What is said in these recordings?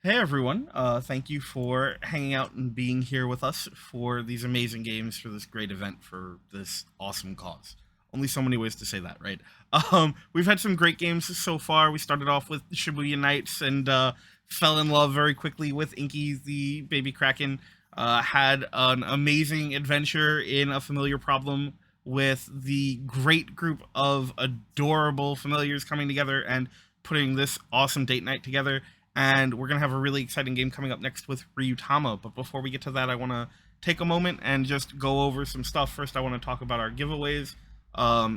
Hey everyone, thank you for hanging out and being here with us for these amazing games for this great event for this awesome cause. Only so many ways to say that, right? We've had some great games so far. We started off with Shibuya Nights and fell in love very quickly with Inky the Baby Kraken. Had an amazing adventure in a familiar problem with the great group of adorable familiars coming together and putting this awesome date night together, and we're gonna have a really exciting game coming up next with Ryuutama. But before we get to that, I want to take a moment and just go over some stuff. First, I want to talk about our giveaways.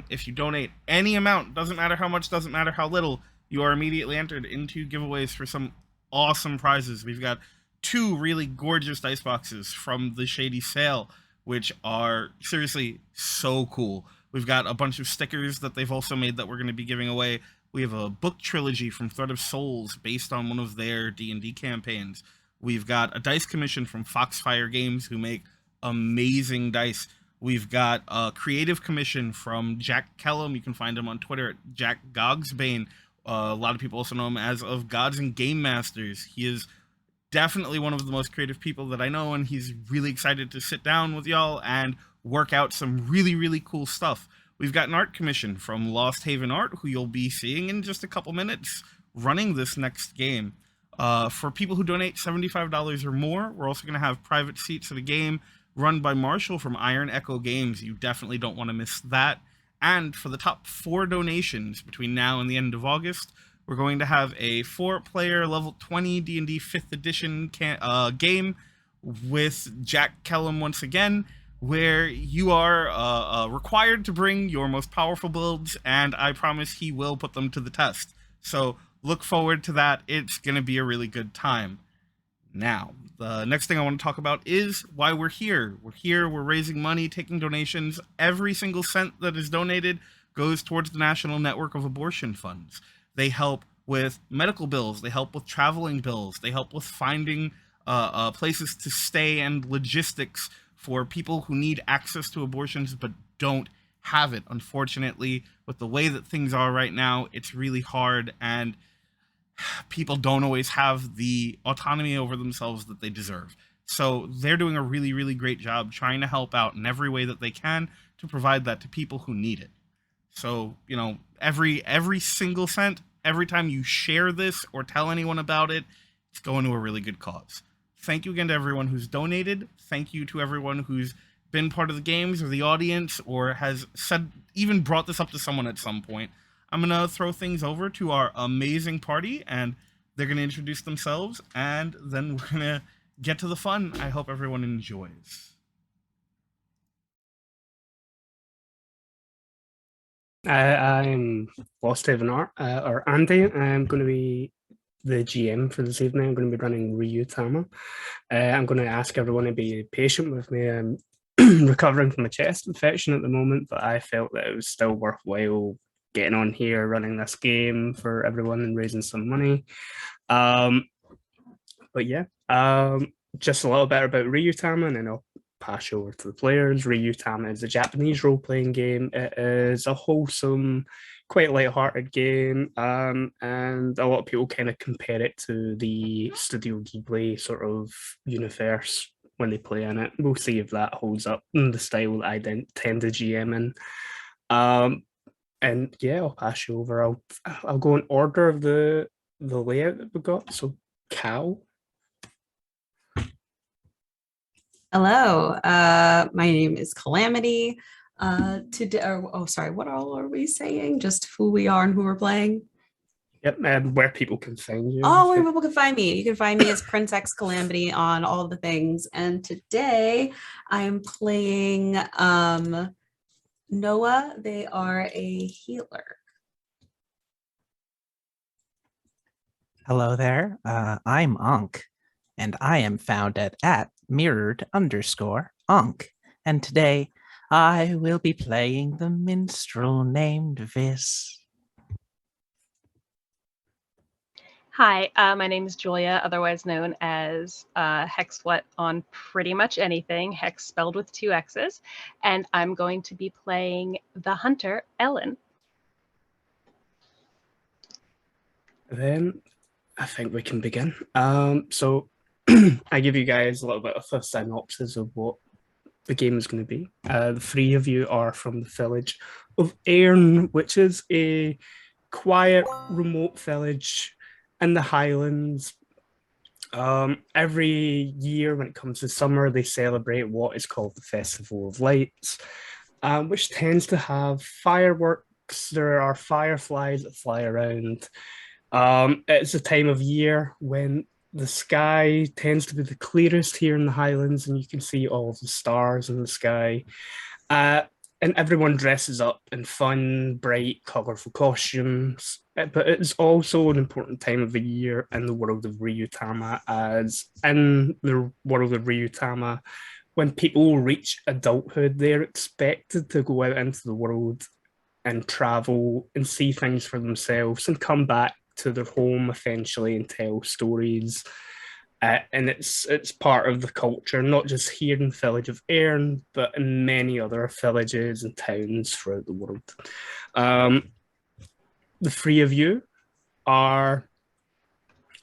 If you donate any amount, doesn't matter how much, doesn't matter how little, you are immediately entered into giveaways for some awesome prizes. We've got two really gorgeous dice boxes from the Shady Sale, which are seriously so cool. We've got a bunch of stickers that they've also made that we're going to be giving away. We have a book trilogy from Thread of Souls based on one of their D&D campaigns. We've got a dice commission from Foxfire Games, who make amazing dice. We've got a creative commission from Jack Kellum. You can find him on Twitter at Jack Gogsbane. A lot of people also know him as Of Gods and Game Masters. He is definitely one of the most creative people that I know, and he's really excited to sit down with y'all and work out some really, really cool stuff. We've got an art commission from Lost Haven Art, who you'll be seeing in just a couple minutes running this next game. For people who donate $75 or more, we're also going to have private seats at a game run by Marshall from Iron Echo Games. You definitely don't want to miss that. And for the top 4 donations between now and the end of August, we're going to have a 4-player level 20 D&D 5th edition game with Jack Kellum once again, where you are required to bring your most powerful builds, and I promise he will put them to the test. So look forward to that. It's going to be a really good time. Now, the next thing I want to talk about is why we're here. We're raising money, taking donations. Every single cent that is donated goes towards the National Network of Abortion Funds. They help with medical bills, they help with traveling bills, they help with finding places to stay and logistics for people who need access to abortions but don't have it. Unfortunately, with the way that things are right now, it's really hard, and people don't always have the autonomy over themselves that they deserve. So they're doing a really, really great job trying to help out in every way that they can to provide that to people who need it. So, every single cent, every time you share this or tell anyone about it, it's going to a really good cause. Thank you again to everyone who's donated. Thank you to everyone who's been part of the games or the audience or has said, even brought this up to someone at some point. I'm going to throw things over to our amazing party, and they're going to introduce themselves, and then we're going to get to the fun. I hope everyone enjoys. I'm Lost Haven Art, or Andy. I'm going to be the GM for this evening. I'm going to be running Ryuutama. I'm going to ask everyone to be patient with me. I'm recovering from a chest infection at the moment, but I felt that it was still worthwhile getting on here, running this game for everyone and raising some money. But yeah, just a little bit about Ryuutama, and then I'll pass you over to the players. Ryuutama is a Japanese role-playing game. It is a wholesome, quite light-hearted game, and a lot of people kind of compare it to the Studio Ghibli sort of universe when they play in it. We'll see if that holds up in the style that I tend to GM in. And yeah, I'll pass you over. I'll go in order of the layout that we got. So Cal. Hello, my name is Calamity. Today, sorry, what all are we saying? Just who we are and who we're playing? Yep, and where people can find you. Oh, where people can find me. You can find me as Prince X Calamity on all the things. And today I'm playing Noah. They are a healer. Hello there. I'm Ankh, and I am found at mirrored_Ankh. And today I will be playing the minstrel named Vis. Hi, my name is Julia, otherwise known as Hexwhat on pretty much anything, Hex spelled with 2 X's, and I'm going to be playing the hunter, Ellen. Then I think we can begin. So I give you guys a little bit of a synopsis of what the game is going to be. The three of you are from the village of Airn, which is a quiet, remote village in the Highlands. Every year, when it comes to summer, they celebrate what is called the Festival of Lights, which tends to have fireworks. There are fireflies that fly around. It's a time of year when the sky tends to be the clearest here in the Highlands, and you can see all of the stars in the sky. Uh, and everyone dresses up in fun, bright, colorful costumes. But it's also an important time of the year in the world of Ryuutama, as in the world of Ryuutama, when people reach adulthood, they're expected to go out into the world and travel and see things for themselves and come back to their home eventually and tell stories. And it's part of the culture, not just here in the village of Airn, but in many other villages and towns throughout the world. The three of you are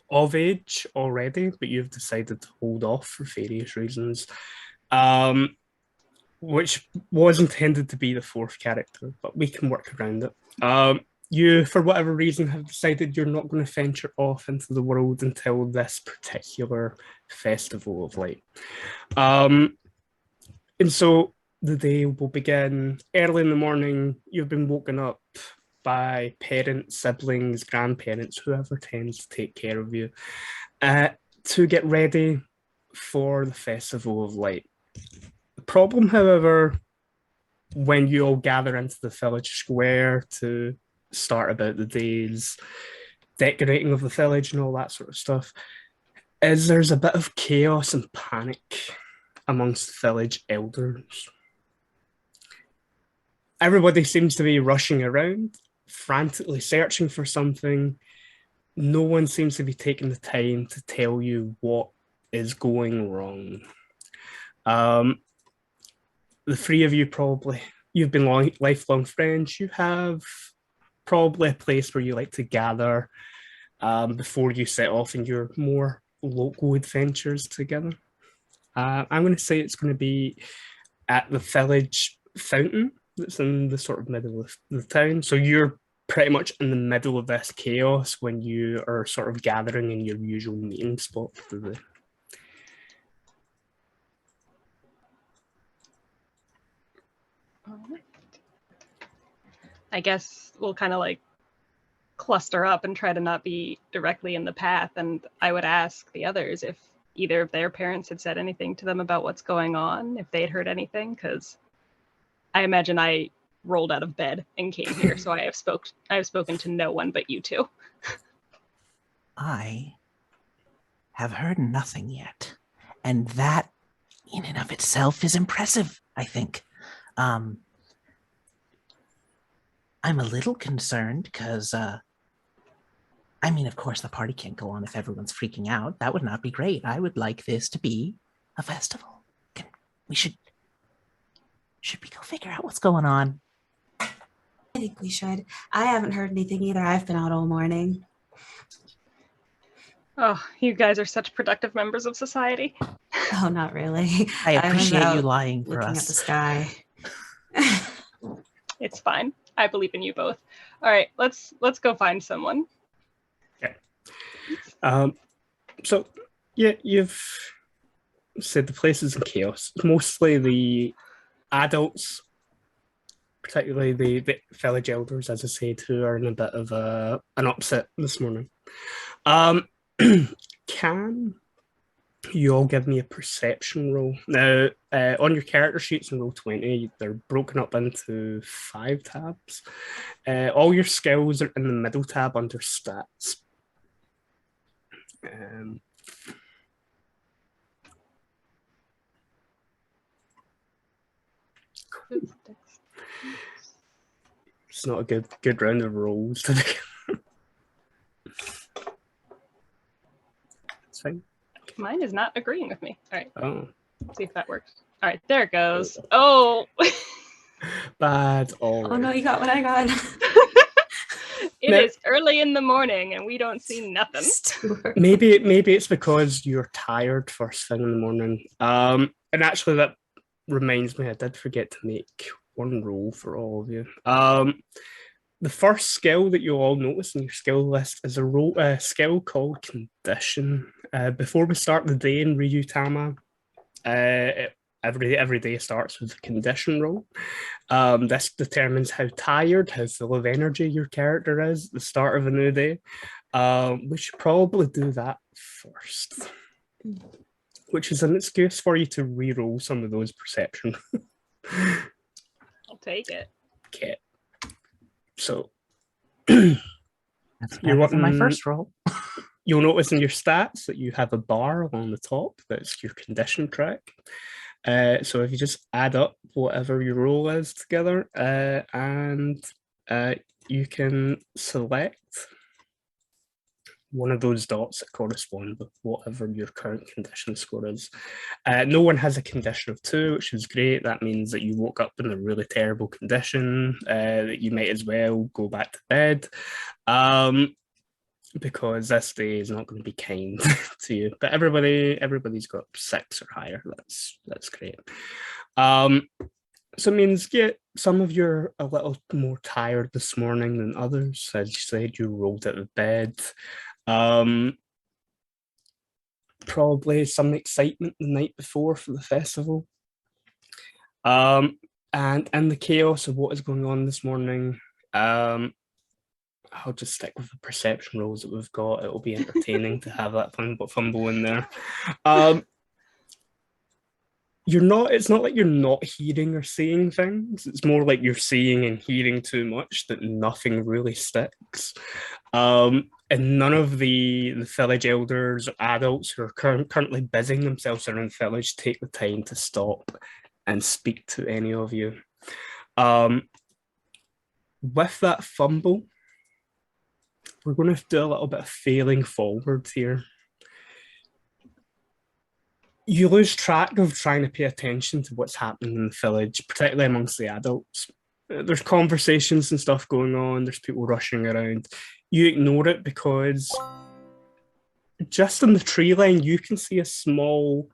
of age already, but you've decided to hold off for various reasons, which was intended to be the fourth character, but we can work around it. You, for whatever reason, have decided you're not going to venture off into the world until this particular festival of light. And so the day will begin early in the morning. You've been woken up by parents, siblings, grandparents, whoever tends to take care of you, to get ready for the festival of light. The problem, however, when you all gather into the village square to start about the day's decorating of the village and all that sort of stuff, is there's a bit of chaos and panic amongst the village elders. Everybody seems to be rushing around, frantically searching for something. No one seems to be taking the time to tell you what is going wrong. The three of you you've been lifelong friends. You have probably a place where you like to gather before you set off in your more local adventures together. I'm going to say it's going to be at the village fountain that's in the sort of middle of the town. So you're pretty much in the middle of this chaos when you are sort of gathering in your usual meeting spot for the day. I guess we'll kind of like cluster up and try to not be directly in the path. And I would ask the others if either of their parents had said anything to them about what's going on, if they'd heard anything, because I imagine I rolled out of bed and came here, so I have spoken to no one but you two. I have heard nothing yet, and that in and of itself is impressive, I think. I'm a little concerned because, I mean, of course, the party can't go on if everyone's freaking out. That would not be great. I would like this to be a festival. Should we go figure out what's going on? I think we should. I haven't heard anything either. I've been out all morning. Oh, you guys are such productive members of society. Oh, not really. I appreciate you out lying for looking us. at the sky. It's fine. I believe in you both. All right, let's go find someone. Okay. So yeah, you've said the place is in chaos. Mostly the adults, particularly the village elders, as I said, who are in a bit of an upset this morning. Can you all give me a perception roll? Now, on your character sheets in roll 20, they're broken up into 5 tabs. All your skills are in the middle tab under stats. It's not a good round of rolls today. It's fine. Mine is not agreeing with me. All right. Oh. Let's see if that works. All right, there it goes. Oh. Bad. All Oh no, you got what I got. It is early in the morning and we don't see nothing. Stuart. Maybe it's because you're tired first thing in the morning. And actually that reminds me, I did forget to make one roll for all of you. The first skill that you'll all notice in your skill list is a skill called Condition. Before we start the day in Ryuutama, every day starts with a condition roll. This determines how tired, how full of energy your character is at the start of a new day. We should probably do that first, which is an excuse for you to re-roll some of those perception. I'll take it. Okay. So That's better than my wanting- first roll. you'll notice in your stats that you have a bar along the top that's your condition track. So if you just add up whatever your roll is together, and you can select one of those dots that correspond with whatever your current condition score is. No one has a condition of 2, which is great. That means that you woke up in a really terrible condition, that you might as well go back to bed, because this day is not going to be kind to you. But everybody's got 6 or higher. That's great. So it means, yeah, some of you are a little more tired this morning than others. As you said, you rolled out of bed. Probably some excitement the night before for the festival. And in the chaos of what is going on this morning, I'll just stick with the perception rolls that we've got. It'll be entertaining to have that fumble in there. It's not like you're not hearing or seeing things. It's more like you're seeing and hearing too much that nothing really sticks. And none of the village elders or adults who are currently busying themselves around the village take the time to stop and speak to any of you. With that fumble, we're going to do a little bit of failing forward here. You lose track of trying to pay attention to what's happening in the village, particularly amongst the adults. There's conversations and stuff going on, there's people rushing around. You ignore it because just on the tree line, you can see a small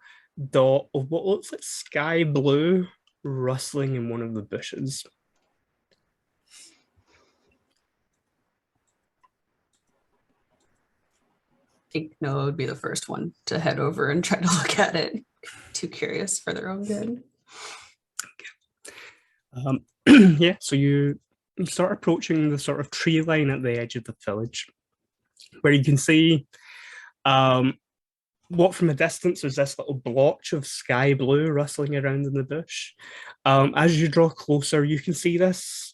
dot of what looks like sky blue rustling in one of the bushes. I think Noah would be the first one to head over and try to look at it. Too curious for their own good. Yeah, so you start approaching the sort of tree line at the edge of the village, where you can see what from a distance is this little blotch of sky blue rustling around in the bush. As you draw closer, you can see this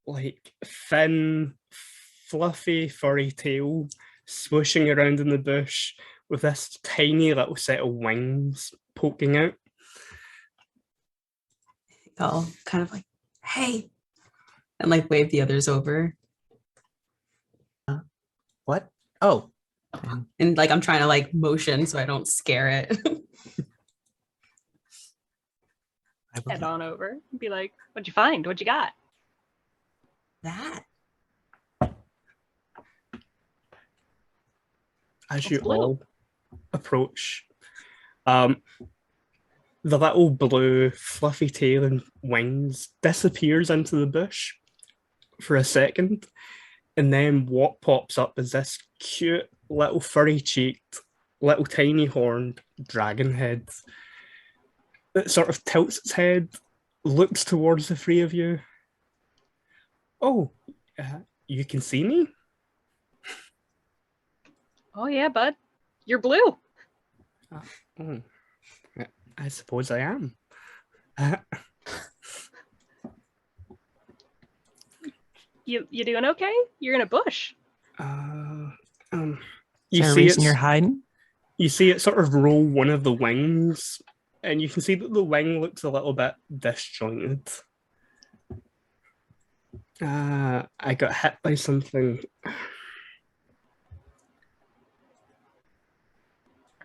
like thin, fluffy, furry tail swooshing around in the bush with this tiny little set of wings poking out. I'll kind of like, hey, and like wave the others over. What? Oh. And like I'm trying to like motion so I don't scare it. Head on over and be like, what'd you find? What'd you got? That. As you blue. all approach, the little blue fluffy tail and wings disappears into the bush for a second, and then what pops up is this cute little furry cheeked, little tiny horned dragon head that sort of tilts its head, looks towards the three of you. Oh, you can see me? Oh yeah, bud. You're blue. Oh, I suppose I am. You doing okay? You're in a bush. You Is there a see reason you're it's, hiding? you see it sort of roll one of the wings, and you can see that the wing looks a little bit disjointed. I got hit by something.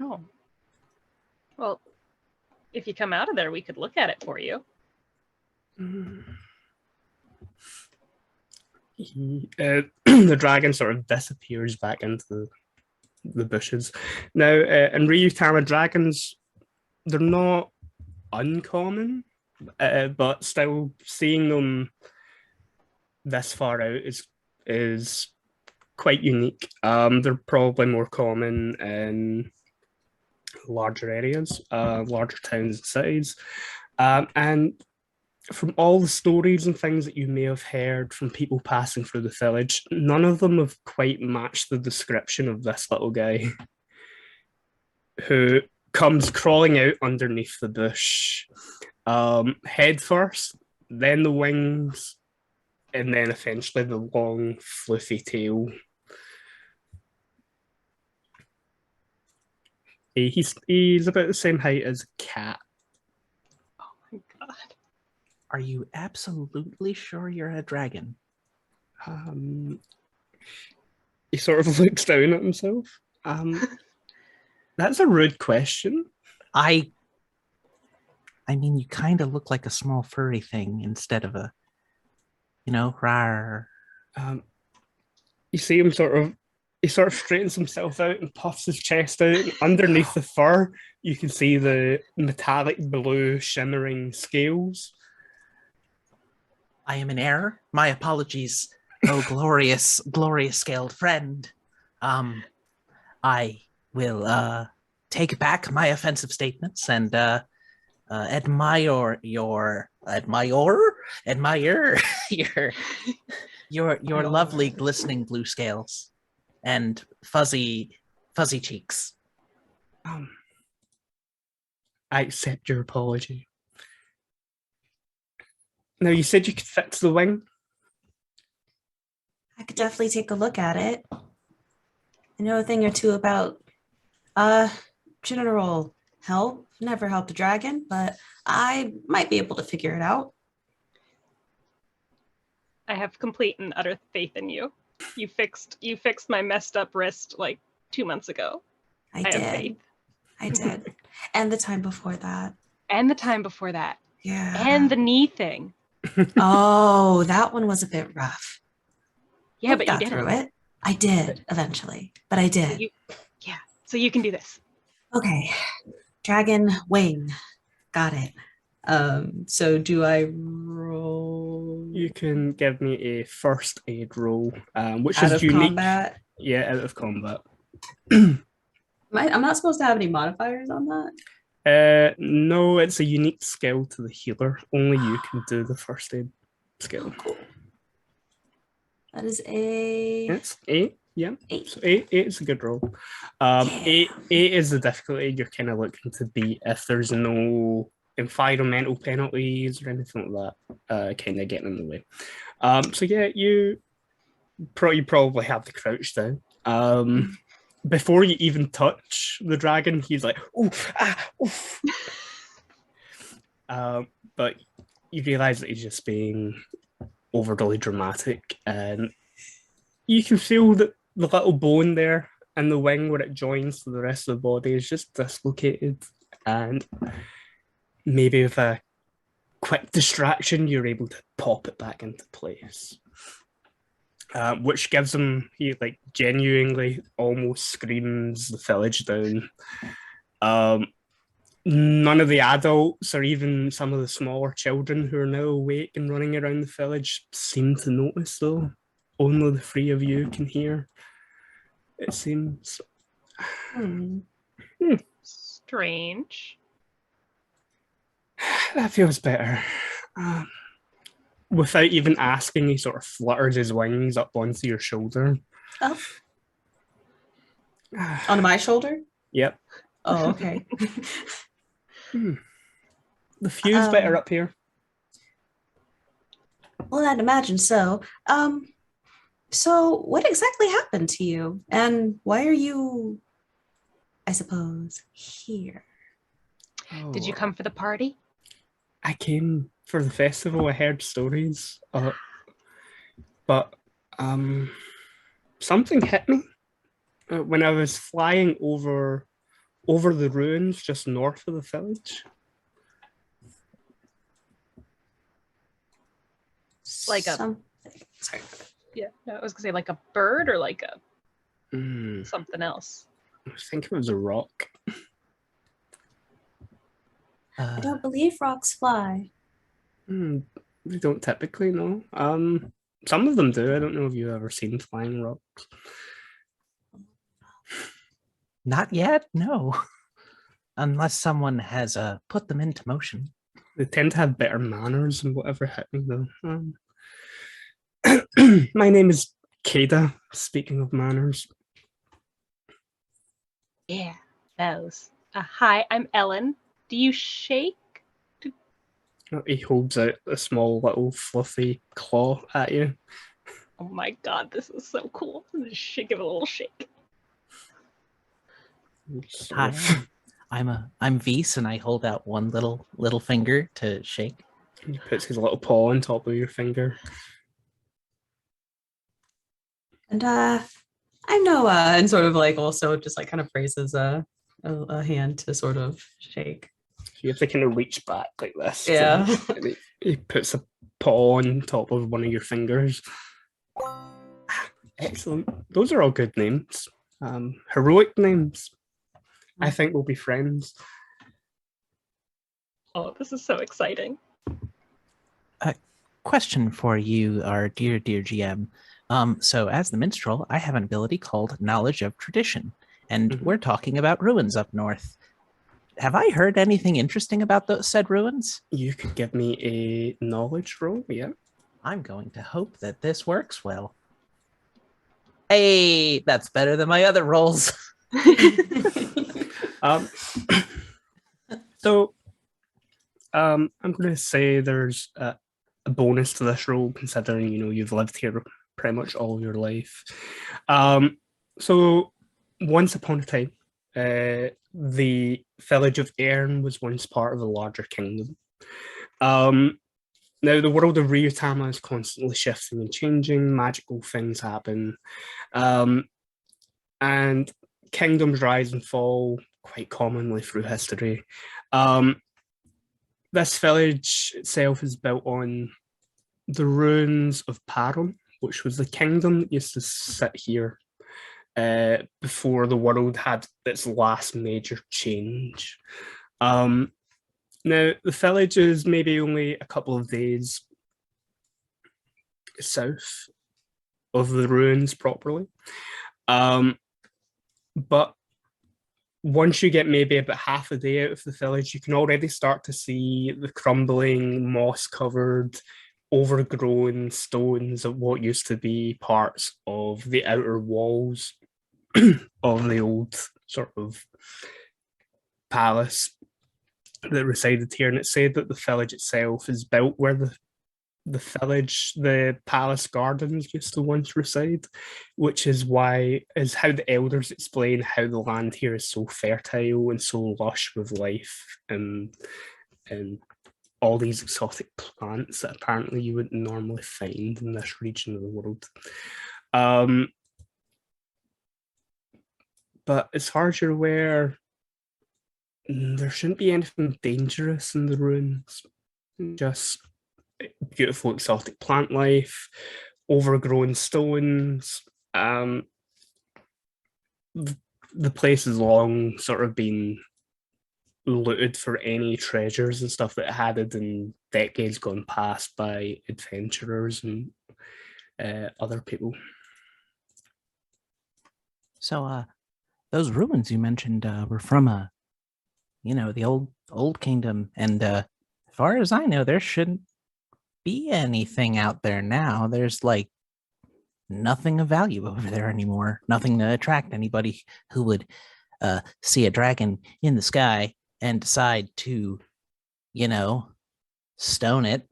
Oh. Well, if you come out of there, we could look at it for you. The dragon sort of disappears back into the bushes. Now, in Ryuutama, dragons, they're not uncommon, but still seeing them this far out is quite unique. They're probably more common in larger areas, larger towns and cities. And from all the stories and things that you may have heard from people passing through the village, none of them have quite matched the description of this little guy who comes crawling out underneath the bush, head first, then the wings, and then eventually the long, fluffy tail. He's about the same height as a cat. Oh my god. Are you absolutely sure you're a dragon? He sort of looks down at himself. That's a rude question. I mean, you kind of look like a small furry thing instead of a, rar. You see him he sort of straightens himself out and puffs his chest out. And underneath the fur, you can see the metallic blue shimmering scales. I am in error. My apologies. Oh, glorious, glorious scaled friend. I will take back my offensive statements and admire your lovely glistening blue scales and fuzzy cheeks. I accept your apology. Now, you said you could fix the wing. I could definitely take a look at it. I know a thing or two about general help. Never helped a dragon, but I might be able to figure it out. I have complete and utter faith in you. You fixed my messed up wrist like 2 months ago. I have did. faith. I did. And the time before that. And the time before that. Yeah. And the knee thing. Oh, that one was a bit rough. Yeah, I but you got did through it. it. I did eventually, but I did. So you can do this. Okay. Dragon wing. Got it. So do I roll? You can give me a first aid roll, which out is of unique. combat? Yeah, out of combat. I'm not supposed to have any modifiers on that? No, it's a unique skill to the healer. Only you can do the first aid skill. Cool. That is a It's 8. Yeah. 8. So 8 is a good roll. Eight is the difficulty you're kind of looking to beat if there's no environmental penalties or anything like that kind of getting in the way. So yeah, you probably have the crouch down. Before you even touch the dragon, he's like, oof. But you realize that he's just being overly dramatic, and you can feel that the little bone there in the wing where it joins to the rest of the body is just dislocated, and maybe with a quick distraction, you're able to pop it back into place. Which gives him, he like genuinely almost screams the village down. None of the adults or even some of the smaller children who are now awake and running around the village seem to notice, though. Only the 3 of you can hear, it seems. Strange. That feels better. Without even asking, he sort of flutters his wings up onto your shoulder. Oh. On my shoulder? Yep. Oh, okay. The view's better up here. Well, I'd imagine so. So what exactly happened to you? And why are you, I suppose, here? Did you come for the party? I came for the festival. I heard stories. But something hit me when I was flying over the ruins just north of the village. Like Sorry. Yeah, no, I was gonna say like a bird or like a Hmm, something else. I think it was a rock. I don't believe rocks fly. We don't typically know. Some of them do. I don't know if you've ever seen flying rocks. Not yet, no. Unless someone has put them into motion. They tend to have better manners and whatever hit me though. My name is Kada. Speaking of manners, Yeah, those. Hi, I'm Ellen. Do you shake? he holds out a small little fluffy claw at you. Oh my god, this is so cool. Just give it a little shake. Sort Hi, of- I'm Vise, and I hold out one little finger to shake. He puts his little paw on top of your finger. And I'm Noah, and sort of like also just like kind of raises a hand to sort of shake. You have to kind of reach back like this. Yeah. And he puts a paw on top of one of your fingers. Excellent. Those are all good names. Heroic names. I think we'll be friends. Oh, this is so exciting. Question for you, our dear GM. So as the minstrel, I have an ability called Knowledge of Tradition, and Mhm. we're talking about ruins up north. Have I heard anything interesting about those said ruins? You could give me a knowledge roll, yeah. I'm going to hope that this works well. Hey, that's better than my other rolls. Um, I'm going to say there's a bonus to this role, considering you've lived here pretty much all your life. So once upon a time, the village of Erin was once part of a larger kingdom. Now the world of Ryuutama is constantly shifting and changing. Magical things happen, and kingdoms rise and fall quite commonly through history. This village itself is built on the ruins of Parum, which was the kingdom that used to sit here before the world had its last major change. Now, the village is maybe only a couple of days south of the ruins properly. But once you get maybe about half a day out of the village, you can already start to see the crumbling, moss-covered, overgrown stones of what used to be parts of the outer walls of the old sort of palace that resided here. And it's said that the village itself is built where the palace gardens used to once reside, which is how the elders explain how the land here is so fertile and so lush with life and all these exotic plants that apparently you wouldn't normally find in this region of the world. But as far as you're aware, there shouldn't be anything dangerous in the ruins. Just beautiful exotic plant life, overgrown stones. The place has long sort of been looted for any treasures and stuff that it had in decades gone past by adventurers and other people. So, those ruins you mentioned were from the old kingdom, and as far as I know, there shouldn't be anything out there now. There's like nothing of value over there anymore. Nothing to attract anybody who would see a dragon in the sky and decide to, stone it.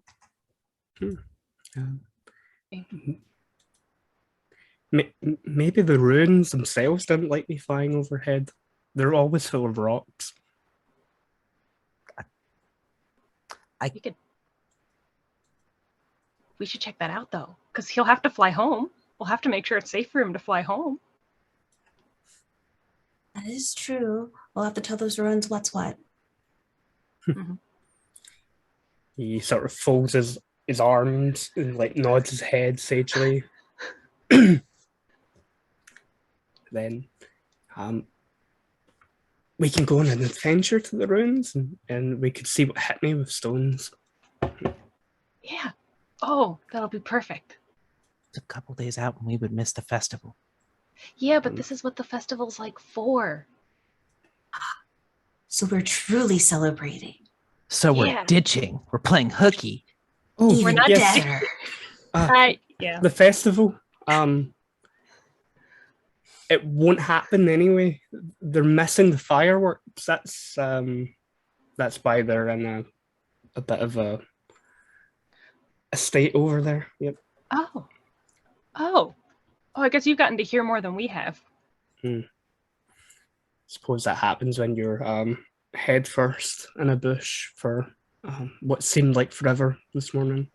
Maybe the ruins themselves didn't like me flying overhead. They're always full of rocks. We should check that out though, because he'll have to fly home. We'll have to make sure it's safe for him to fly home. That is true. We'll have to tell those ruins what's what. He sort of folds his arms and like nods his head sagely. Then we can go on an adventure to the ruins, and we could see what hit me with stones. Yeah. Oh, that'll be perfect. It's a couple days out and we would miss the festival. Yeah, but this is what the festival's like for. So we're truly celebrating. So we're Yeah. ditching. We're playing hooky. Oh, Even not yes. better. Yeah. The festival. It won't happen anyway. They're missing the fireworks. That's why they're in a bit of a state over there. Yep. Oh, I guess you've gotten to hear more than we have. Suppose that happens when you're head first in a bush for what seemed like forever this morning.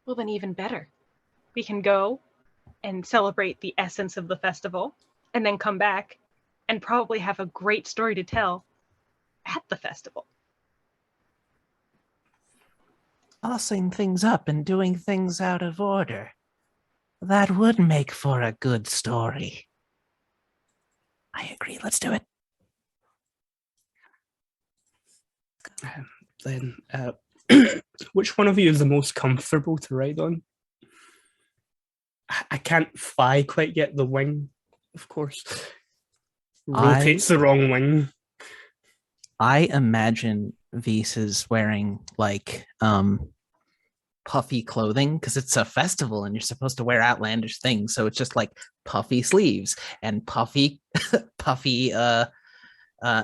Well, then even better. We can go and celebrate the essence of the festival and then come back and probably have a great story to tell at the festival. Tossing things up and doing things out of order. That would make for a good story. I agree. Let's do it. Then, which one of you is the most comfortable to ride on? I can't fly quite yet. The wing, of course, rotates the wrong wing. I imagine Vise is wearing like puffy clothing because it's a festival and you're supposed to wear outlandish things. So it's just like puffy sleeves and puffy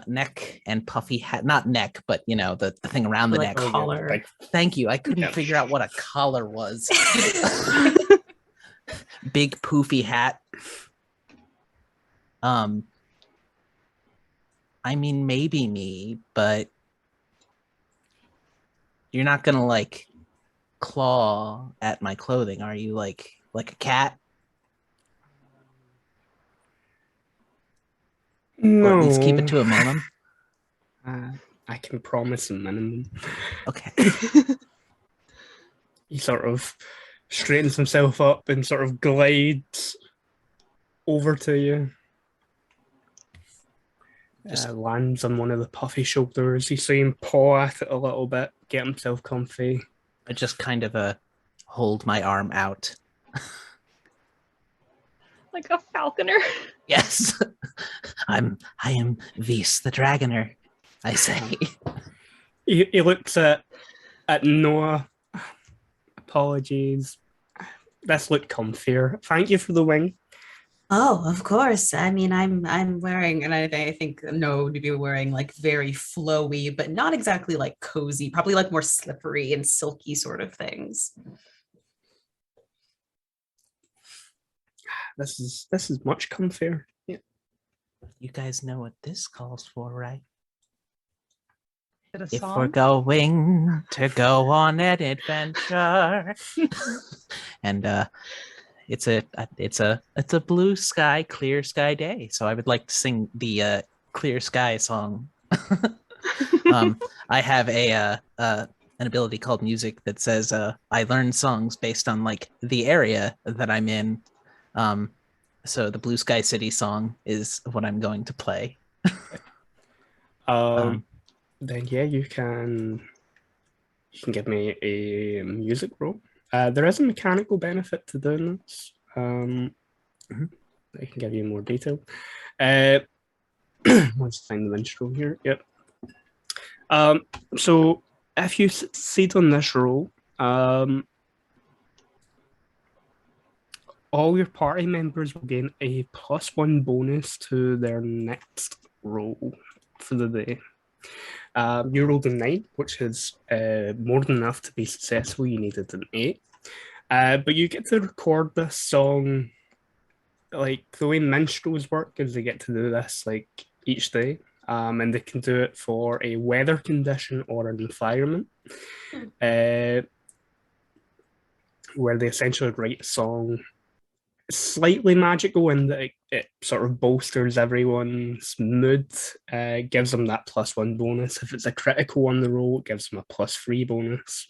neck and puffy hat, not neck, but you know, the thing around the Like neck. collar. Like, Thank you. I couldn't figure out what a collar was. Big poofy hat. I mean, maybe me, but you're not gonna like claw at my clothing, are you? Like a cat? no. Or at least keep it to a minimum? I can promise a minimum. Okay. He sort of straightens himself up and sort of glides over to you. Just lands on one of the puffy shoulders. You see him paw at it a little bit, get himself comfy. I just kind of hold my arm out. Like a falconer. Yes. I am Vise the Dragoner, I say. He looks at Noah. Apologies. This looked comfier. Thank you for the wing. Oh, of course. I mean, I'm wearing, and I think no would be wearing like very flowy, but not exactly like cozy, probably like more slippery and silky sort of things. This is much comfier. Yeah. You guys know what this calls for, right? Is it a If song? we're going to go on an adventure. And it's a blue sky, clear sky day. So I would like to sing the clear sky song. I have an ability called music that says I learn songs based on like the area that I'm in. So the Blue Sky City song is what I'm going to play. Then yeah, you can give me a music roll. There is a mechanical benefit to doing this. I can give you more detail. Let's find the minstrel here. Yep. So if you succeed on this roll, all your party members will gain a +1 bonus to their next roll for the day. You rolled a 9, which is more than enough to be successful. You needed an 8. But you get to record this song, like the way minstrels work is they get to do this like each day. And they can do it for a weather condition or an environment, where they essentially write a song slightly magical in that it sort of bolsters everyone's mood, gives them that +1 bonus. If it's a critical on the roll, it gives them a +3 bonus.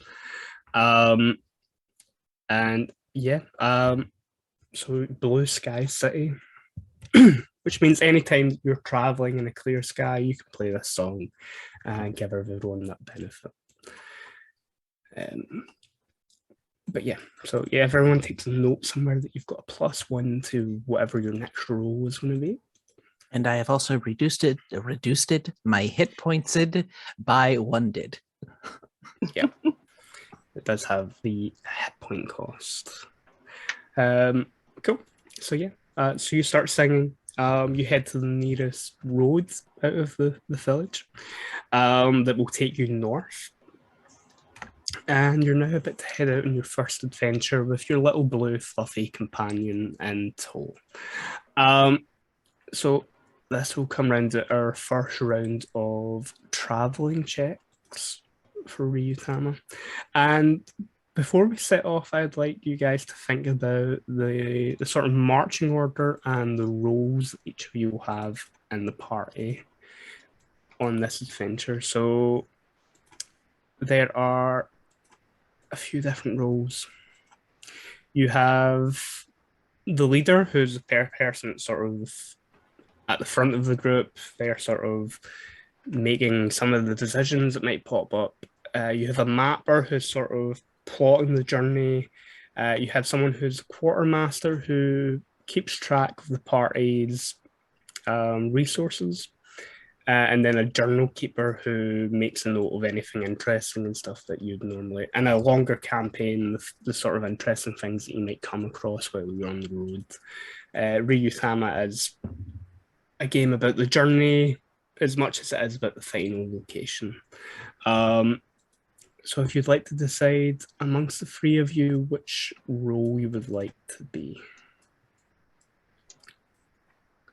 And yeah, so Blue Sky City, which means anytime you're traveling in a clear sky, you can play this song and give everyone that benefit. But yeah, so yeah, everyone takes a note somewhere that you've got a +1 to whatever your next roll is going to be. And I have also reduced my hit points by 1 did. Yeah, it does have the hit point cost. Cool. So yeah, so you start singing. You head to the nearest road out of the village that will take you north. And you're now about to head out on your first adventure with your little blue fluffy companion in tow. So this will come round at our first round of traveling checks for Ryuutama. And before we set off, I'd like you guys to think about the sort of marching order and the roles that each of you will have in the party on this adventure. So there are a few different roles. You have the leader, who's the person sort of at the front of the group. They're sort of making some of the decisions that might pop up. You have a mapper who's sort of plotting the journey. You have someone who's a quartermaster who keeps track of the party's resources. And then a journal keeper who makes a note of anything interesting and stuff that you'd normally, in a longer campaign, the sort of interesting things that you might come across while you're on the road. Ryuutama is a game about the journey as much as it is about the final location. So if you'd like to decide amongst the three of you which role you would like to be.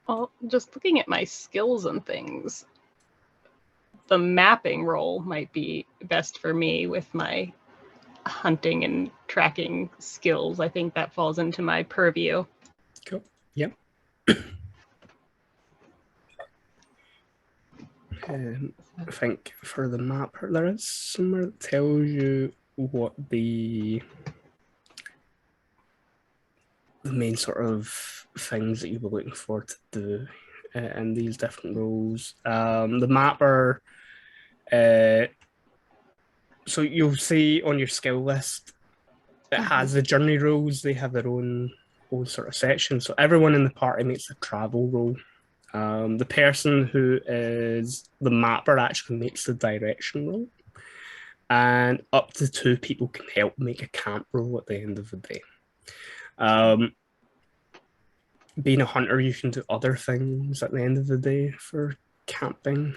Well, just looking at my skills and things, the mapping role might be best for me with my hunting and tracking skills. I think that falls into my purview. Cool. Yep. I think for the map, there is somewhere that tells you what the main sort of things that you were looking for to do in these different roles. The mapper, so you'll see on your skill list, it has the journey roles. They have their own sort of section. So everyone in the party makes a travel role. The person who is the mapper actually makes the direction roll, and up to 2 people can help make a camp roll at the end of the day. Being a hunter, you can do other things at the end of the day for camping,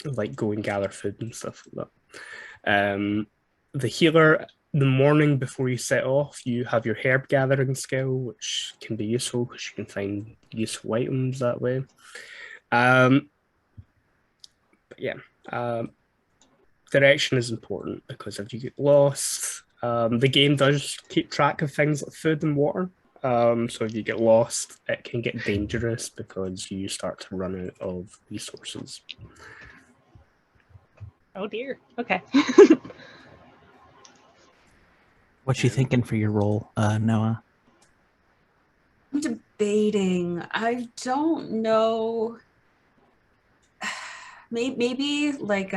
like go and gather food and stuff like that. The healer, the morning before you set off, you have your herb gathering skill, which can be useful because you can find useful items that way. But yeah, direction is important because if you get lost, the game does keep track of things like food and water. So if you get lost, it can get dangerous because you start to run out of resources. Oh dear. Okay. What you thinking for your role, Noah? I'm debating. I don't know. Maybe like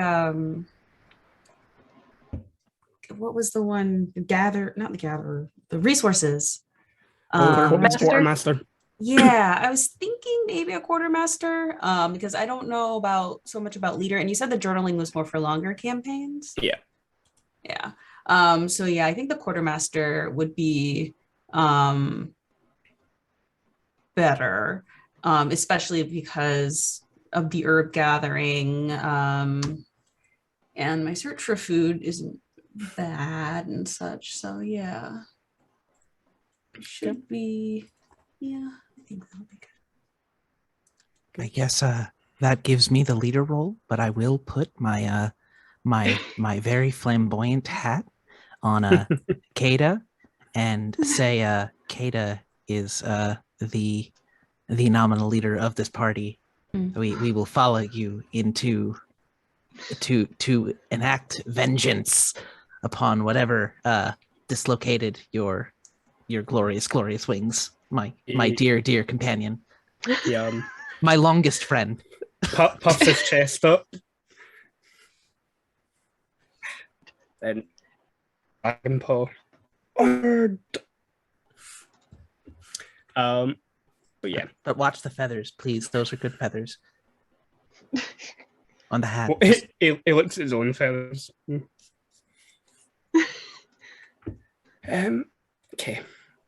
what was the one? The resources. Quartermaster. Yeah, I was thinking maybe a quartermaster, because I don't know so much about leader. And you said the journaling was more for longer campaigns. Yeah. Yeah. So yeah, I think the quartermaster would be better, especially because of the herb gathering, and my search for food isn't bad and such. So yeah, it should be. Yeah, I think that'll be good. I guess that gives me the leader role, but I will put my my very flamboyant hat on Kada and say Kada is the nominal leader of this party. We will follow you into to enact vengeance upon whatever dislocated your glorious, glorious wings, my dear, dear companion. He My longest friend. puffs his chest up. Then Dragon Paw. Honored. But yeah. But watch the feathers, please. Those are good feathers. On the hat. Well, he looks at his own feathers. Okay.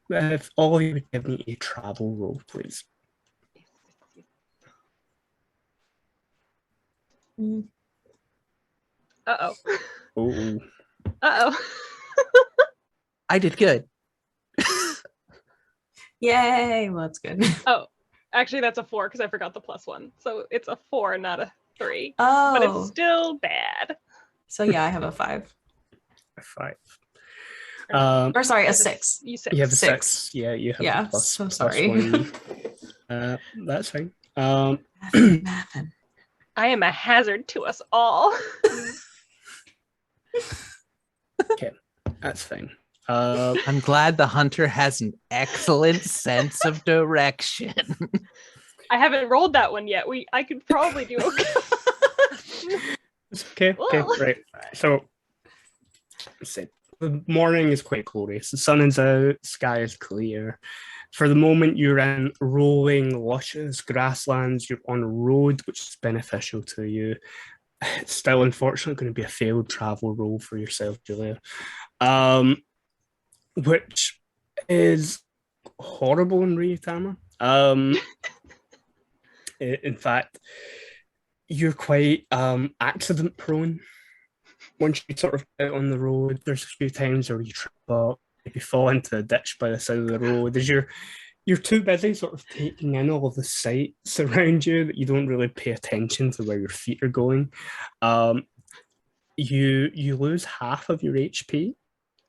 If all of you would give me a travel roll, please. Uh-oh. Oh. Uh-oh. I did good. Yay. Well, that's good. Oh, actually, that's a 4 because I forgot the +1. So it's a 4, not a 3. Oh. But it's still bad. So yeah, I have a 5. A 5. Or sorry, a 6. You said You have a 6. 6. Yeah, you have Yeah, a plus, so plus sorry. 1. That's fine. Mapping. I am a hazard to us all. Okay, that's fine. I'm glad the hunter has an excellent sense of direction. I haven't rolled that one yet. I could probably do okay. Okay, Well. right. So, let's see. The morning is quite glorious. The sun is out, sky is clear. For the moment, you're in rolling, luscious grasslands. You're on a road, which is beneficial to you. It's still, unfortunately, going to be a failed travel roll for yourself, Julia. Which is horrible in Ryuutama. In fact, you're quite accident prone. Once you sort of out on the road, there's a few times where you trip up, maybe fall into a ditch by the side of the road. As you're too busy sort of taking in all of the sights around you that you don't really pay attention to where your feet are going. You lose half of your HP.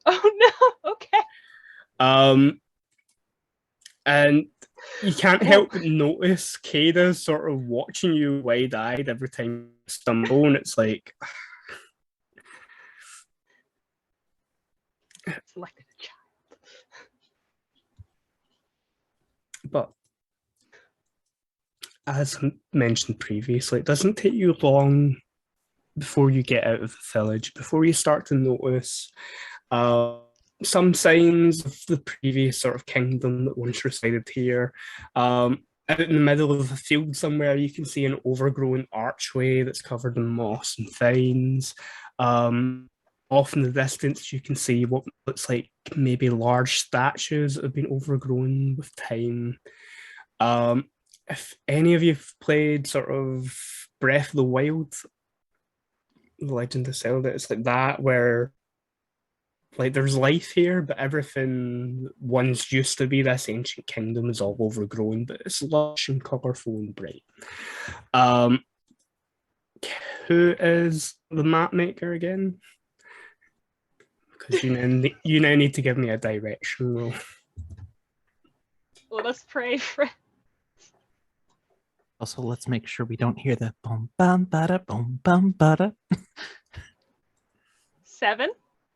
Oh no, okay. And you can't help but notice Kada sort of watching you wide-eyed every time you stumble, and it's like, Selected a child. but as mentioned previously, it doesn't take you long before you get out of the village, before you start to notice some signs of the previous sort of kingdom that once resided here. Out in the middle of a field somewhere, you can see an overgrown archway that's covered in moss and vines. Off in the distance, you can see what looks like maybe large statues that have been overgrown with time. If any of you have played sort of Breath of the Wild, The Legend of Zelda, it's like that, where like there's life here, but everything once used to be this ancient kingdom is all overgrown, but it's lush and colourful and bright. Who is the map maker again? Because you now need to give me a direction roll. Let us pray for. Also, let's make sure we don't hear the boom bum bada boom bum bada. 7.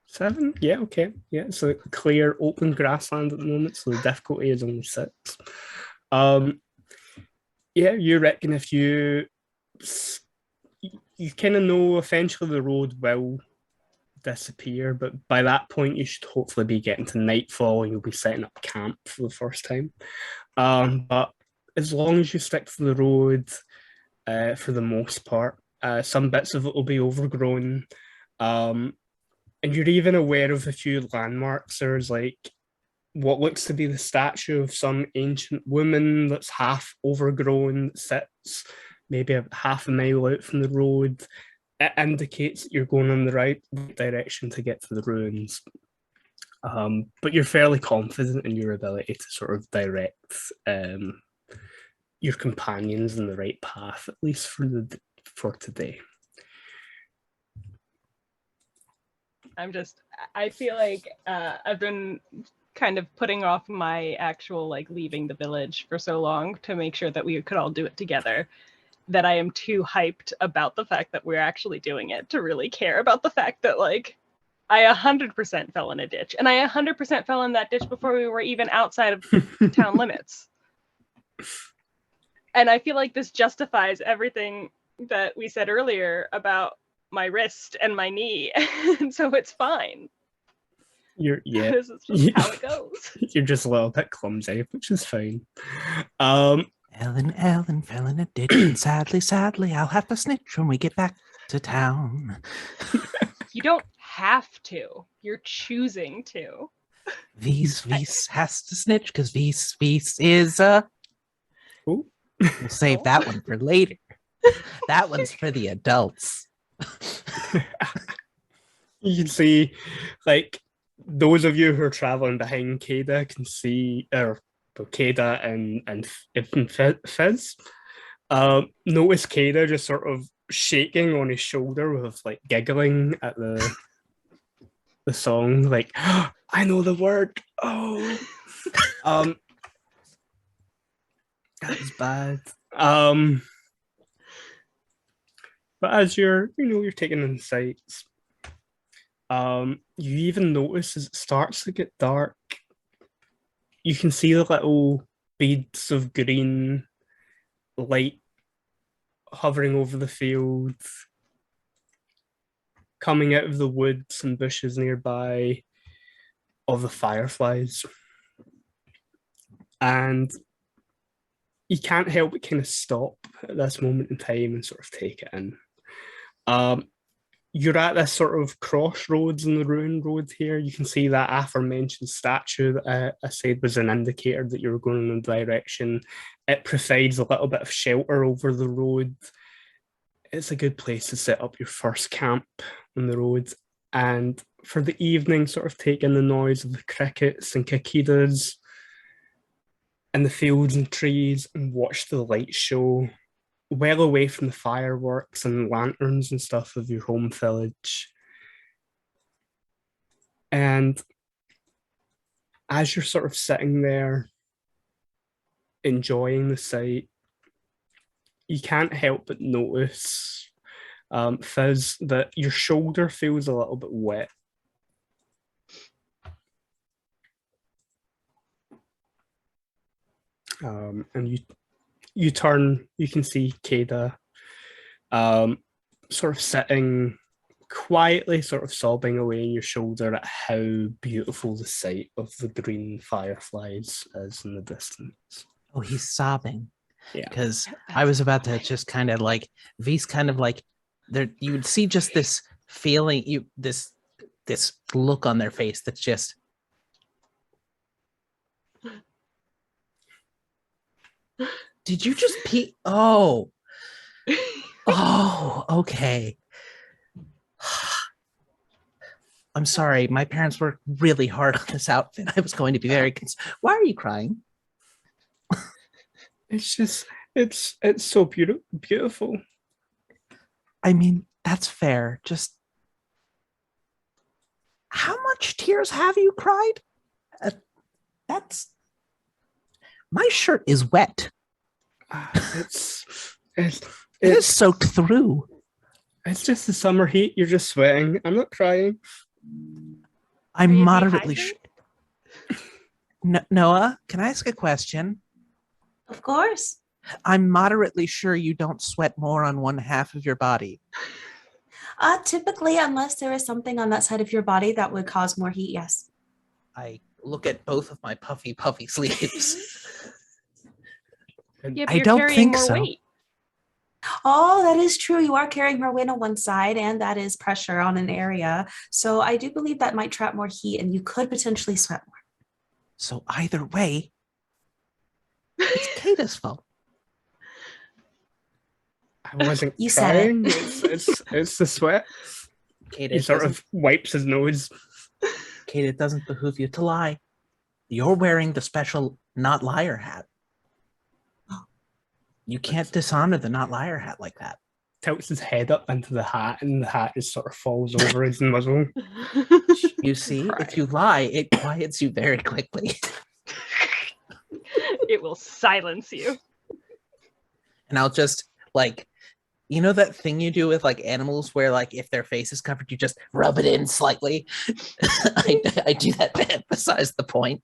7? Yeah, okay. Yeah, so clear open grassland at the moment, so the difficulty is only 6. Yeah, you reckon if you kind of know eventually the road will disappear, but by that point you should hopefully be getting to nightfall and you'll be setting up camp for the first time. But as long as you stick to the road for the most part, some bits of it will be overgrown. And you're even aware of a few landmarks. There's like what looks to be the statue of some ancient woman that's half overgrown, that sits maybe half a mile out from the road. It indicates that you're going in the right direction to get to the ruins. But you're fairly confident in your ability to sort of direct your companions in the right path, at least for today. I feel like I've been kind of putting off my actual like leaving the village for so long to make sure that we could all do it together, that I am too hyped about the fact that we're actually doing it to really care about the fact that like I 100% fell in a ditch. And I 100% fell in that ditch before we were even outside of town limits. And I feel like this justifies everything that we said earlier about my wrist and my knee. And so it's fine. This is just how it goes. You're just a little bit clumsy, which is fine. Ellen fell in a ditch, and sadly, I'll have to snitch when we get back to town. You don't have to. You're choosing to. Vise has to snitch because Vise is Ooh. We'll save that one for later. That one's for the adults. You can see, like, those of you who are traveling behind Kada can see, Kada and Fizz. Notice Kada just sort of shaking on his shoulder with like giggling at the song, like, oh, I know the word. Oh, that was bad. But as you're taking in sights, you even notice as it starts to get dark, you can see the little beads of green light hovering over the fields, coming out of the woods and bushes nearby, of the fireflies. And you can't help but kind of stop at this moment in time and sort of take it in. You're at this sort of crossroads in the ruined road here. You can see that aforementioned statue that I said was an indicator that you're going in the direction. It provides a little bit of shelter over the road. It's a good place to set up your first camp on the road. And for the evening, sort of take in the noise of the crickets and cicadas in the fields and trees and watch the light show well away from the fireworks and lanterns and stuff of your home village. And as you're sort of sitting there enjoying the sight, you can't help but notice, Fizz, that your shoulder feels a little bit wet. And you turn, you can see Kada sort of sitting quietly, sort of sobbing away in your shoulder at how beautiful the sight of the green fireflies is in the distance. Oh, he's sobbing. Yeah. Because I was about to just kind of like, V's kind of like, there, you would see just this feeling, this look on their face that's just, did you just pee? Oh, okay. I'm sorry. My parents worked really hard on this outfit. I was going to be very concerned. Why are you crying? It's just, it's so beautiful. I mean, that's fair. Just, how much tears have you cried? My shirt is wet. It is soaked through. It's just the summer heat. You're just sweating. I'm not crying. I'm moderately Noah, can I ask a question? Of course. I'm moderately sure you don't sweat more on one half of your body. Typically, unless there is something on that side of your body that would cause more heat, yes. I look at both of my puffy Yeah, sleeves. but I you're don't carrying think more so. weight. Oh, that is true. You are carrying more weight on one side, and that is pressure on an area. So I do believe that might trap more heat, and you could potentially sweat more. So either way, it's Kata's fault. I wasn't You said crying. it. It's the sweat. Kata, He sort of wipes his nose. Kata, it doesn't behoove you to lie. You're wearing the special not liar hat. You can't dishonor the not liar hat like that. Tilts his head up into the hat, and the hat just sort of falls over his muzzle. You see, if you lie, it quiets you very quickly. It will silence you. And I'll just, like, You know that thing you do with like animals where like if their face is covered, you just rub it in slightly? I do that to emphasize the point.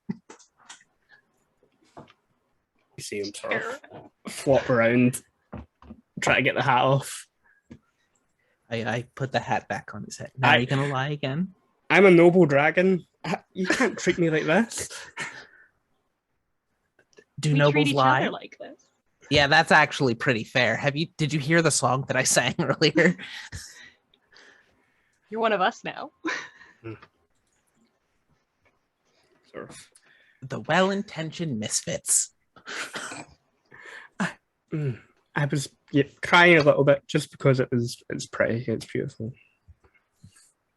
You see him sort of flop around, try to get the hat off. I put the hat back on his head. Now are you gonna lie again? I'm a noble dragon. You can't treat me like this. Do We treat nobles each lie? other like this. Yeah, that's actually pretty fair. Did you hear the song that I sang earlier? You're one of us now. Sort of. The well-intentioned misfits. I was crying a little bit just because it's pretty, it's beautiful.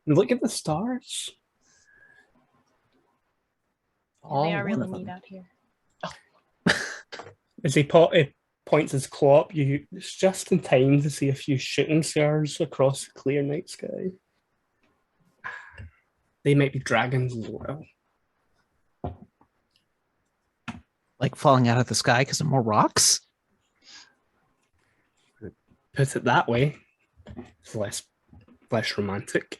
And look at the stars. They are One really of neat them. out here. As he points his claw up, it's just in time to see a few shooting stars across the clear night sky. They might be dragons as well. Like falling out of the sky because of more rocks? Put it that way, it's less romantic.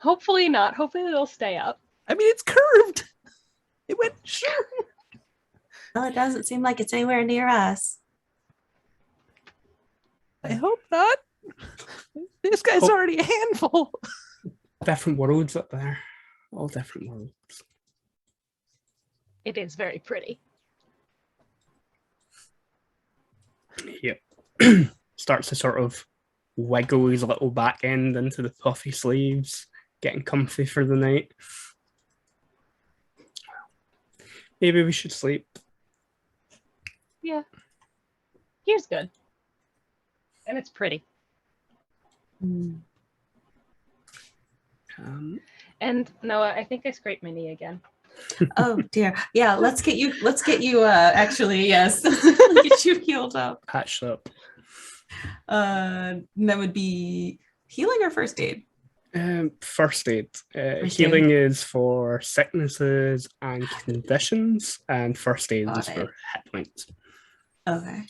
Hopefully not. Hopefully they'll stay up. I mean, it's curved. It went sure. Well, it doesn't seem like it's anywhere near us. I hope not. This guy's already a handful. Different worlds up there. All different worlds. It is very pretty. Yep. Starts to sort of wiggle his little back end into the puffy sleeves, getting comfy for the night. Maybe we should sleep. Yeah. Here's good. And it's pretty. Mm. And Noah, I think I scraped my knee again. Oh dear. Yeah, let's get you actually, yes. Get you healed up. Patched up. And that would be healing or first aid? First aid. First Healing is for sicknesses and conditions, and first aid Got is it. for hit points. Okay.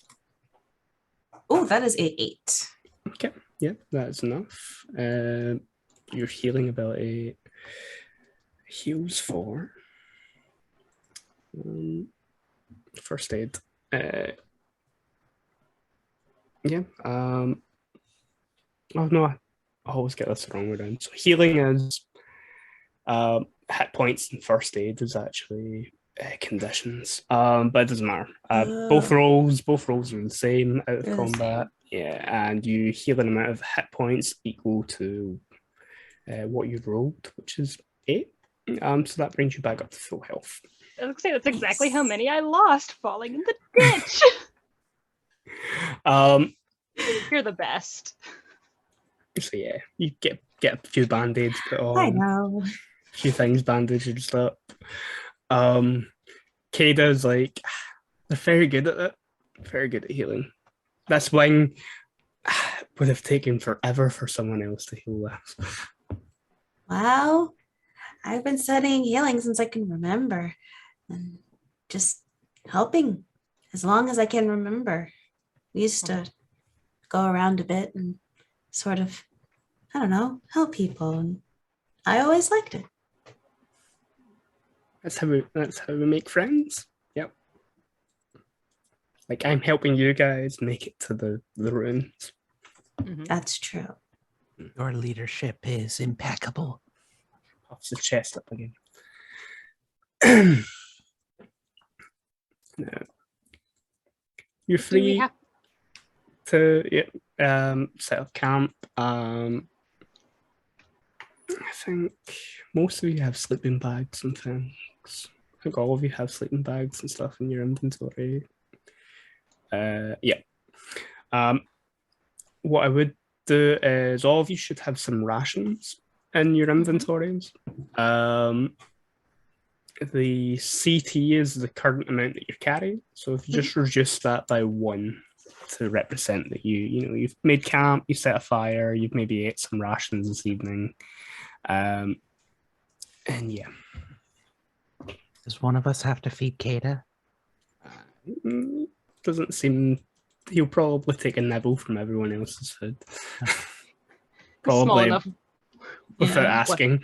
Oh, that is a 8. Okay, yeah, that's enough. Your healing ability heals for first aid. Yeah. Oh no, I always get this wrong around. So healing is hit points, and first aid is actually conditions. But it doesn't matter. Both roles are the same out of They're the combat. Yeah, and you heal an amount of hit points equal to what you rolled, which is 8. So that brings you back up to full health. I was gonna say that's exactly how many I lost falling in the ditch. You're the best. So yeah, you get a few band-aids put on. I know. A few things bandaged up. Kada's like, they're very good at it. Very good at healing. This wing would have taken forever for someone else to heal this. Well, I've been studying healing since I can remember. And just helping as long as I can remember. We used to go around a bit and sort of, I don't know, help people. And I always liked it. That's how we make friends. Yep. Like I'm helping you guys make it to the ruins. Mhm. That's true. Your leadership is impeccable. Puffs his chest up again. No. You're Do we free have to set up camp. I think most of you have sleeping bags and things. I think all of you have sleeping bags and stuff in your inventory. Yeah. What I would do is all of you should have some rations in your inventories. The CT is the current amount that you're carrying. So if you just reduce that by 1 to represent that you've made camp, you set a fire, you've maybe ate some rations this evening. And yeah. Does one of us have to feed Kata? Doesn't seem he'll probably take a nibble from everyone else's food. Small Probably enough. without Yeah. asking.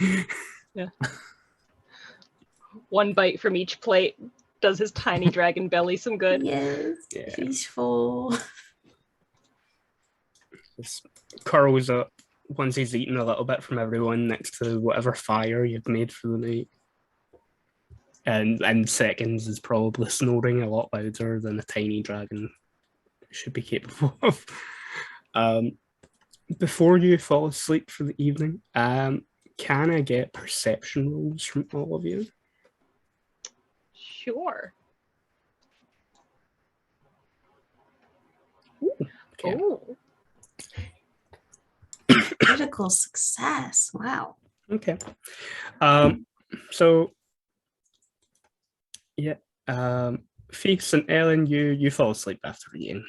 One bite from each plate does his tiny dragon belly some good. Yes, Yeah. he's full. Just curls up once he's eaten a little bit from everyone next to whatever fire you've made for the night. And in seconds is probably snoring a lot louder than a tiny dragon should be capable of. Before you fall asleep for the evening, can I get perception rolls from all of you? Sure. Okay. Oh, Critical success. Wow. Okay. So yeah. Feast and Ellen, you fall asleep after eating.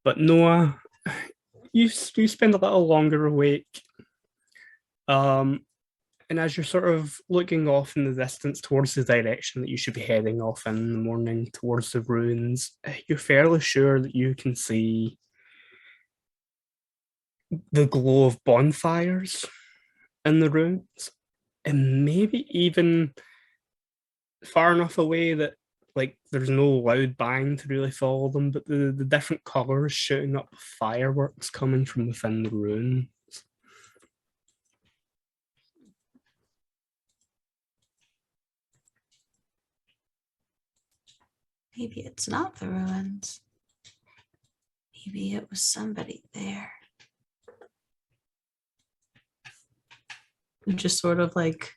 But Noah, you spend a little longer awake. And as you're sort of looking off in the distance towards the direction that you should be heading off in the morning towards the ruins, you're fairly sure that you can see the glow of bonfires in the ruins, and maybe even far enough away that like there's no loud bang to really follow them, but the different colors shooting up fireworks coming from within the ruin. Maybe it's not the ruins. Maybe it was somebody there. I'm just sort of like,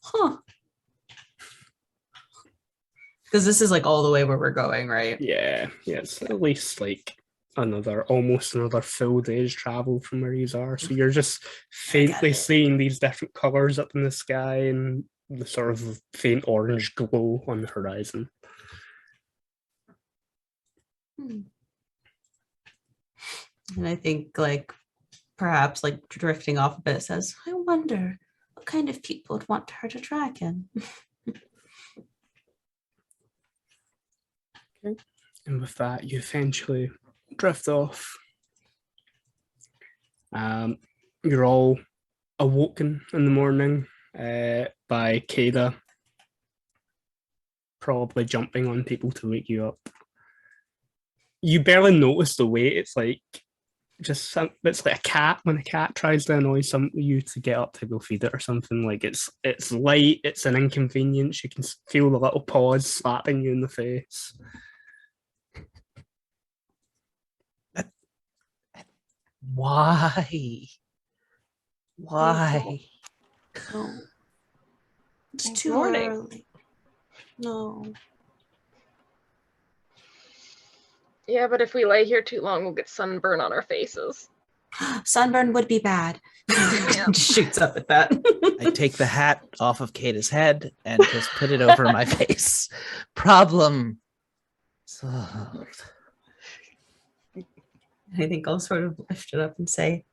huh. Because this is like all the way where we're going, right? Yeah, it's at least like almost another full day's travel from where you are. So you're just faintly seeing these different colors up in the sky and the sort of faint orange glow on the horizon. And I think like perhaps like drifting off a bit says, I wonder what kind of people would want to hurt a dragon. Okay. And with that, you eventually drift off. You're all awoken in the morning by Kada probably jumping on people to wake you up. You barely notice the way it's like it's like a cat when a cat tries to annoy you to get up to go feed it or something. Like it's light, it's an inconvenience. You can feel the little paws slapping you in the face. Why? Why? No. It's Good too morning. early. No. Yeah, but if we lay here too long, we'll get sunburn on our faces. Sunburn would be bad. Shoots up at that. I take the hat off of Kata's head and just put it over my face. Problem solved. I think I'll sort of lift it up and say,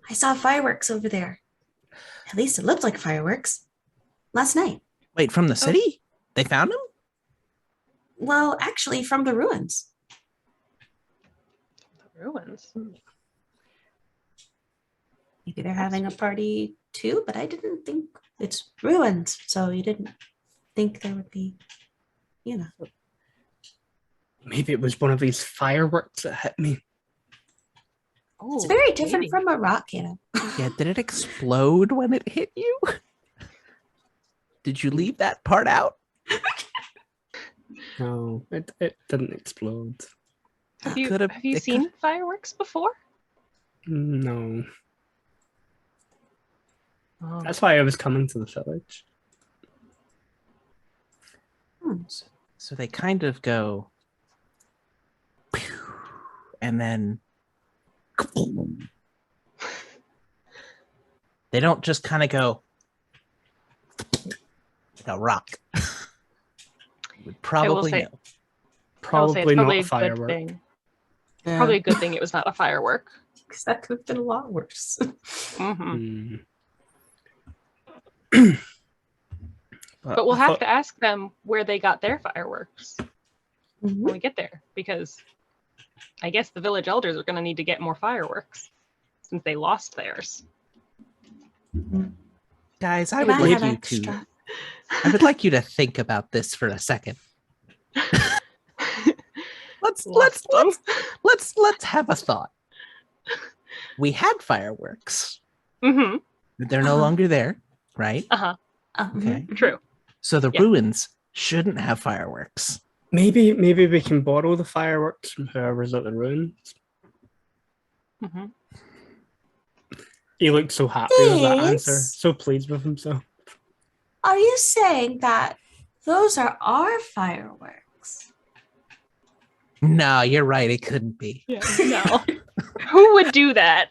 I saw fireworks over there. At least it looked like fireworks. Last night. Wait, from the city? They found him? Well, actually, from the ruins. The ruins. Maybe they're having a party too, but I didn't think it's ruins. So you didn't think there would be, you know. Maybe it was one of these fireworks that hit me. It's very different from a rock, you know. Yeah, did it explode when it hit you? Did you leave that part out? No, it didn't explode. Have you seen fireworks before? No. Oh. That's why I was coming to the village. So they kind of go, pew, and then they don't just kind of go like a rock. Would probably know. Probably not a a firework. good thing. Yeah. Probably a good thing it was not a firework. Because that could have been a lot worse. Mm-hmm. Hmm. But we'll have to ask them where they got their fireworks. Mhm. when we get there, because I guess the village elders are going to need to get more fireworks since they lost theirs. Guys, I We would might like have you extra. I would like you to think about this for a second. Lost them. Let's have a thought. We had fireworks. Mm-hmm. They're no longer there, right? Uh-huh. Okay. True. So the Yeah. ruins shouldn't have fireworks. Maybe we can borrow the fireworks from whoever's at the ruins. Mm-hmm. He looked so happy with that answer, Thanks. so pleased with himself. Are you saying that those are our fireworks? No, you're right. It couldn't be. Yeah. No. Who would do that?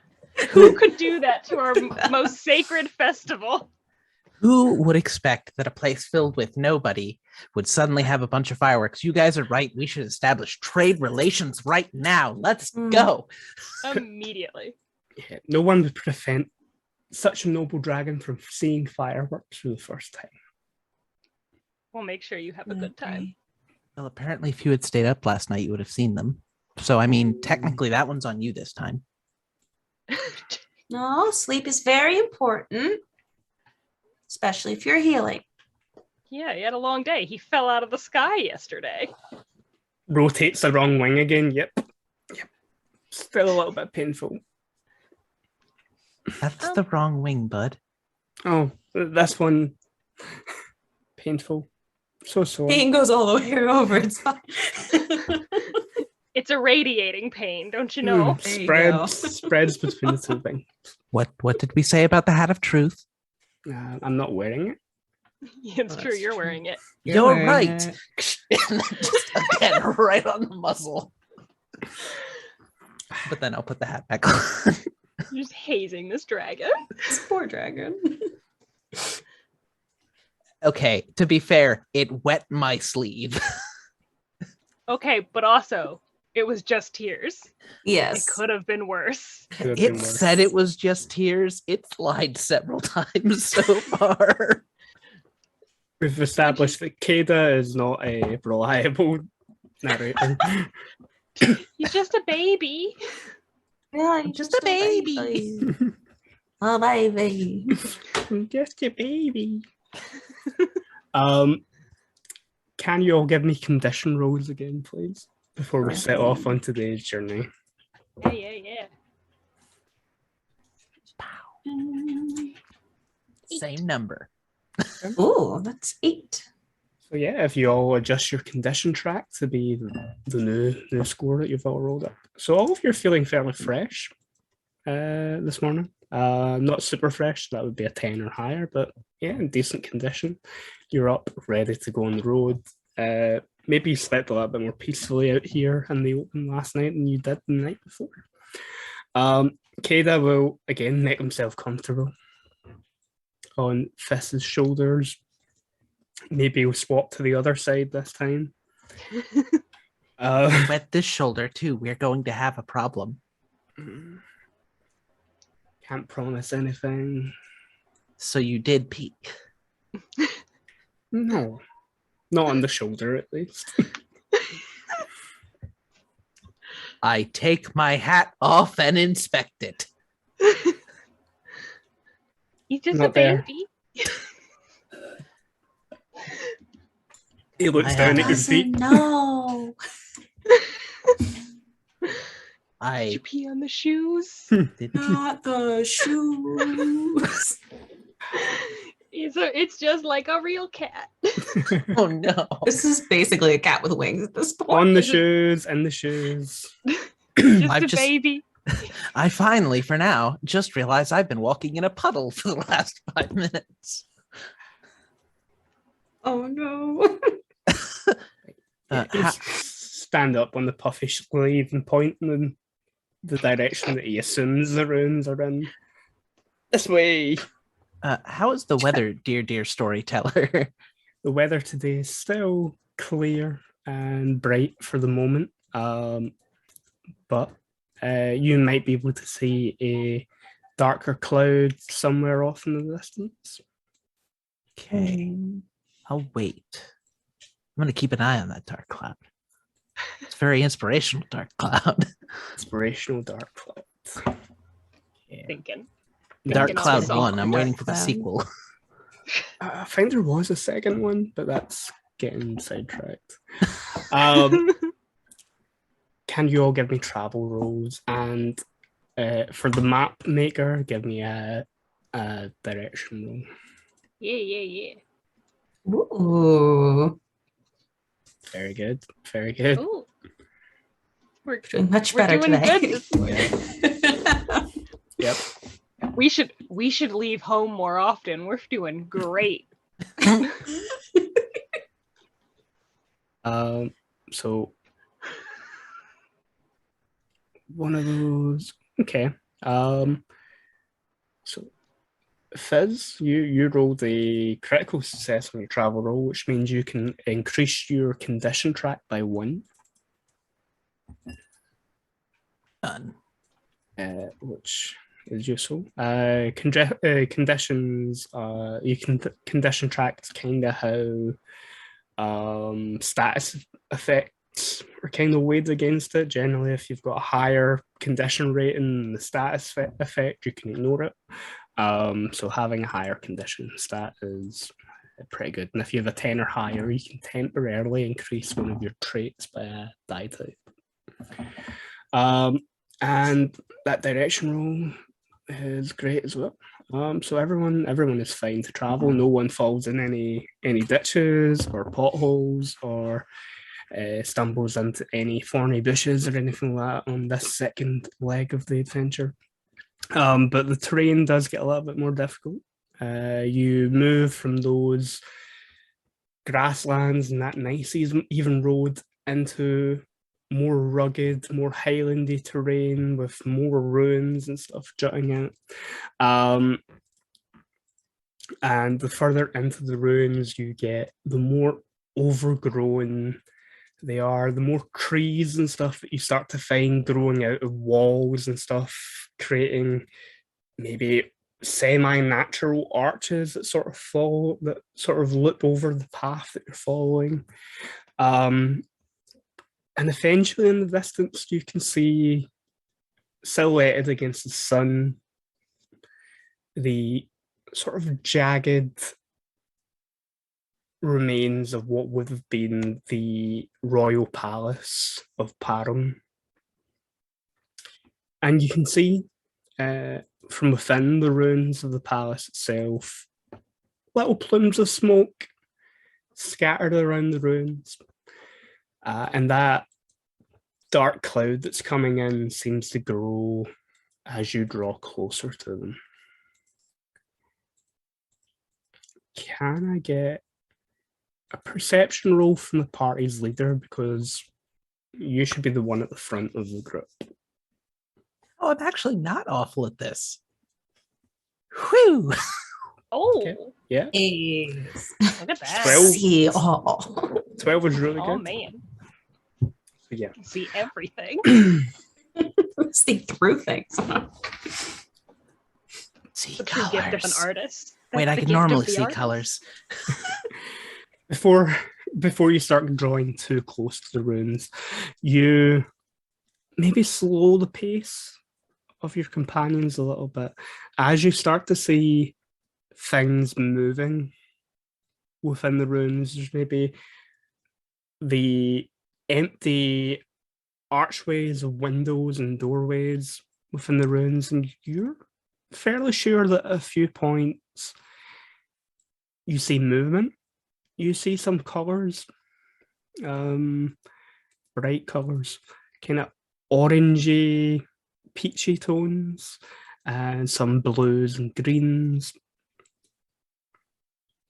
Who could do that to our most sacred festival? Who would expect that a place filled with nobody would suddenly have a bunch of fireworks? You guys are right. We should establish trade relations right now. Let's go. Immediately. Yeah, no one would prevent such a noble dragon from seeing fireworks for the first time. We'll make sure you have a good time. Well, apparently, if you had stayed up last night, you would have seen them. So, I mean, technically, that one's on you this time. No, sleep is very important, especially if you're healing. Yeah, he had a long day. He fell out of the sky yesterday. Rotates the wrong wing again. Yep. Still a little bit painful. That's the wrong wing, bud. Oh, this one painful. So sore. Pain goes all the way over. It's fine. It's a radiating pain, don't you know? There you go. Spreads between the two things. What did we say about the hat of truth? I'm not wearing it. It's true, you're wearing it. You're wearing right. it. Just again, right on the muzzle. But then I'll put the hat back on. You're just hazing this dragon. This poor dragon. Okay, to be fair, it wet my sleeve. Okay, but also, it was just tears. Yes. It could have been worse. Could have been It worse. said it was just tears. It's lied several times so far. We've established that Kada is not a reliable narrator. He's just a baby. Yeah, I'm just a baby. Oh, baby. Just a baby. Can you all give me condition rolls again, please, before we set off on today's journey? Yeah. Same number. Oh, that's 8. So yeah, if you all adjust your condition track to be the new score that you've all rolled up. So all of you are feeling fairly fresh this morning. Not super fresh, that would be a 10 or higher, but yeah, in decent condition. You're up, ready to go on the road. Maybe you slept a little bit more peacefully out here in the open last night than you did the night before. Kada will again make himself comfortable on Fiss's shoulders. Maybe he'll swap to the other side this time. Wet this shoulder too. We're going to have a problem. Can't promise anything. So you did peek. No, not on the shoulder at least. I take my hat off and inspect it. He's just Not a there. baby. He looks I down have- at your feet. No. Did you pee on the shoes? did Not the shoes. It's just like a real cat. Oh no. This is basically a cat with wings at this point. On the shoes, in the shoes. Just I've a just- baby. I finally, for now, just realized I've been walking in a puddle for the last 5 minutes. Oh no. You stand up on the puffy sleeve and point in the direction that he assumes the runes are in. This way. How is the weather, dear storyteller? The weather today is still clear and bright for the moment, but you might be able to see a darker cloud somewhere off in the distance. Okay. I'll wait. I'm going to keep an eye on that dark cloud. It's very inspirational, Dark Cloud. Inspirational Dark Cloud. Yeah. Thinking. Dark Thinking Cloud outside. 1. I'm waiting Dark for the Cloud. sequel. I think there was a second one, but that's getting sidetracked. Um, can you all give me travel rolls? And for the map maker, give me a direction roll. Yeah. Ooh, Very good. Very good. Ooh. We're doing much We're better doing today. good this morning. Yep. We should leave home more often. We're doing great. So one of those. Okay. So Fizz, you rolled a critical success on your travel roll, which means you can increase your condition track by 1. Done. Which is useful. Conditions, you can condition track kind of how status effects are kind of weighed against it. Generally, if you've got a higher condition rating than the status effect, you can ignore it. So having a higher condition stat is pretty good. And if you have a 10 or higher, you can temporarily increase one of your traits by a die type. And that direction roll is great as well. So everyone is fine to travel. No one falls in any ditches or potholes or stumbles into any thorny bushes or anything like that on this second leg of the adventure. But the terrain does get a little bit more difficult. You move from those grasslands and that nice even road into more rugged, more highlandy terrain with more ruins and stuff jutting out. And the further into the ruins you get, the more overgrown they are, the more trees and stuff that you start to find growing out of walls and stuff, creating maybe semi-natural arches that sort of loop over the path that you're following. And eventually in the distance, you can see silhouetted against the sun, the sort of jagged remains of what would have been the royal palace of Parum. And you can see from within the ruins of the palace itself, little plumes of smoke scattered around the ruins. And that dark cloud that's coming in seems to grow as you draw closer to them. Can I get a perception roll from the party's leader, because you should be the one at the front of the group? Oh, I'm actually not awful at this. Whew. Oh, Okay. Yeah. Ace. look at that. 12. See all. 12 was really Oh good. man, So yeah. see everything. See through things. See The true gift of an colors. artist. Wait, That's I the can gift of normally the see artist. colors. Before you start drawing too close to the ruins, you maybe slow the pace of your companions a little bit as you start to see things moving within the ruins. There's maybe the empty archways of windows and doorways within the ruins, and you're fairly sure that at a few points you see movement. You see some colours, bright colours, kind of orangey, peachy tones, and some blues and greens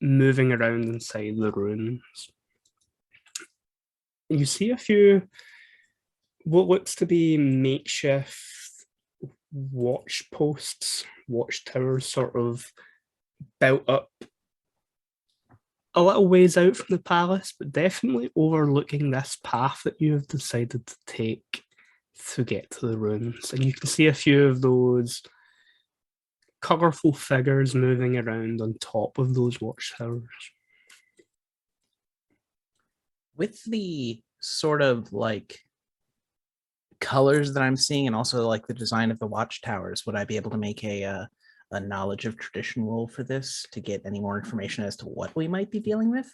moving around inside the ruins. You see a few what looks to be makeshift watch posts, watchtowers, sort of built up a little ways out from the palace, but definitely overlooking this path that you have decided to take to get to the ruins. And you can see a few of those colourful figures moving around on top of those watchtowers. With the sort of like colors that I'm seeing, and also like the design of the watchtowers, would I be able to make a knowledge of tradition roll for this to get any more information as to what we might be dealing with?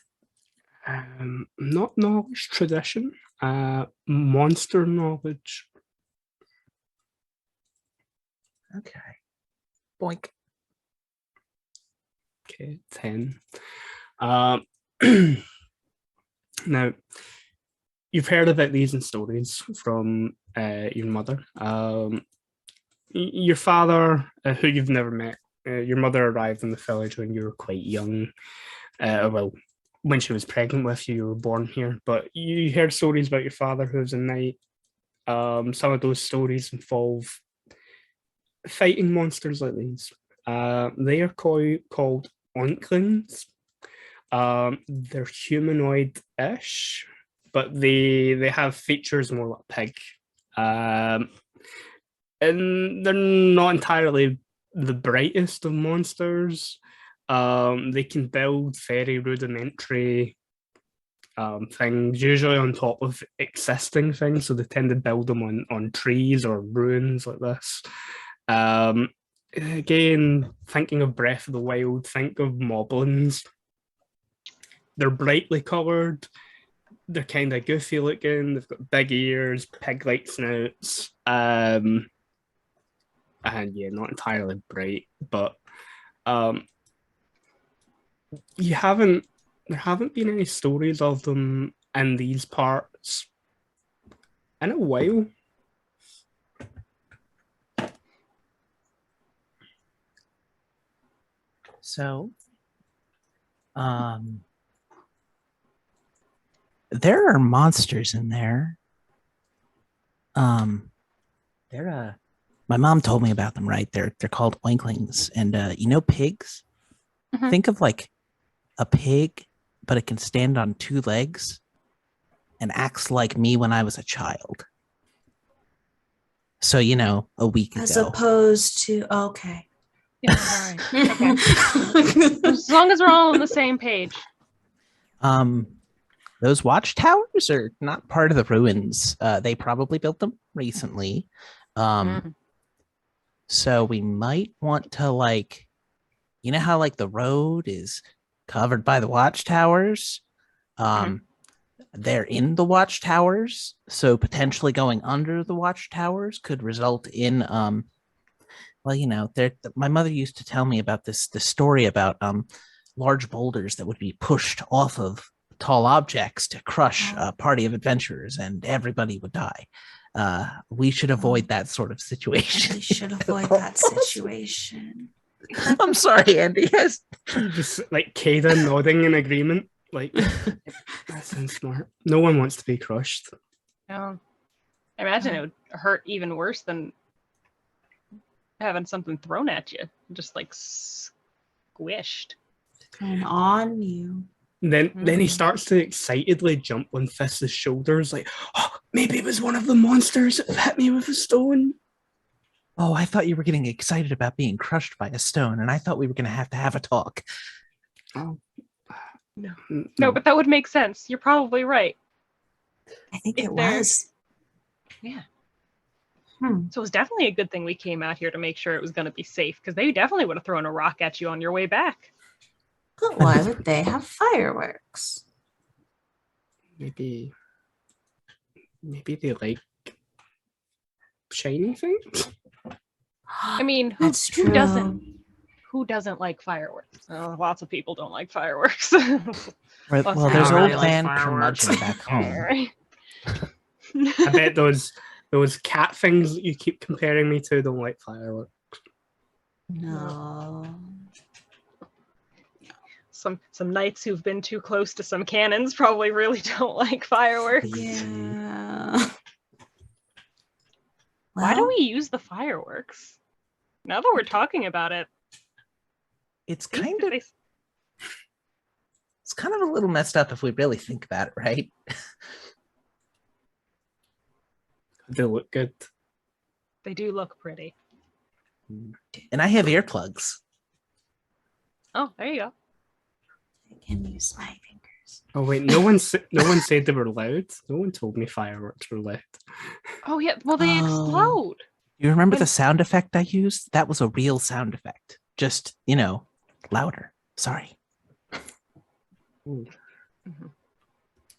Not knowledge tradition, monster knowledge. Okay. Boink. Okay, 10. Now, you've heard about these in stories from your mother. Your father, who you've never met, your mother arrived in the village when you were quite young. Well, when she was pregnant with you, you were born here. But you heard stories about your father who was a knight. Some of those stories involve fighting monsters like these. They are called oinklings. They're humanoid-ish, but they have features more like pig. And they're not entirely the brightest of monsters. They can build very rudimentary things, usually on top of existing things. So they tend to build them on trees or ruins like this. Again, thinking of Breath of the Wild, think of moblins. They're brightly coloured. They're kind of goofy looking. They've got big ears, pig-like snouts. And yeah, not entirely bright, but there haven't been any stories of them in these parts in a while. So, there are monsters in there. My mom told me about them, right? They're called oinklings, and pigs. Mhm. Think of like a pig, but it can stand on two legs and acts like me when I was a child. So, a week As ago. opposed to okay. Yeah, all right. Okay. As long as we're all on the same page. Those watchtowers are not part of the ruins. They probably built them recently. So we might want to how like the road is covered by the watchtowers. They're in the watchtowers, so potentially going under the watchtowers could result in my mother used to tell me about the story about large boulders that would be pushed off of tall objects to crush a party of adventurers, and everybody would die. We should avoid that sort of situation. We should avoid that situation. I'm sorry, Andy. Yes. Just like Kaden nodding in agreement. Like, that sounds smart. No one wants to be crushed. I imagine it would hurt even worse than having something thrown at you, just like squished. Thrown on you. Then he starts to excitedly jump on Fist's shoulders, like, oh, maybe it was one of the monsters that hit me with a stone. Oh, I thought you were getting excited about being crushed by a stone, and I thought we were going to have a talk. Oh, no, but that would make sense. You're probably right. I think it was. Yeah. So it was definitely a good thing we came out here to make sure it was going to be safe, because they definitely would have thrown a rock at you on your way back. But why would they have fireworks? Maybe they like shiny things. I mean, That's true. Who doesn't like fireworks? Lots of people don't like fireworks. Right, well, there's really old like man fireworks. curmudgeon back home. Right. I bet those cat things that you keep comparing me to don't like fireworks. No. Some knights who've been too close to some cannons probably really don't like fireworks. Yeah. Why do we use the fireworks? Now that we're talking about it, it's kind of a little messed up if we really think about it, right? They look good. They do look pretty. And I have earplugs. Oh, there you go. I can use my fingers. Oh wait, no one said they were loud. No one told me fireworks were loud. Oh yeah, well they explode. You remember When- the sound effect I used? That was a real sound effect. Just, louder. Sorry.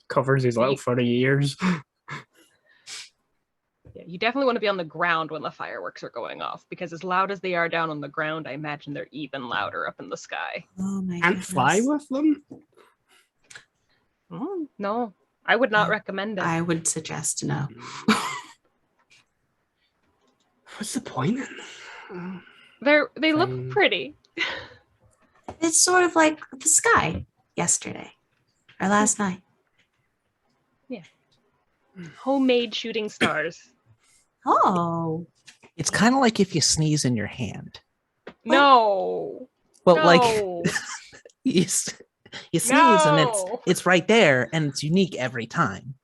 Covers his little furry ears. Yeah, you definitely want to be on the ground when the fireworks are going off, because as loud as they are down on the ground, I imagine they're even louder up in the sky. Oh my Can't fly with them. Oh, no, I would not No, recommend it. I would suggest no. What's the point? They look Fine. pretty. It's sort of like the sky yesterday or last night. Homemade shooting stars. Oh, It's kind of like if you sneeze in your hand. No. Well, no. like you sneeze and it's right there and it's unique every time.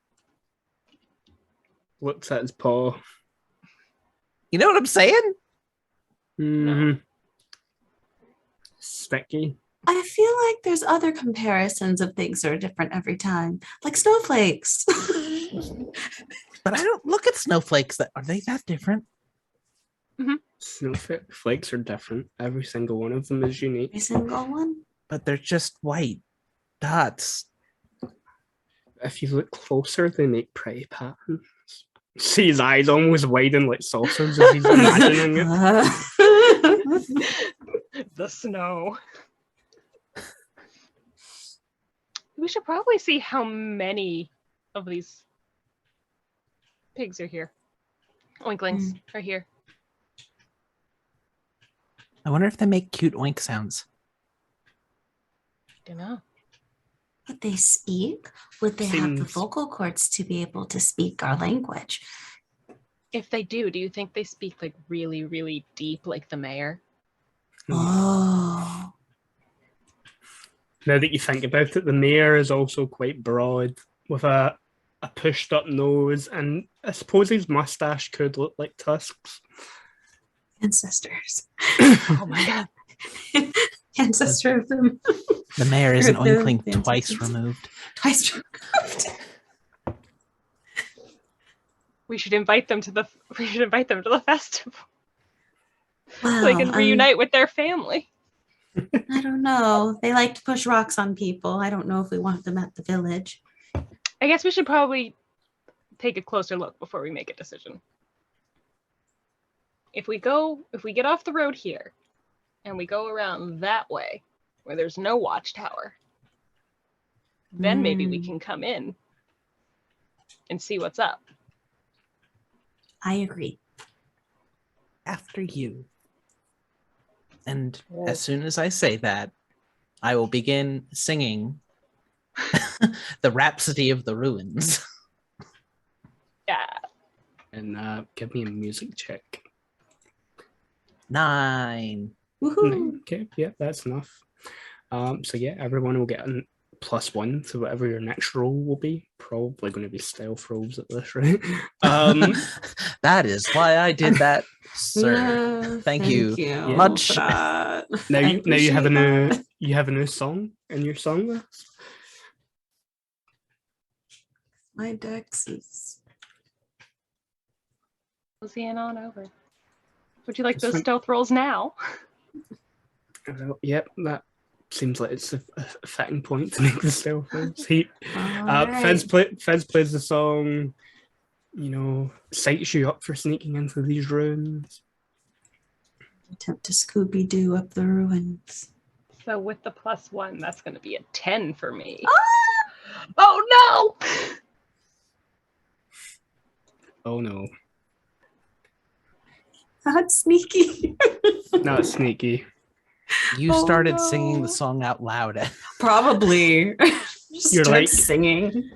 Looks at his paw. You know what I'm saying? Mm-hmm. Sticky. I feel like there's other comparisons of things that are different every time, like snowflakes. But I don't look at snowflakes. Are they that different? Snowflakes are different. Every single one of them is unique. Every single one. But they're just white dots. If you look closer, they make pretty patterns. See his eyes almost widen like saucers as he's imagining it. The snow. We should probably see how many of these pigs are here. Oinklings are here. I wonder if they make cute oink sounds. Don't know. Would they speak? Would they have the Seems- vocal cords to be able to speak our language? If they do you think they speak like really, really deep, like the mayor? Oh, Now that you think about it, the mayor is also quite broad with a pushed up nose, and I suppose his mustache could look like tusks. ancestors. Oh my god. Ancestor of them. The mayor is an Or the oinkling twice ancestors. removed. Twice removed. We should invite them to the festival. Wow, So they can reunite with their family. I don't know. They like to push rocks on people. I don't know if we want them at the village. I guess we should probably take a closer look before we make a decision. If we get off the road here and we go around that way where there's no watchtower, then maybe we can come in and see what's up. I agree. After you. And Oh. as soon as I say that, I will begin singing the Rhapsody of the Ruins. Yeah. And give me a music check. 9. Woohoo. Okay, yeah, that's enough. So yeah, everyone will get a +1 to whatever your next roll will be. Probably going to be stealth rolls at this rate. That is why I did that, sir. Yeah, Thank you much. for that. now I you have a appreciate that. new song in your song list. My dex is. Moseying on over. Would you like This those one- stealth rolls now? Well, yep, that seems like it's a fitting point to make the stealth rolls. Alright. Fez plays the song, sights you up for sneaking into these rooms. Attempt to Scooby Doo up the ruins. So with the +1, that's going to be a 10 for me. Oh no! Oh no, That's sneaky. not sneaky. You Oh, started singing the no. song out loud. Probably. You're Start like- singing.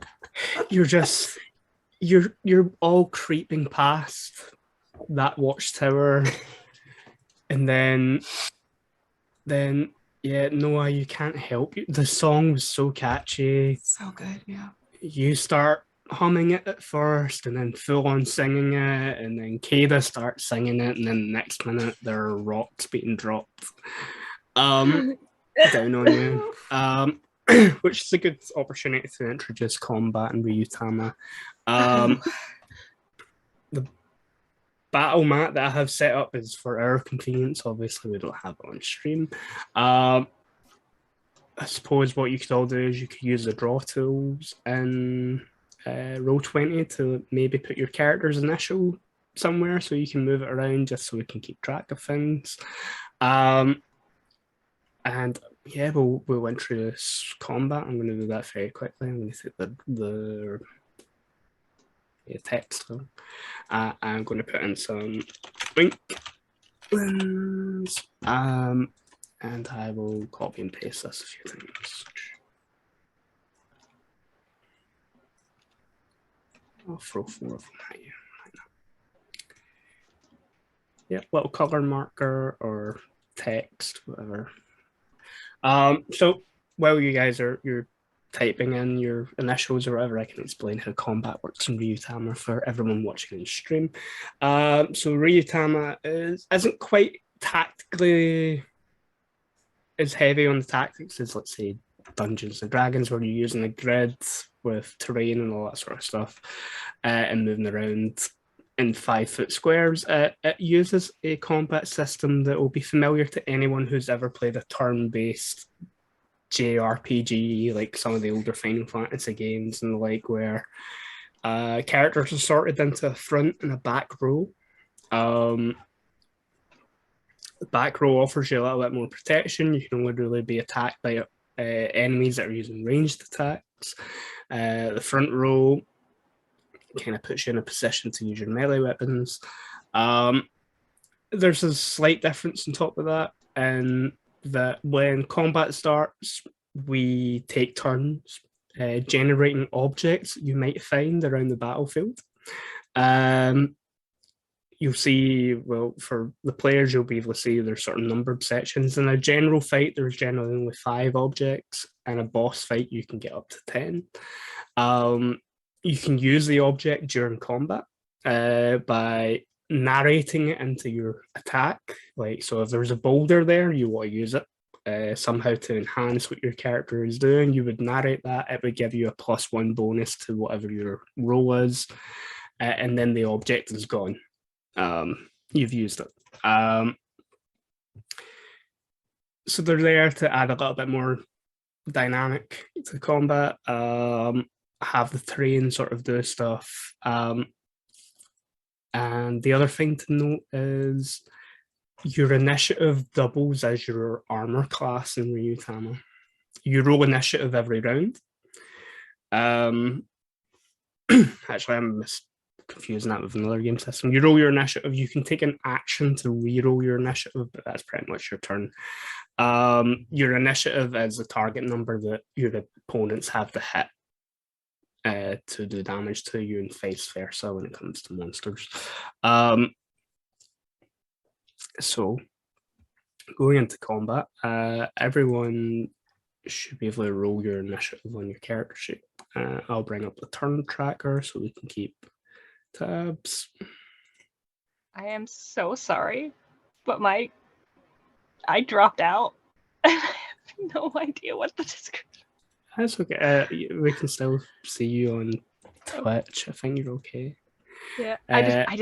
You're all creeping past that watchtower, and then yeah, Noah, you can't help you. The song was so catchy. So good, yeah. You start humming it at first, and then full on singing it, and then Kada starts singing it, and then the next minute there are rocks being dropped down on you. which is a good opportunity to introduce combat in Ryuutama. The battle mat that I have set up is for our convenience. Obviously, we don't have it on stream. I suppose what you could all do is you could use the draw tools in Roll20 to maybe put your character's initial somewhere so you can move it around just so we can keep track of things. And yeah, we'll introduce combat. I'm going to do that very quickly. I'm going to take the text. I'm going to put in some link and I will copy and paste this a few times. I'll throw 4 of them at you. Yeah, little color marker or text, whatever. So while you guys you're typing in your initials or whatever, I can explain how combat works in Ryuutama for everyone watching on stream. So Ryuutama isn't quite tactically as heavy on the tactics as, let's say, Dungeons and Dragons, where you're using a grid with terrain and all that sort of stuff and moving around in 5-foot squares. It uses a combat system that will be familiar to anyone who's ever played a turn-based JRPG, like some of the older Final Fantasy games and the like, where characters are sorted into a front and a back row. The back row offers you a little bit more protection. You can only really be attacked by enemies that are using ranged attacks. The front row kind of puts you in a position to use your melee weapons. There's a slight difference on top of that, and that when combat starts, we take turns generating objects you might find around the battlefield. You'll see, well, for the players, you'll be able to see there's sort of numbered sections. In a general fight, there's generally only 5 objects. In a boss fight, you can get up to 10. You can use the object during combat by narrating it into your attack. Like, so if there's a boulder there, you want to use it somehow to enhance what your character is doing. You would narrate that. It would give you a +1 bonus to whatever your roll is, and then the object is gone. You've used it. So they're there to add a little bit more dynamic to combat. Have the terrain sort of do stuff. And the other thing to note is your initiative doubles as your armor class in Ryuutama. You roll initiative every round. Actually, I'm confusing that with another game system. You roll your initiative. You can take an action to re-roll your initiative, but that's pretty much your turn. Your initiative is a target number that your opponents have to hit to do damage to you, and vice versa when it comes to monsters. So going into combat, everyone should be able to roll your initiative on your character sheet. I'll bring up the turn tracker so we can keep tabs. I am so sorry, but I dropped out. I have no idea what the description. That's okay. We can still see you on Twitch. I think you're okay. Yeah, I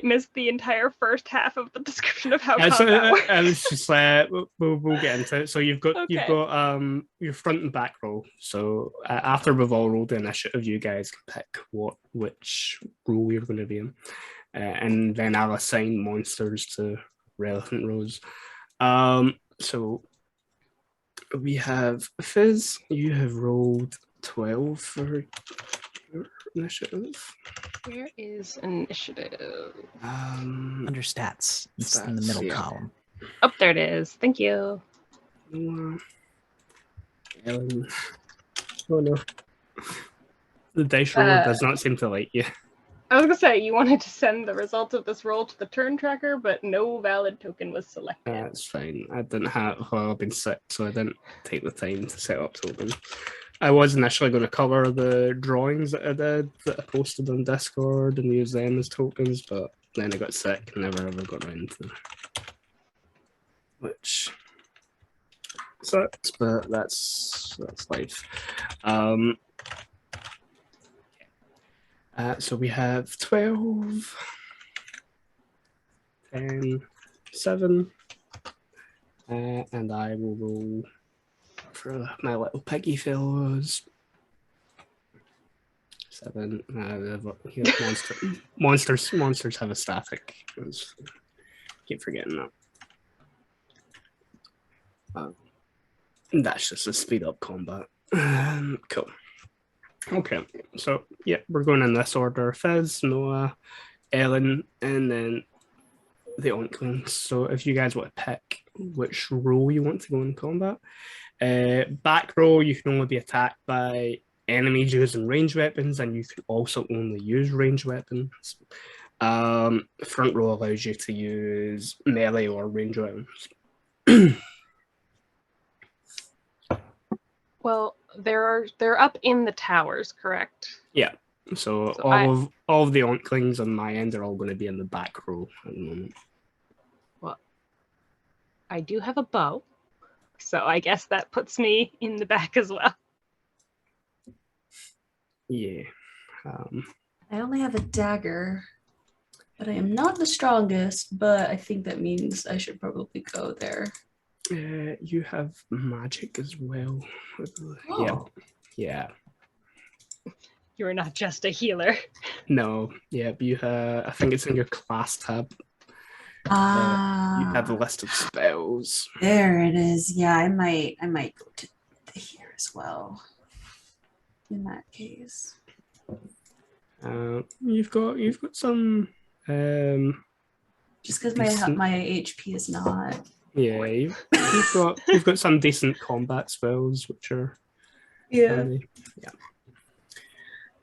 missed the entire first half of the description of how combat works. I was just we'll get into it. So you've got your front and back row. So after we've all rolled the initiative, you guys can pick which row you're going to be in, and then I'll assign monsters to relevant rows. So we have Fizz. You have rolled 12 for your initiative. Where is initiative? Under stats. It's in the middle column. Oh, there it is. Thank you. Ellen. Oh no. The dice roller does not seem to like you. I was going to say, you wanted to send the results of this roll to the turn tracker, but no valid token was selected. That's fine. I didn't have, well, I've been sick, so I didn't take the time to set up token. I was initially going to cover the drawings that I did, that I posted on Discord and use them as tokens, but then I got sick and never ever got around to which sucks, but that's life. So we have 12, 10, 7, and I will roll for my little piggy fellows. 7. Monsters have a static. Keep forgetting that. That's just a speed up combat. Cool. Okay, so yeah, we're going in this order: Fizz, Noah, Ellen, and then the Onklings. So if you guys want to pick which role you want to go in combat, back row you can only be attacked by enemies using ranged weapons, and you can also only use ranged weapons. Front row allows you to use melee or ranged weapons. Well, they're up in the towers, correct? Yeah. So all of the Onklings on my end are all going to be in the back row at the moment. Well, I do have a bow, so I guess that puts me in the back as well. Yeah. I only have a dagger, but I am not the strongest, but I think that means I should probably go there. You have magic as well. Oh. Yeah. You're not just a healer. No. Yeah. You have. I think it's in your class tab. You have a list of spells. There it is. Yeah, I might go to here as well. In that case. You've got some. Just because my HP is not. Yeah, you've got some decent combat spells, which are handy.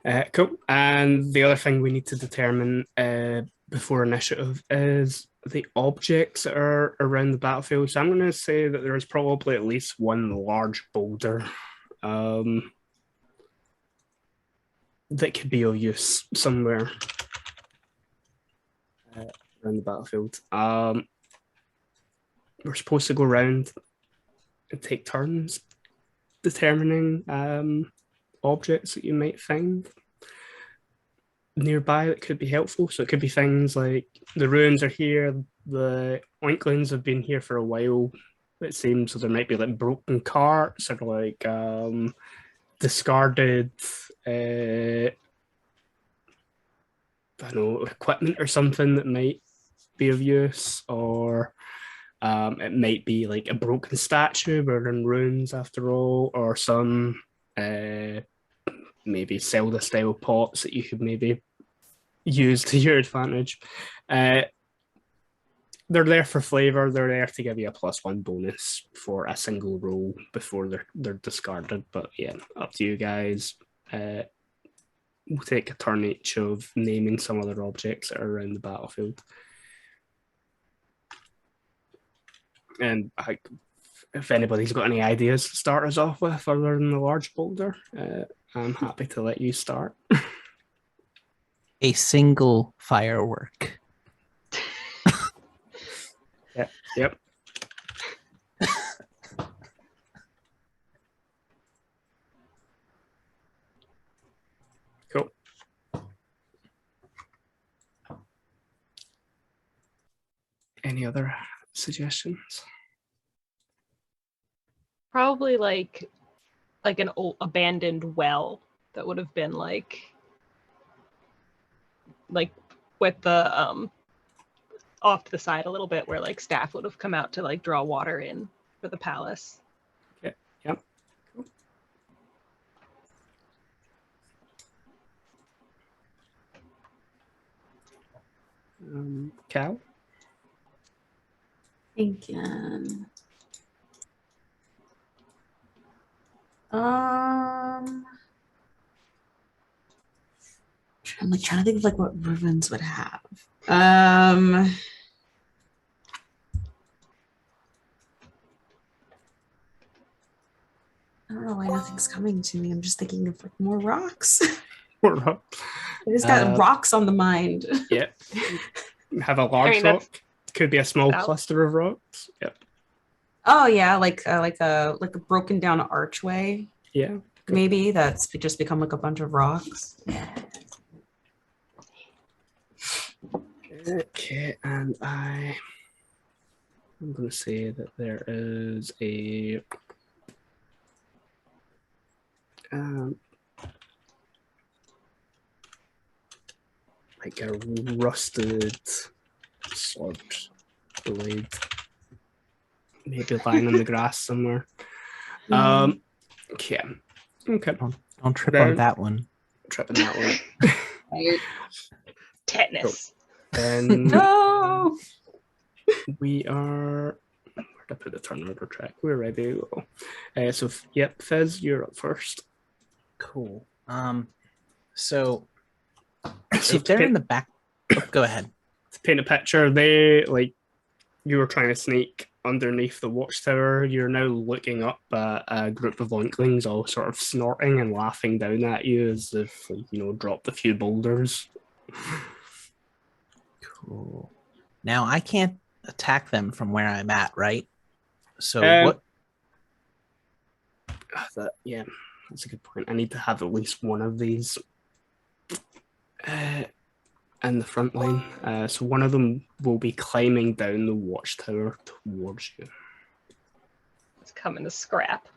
Yeah. Cool. And the other thing we need to determine before initiative is the objects that are around the battlefield. So I'm going to say that there is probably at least one large boulder that could be of use somewhere around the battlefield. We're supposed to go around and take turns determining objects that you might find nearby that could be helpful. So it could be things like the ruins are here, the Oinklings have been here for a while, it seems, so there might be like broken carts or like discarded I don't know, equipment or something that might be of use, or it might be like a broken statue, we're in ruins after all, or some maybe Zelda style pots that you could maybe use to your advantage. They're there for flavor. They're there to give you a +1 bonus for a single roll before they're discarded. But yeah, up to you guys. We'll take a turn each of naming some other objects that are around the battlefield. And if anybody's got any ideas to start us off with other than the large boulder, I'm happy to let you start. A single firework. Yep. Cool. Any other suggestions? Probably like an old abandoned well that would have been like with the off to the side a little bit, where like staff would have come out to like draw water in for the palace. Okay. Yep. Cool. Cal? Thinking. I'm like trying to think of like what ruins would have. I don't know why nothing's coming to me. I'm just thinking of like more rocks. More rocks. I just got rocks on the mind. Yeah. Have a large rock. Could be a small cluster of rocks. Yep. Oh yeah, like a broken down archway. Yeah. Cool. Maybe that's just become like a bunch of rocks. Okay, and I'm going to say that there is a like a rusted sword blade, maybe lying on the grass somewhere. Okay. Okay. Don't trip Then- on that one. Tripping that one. Tetanus. Then No. we are. Where did I put the turn order track? We're ready to go. So yep, Fez, you're up first. Cool. So So if they're in the back, go ahead. to paint a picture, they like you were trying to sneak underneath the watchtower. You're now looking up at a group of oinklings all sort of snorting and laughing down at you as if, like, dropped a few boulders. Cool. Now I can't attack them from where I'm at, right? So Um, what? Yeah, that's a good point. I need to have at least one of these in the front line. So one of them will be climbing down the watchtower towards you. It's coming to scrap.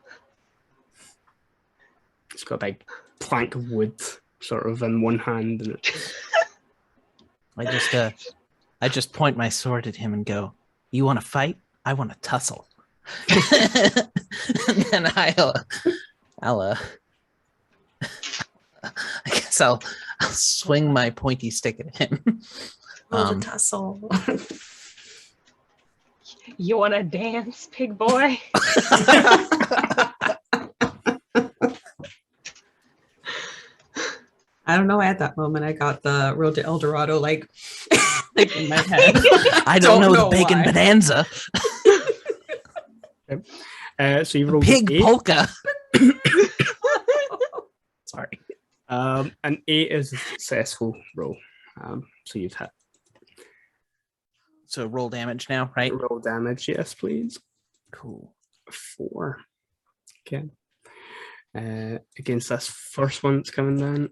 It's got a big plank of wood sort of in one hand, and I just point my sword at him and go, "You want to fight? I want to tussle." And then I guess I'll swing my pointy stick at him. Oh, the tussle. You want to dance, pig boy? I don't know. At that moment, I got the Road to El Dorado like in my head. I don't know the know bacon why. bonanza. so you rolled Pig an 8. polka. Sorry. An 8 is a successful roll. So you've hit. So roll damage now, right? Roll damage, yes, please. Cool. 4. Okay. Against this first one that's coming down.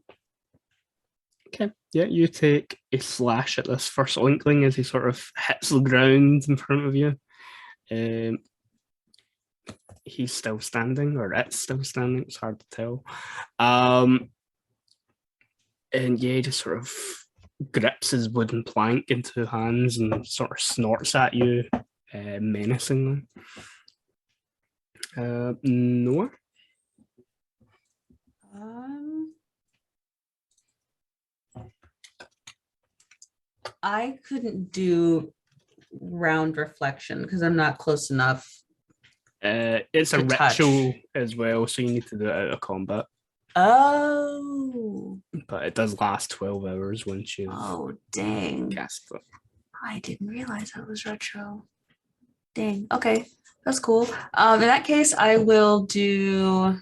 Okay. Yeah, you take a slash at this first oinkling as he sort of hits the ground in front of you. He's still standing, or it's still standing. It's hard to tell. And yeah, just sort of grips his wooden plank in 2 hands and sort of snorts at you menacingly. Noah? I couldn't do round reflection because I'm not close enough. It's a To touch. ritual as well, so you need to do it out of combat. Oh. But it does last 12 hours once you Oh, dang. cast it. I didn't realize that was retro. Dang. Okay. That's cool. In that case, I will do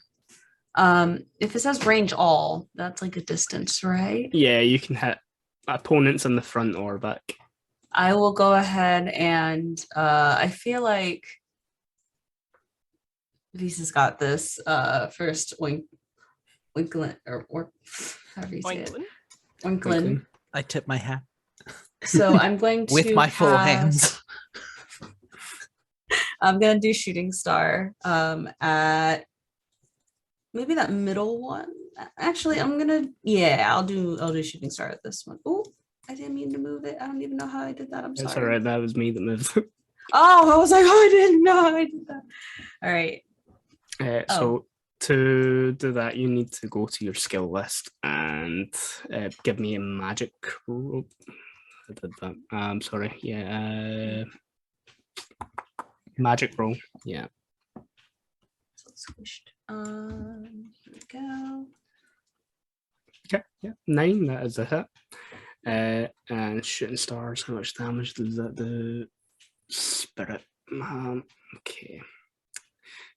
if it says range all, that's like a distance, right? Yeah, you can hit opponents in the front or back. I will go ahead and I feel like Lisa's got this first Winklin or however you say it. Winklin. I tip my hat So I'm going to with my full cast- hands. I'm gonna do shooting star at maybe that middle one. Actually, I'll do shooting star at this one. Oh, I didn't mean to move it. I don't even know how I did that. I'm It's sorry. all right. That was me that moved. Oh, I was like, oh, I didn't know I did that. All right. So to do that, you need to go to your skill list and give me a magic roll. I did that. Sorry. Yeah. Magic roll. Yeah. So squished. Here we go. Okay. Yeah. 9. That is a hit. And shooting stars. How much damage does that do? Spirit. Okay.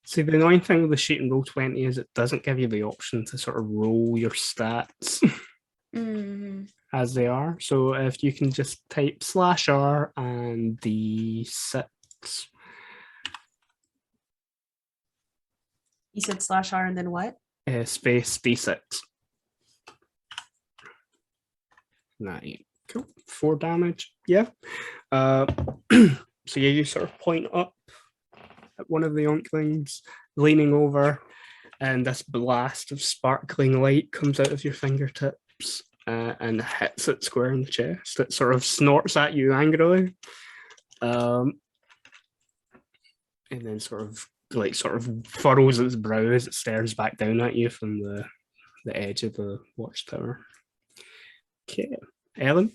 See, the annoying thing with the sheet and roll 20 is it doesn't give you the option to sort of roll your stats as they are. So if you can just type /R and D6. You said /R and then what? Space D6. 9. Cool. 4 damage. Yeah. So yeah, you sort of point up at one of the Onklings, leaning over, and this blast of sparkling light comes out of your fingertips and hits it square in the chest. It sort of snorts at you angrily, and then sort of furrows its brow as it stares back down at you from the edge of the watchtower. Okay, Ellen.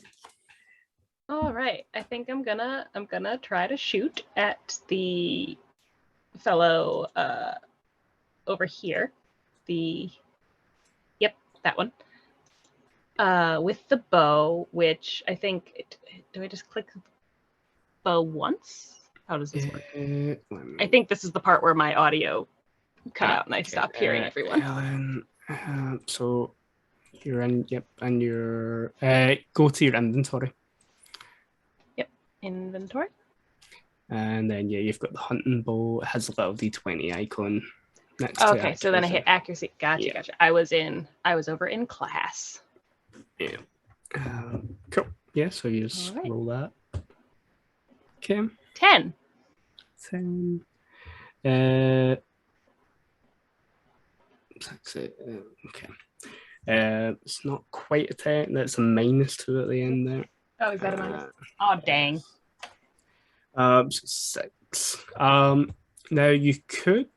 All right. I think I'm gonna try to shoot at the fellow over here. Yep, that one. With the bow, which I think do I just click bow once? How does this work? I think this is the part where my audio cut out and I stopped hearing everyone. Ellen, so you're in, yep, and you're go to your inventory. Yep, inventory. And then yeah, you've got the hunting bow. It has a little D20 icon next to Okay, so then I hit accuracy. Gotcha, gotcha. I was over in class. Yeah. Cool. Yeah, so you just roll that. Okay. 10. 10. Okay. It's not quite a 10. That's a -2 at the end there. Oh, is that a minus? Oh, dang. 6. Now you could.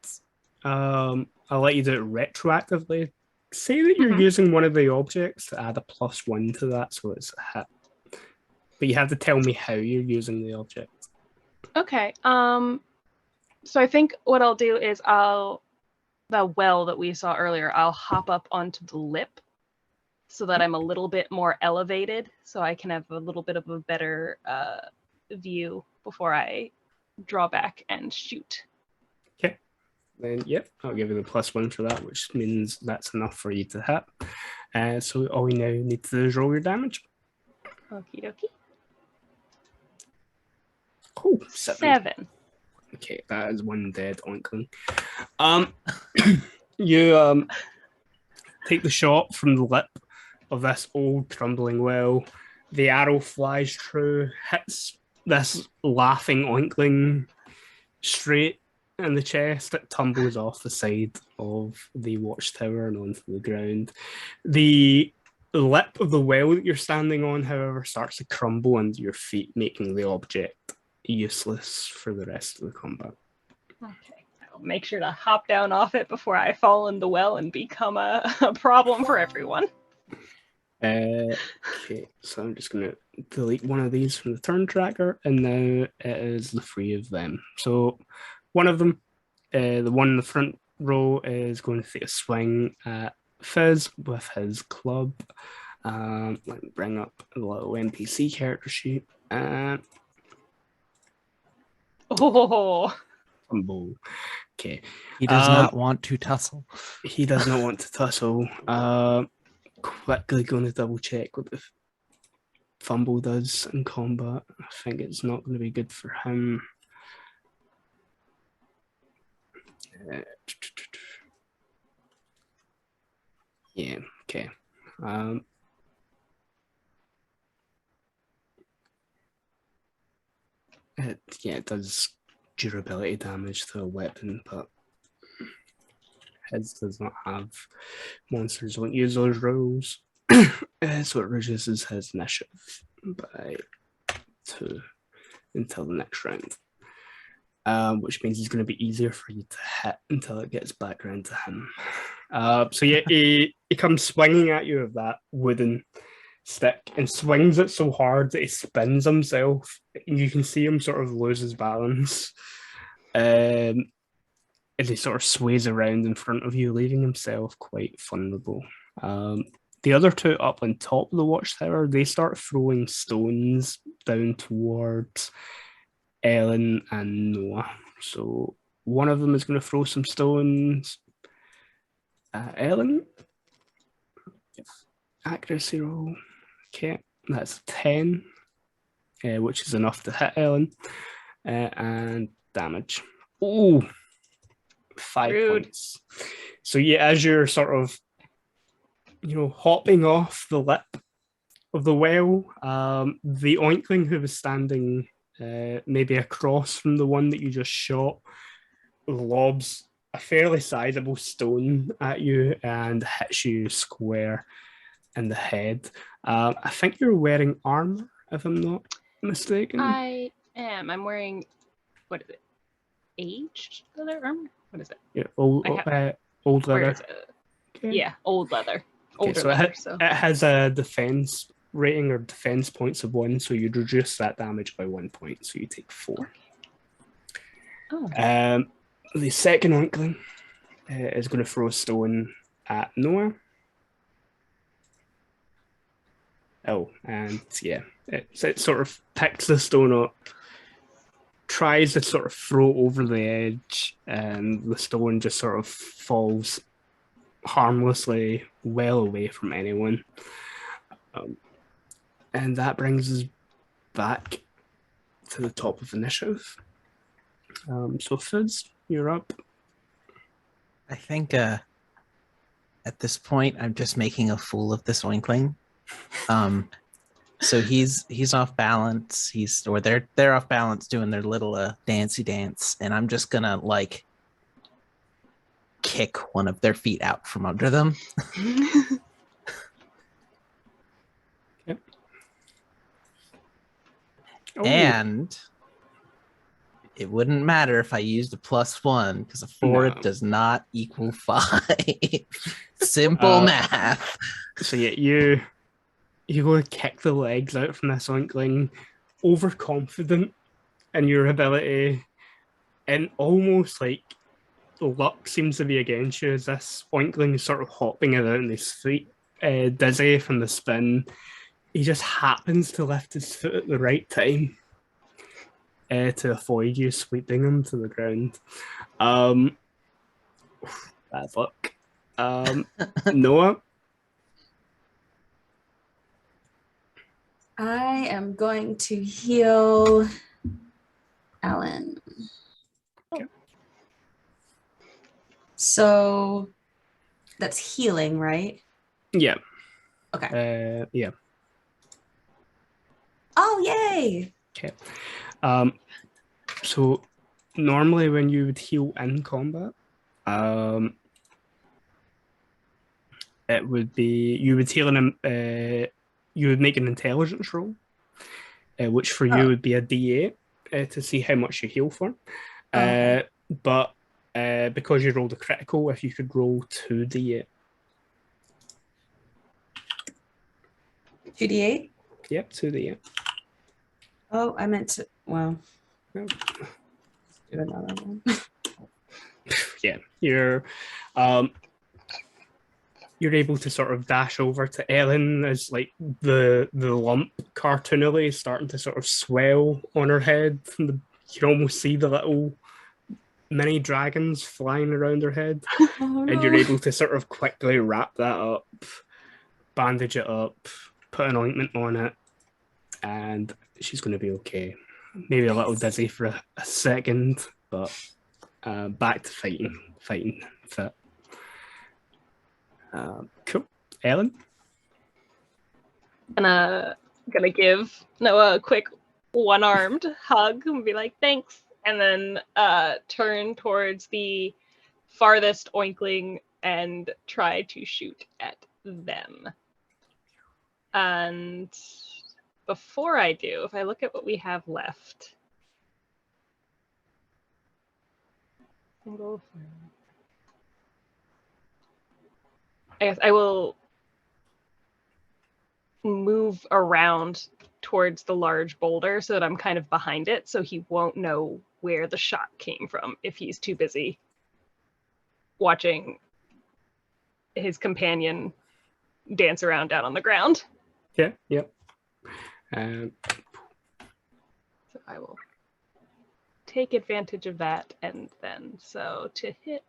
I'll let you do it retroactively. Say that you're using one of the objects to add a +1 to that, so it's a hit. But you have to tell me how you're using the object. Okay. So I think what I'll do is the well that we saw earlier, I'll hop up onto the lip so that I'm a little bit more elevated, so I can have a little bit of a better view before I draw back and shoot. Okay. Then, yep, I'll give you the +1 for that, which means that's enough for you to hit. So all we now need to do is roll your damage. Okie dokie. Cool. 7. Okay, that is 1 dead oinkling. You take the shot from the lip of this old crumbling well. The arrow flies through, hits this laughing oinkling straight in the chest. It tumbles off the side of the watchtower and onto the ground. The lip of the well that you're standing on, however, starts to crumble under your feet, making the object useless for the rest of the combat. Okay, I'll make sure to hop down off it before I fall in the well and become a problem for everyone. Okay, so I'm just going to delete one of these from the turn tracker, and now it is the 3 of them. So one of them, the one in the front row, is going to take a swing at Fizz with his club. Let me bring up a little NPC character sheet. Oh. Okay. He does not want to tussle. He does not want to tussle. Quickly going to double check what the fumble does in combat. I think it's not going to be good for him. Yeah, okay. It does durability damage to a weapon, but his does not have monsters won't use those rolls. So it reduces his initiative by 2 until the next round. Which means it's going to be easier for you to hit until it gets back around to him. So yeah, he comes swinging at you with that wooden stick and swings it so hard that he spins himself. You can see him sort of lose his balance. As he sort of sways around in front of you, leaving himself quite vulnerable. The other 2 up on top of the watchtower, they start throwing stones down towards Ellen and Noah. So one of them is going to throw some stones at Ellen. Accuracy roll. Okay, that's 10, which is enough to hit Ellen. And damage. Oh, 5 Rude. points. So yeah, as you're sort of, hopping off the lip of the well, the oinkling who was standing maybe across from the one that you just shot lobs a fairly sizable stone at you and hits you square in the head. I think you're wearing armor, if I'm not mistaken. I am. I'm wearing, what is it? Aged leather armor? What is it? Yeah, old Where leather. is it? Okay. Yeah, old leather. Older so leather. it has a defense rating or defense points of 1, so you'd reduce that damage by 1 point, so you take 4. Oh. The second oinkling is going to throw a stone at Noah. Oh, and yeah, it sort of picks the stone up, tries to sort of throw over the edge, and the stone just sort of falls harmlessly well away from anyone. And that brings us back to the top of initiative. So Fizz, you're up. I think at this point I'm just making a fool of this oinkling. So he's off balance. They're off balance doing their little dancey dance, and I'm just gonna like kick one of their feet out from under them. Yep. And it wouldn't matter if I used a +1 because a 4 does not equal 5. Simple math. So yeah, you go to kick the legs out from this oinkling, overconfident in your ability, and almost like luck seems to be against you as this oinkling is sort of hopping around his feet, dizzy from the spin. He just happens to lift his foot at the right time to avoid you sweeping him to the ground. Bad luck. Noah? I am going to heal Alan. Okay. So that's healing, right? Yeah. Okay. Yeah. Oh, yay! Okay. So normally when you would heal in combat, it would be you would heal you would make an intelligence roll, which for you would be a D8 to see how much you heal for. Okay. But because you rolled a critical, if you could roll 2D8. 2d8? Yep, 2D8. Oh, I meant to. Well, Yep. do another one. Yeah, you're able to sort of dash over to Ellen as like the lump cartoonily is starting to sort of swell on her head. You can almost see the little mini dragons flying around her head. Oh, And you're able to sort of quickly wrap that up, bandage it up, put an ointment on it, and she's going to be okay. Maybe a little dizzy for a second, but back to fighting fit. Cool. Ellen? Gonna give Noah a quick one-armed hug and be like, thanks, and then turn towards the farthest oinkling and try to shoot at them. And before I do, if I look at what we have left, I guess I will move around towards the large boulder so that I'm kind of behind it, so he won't know where the shot came from if he's too busy watching his companion dance around down on the ground. Yeah, yep. So I will take advantage of that, and then so to hit.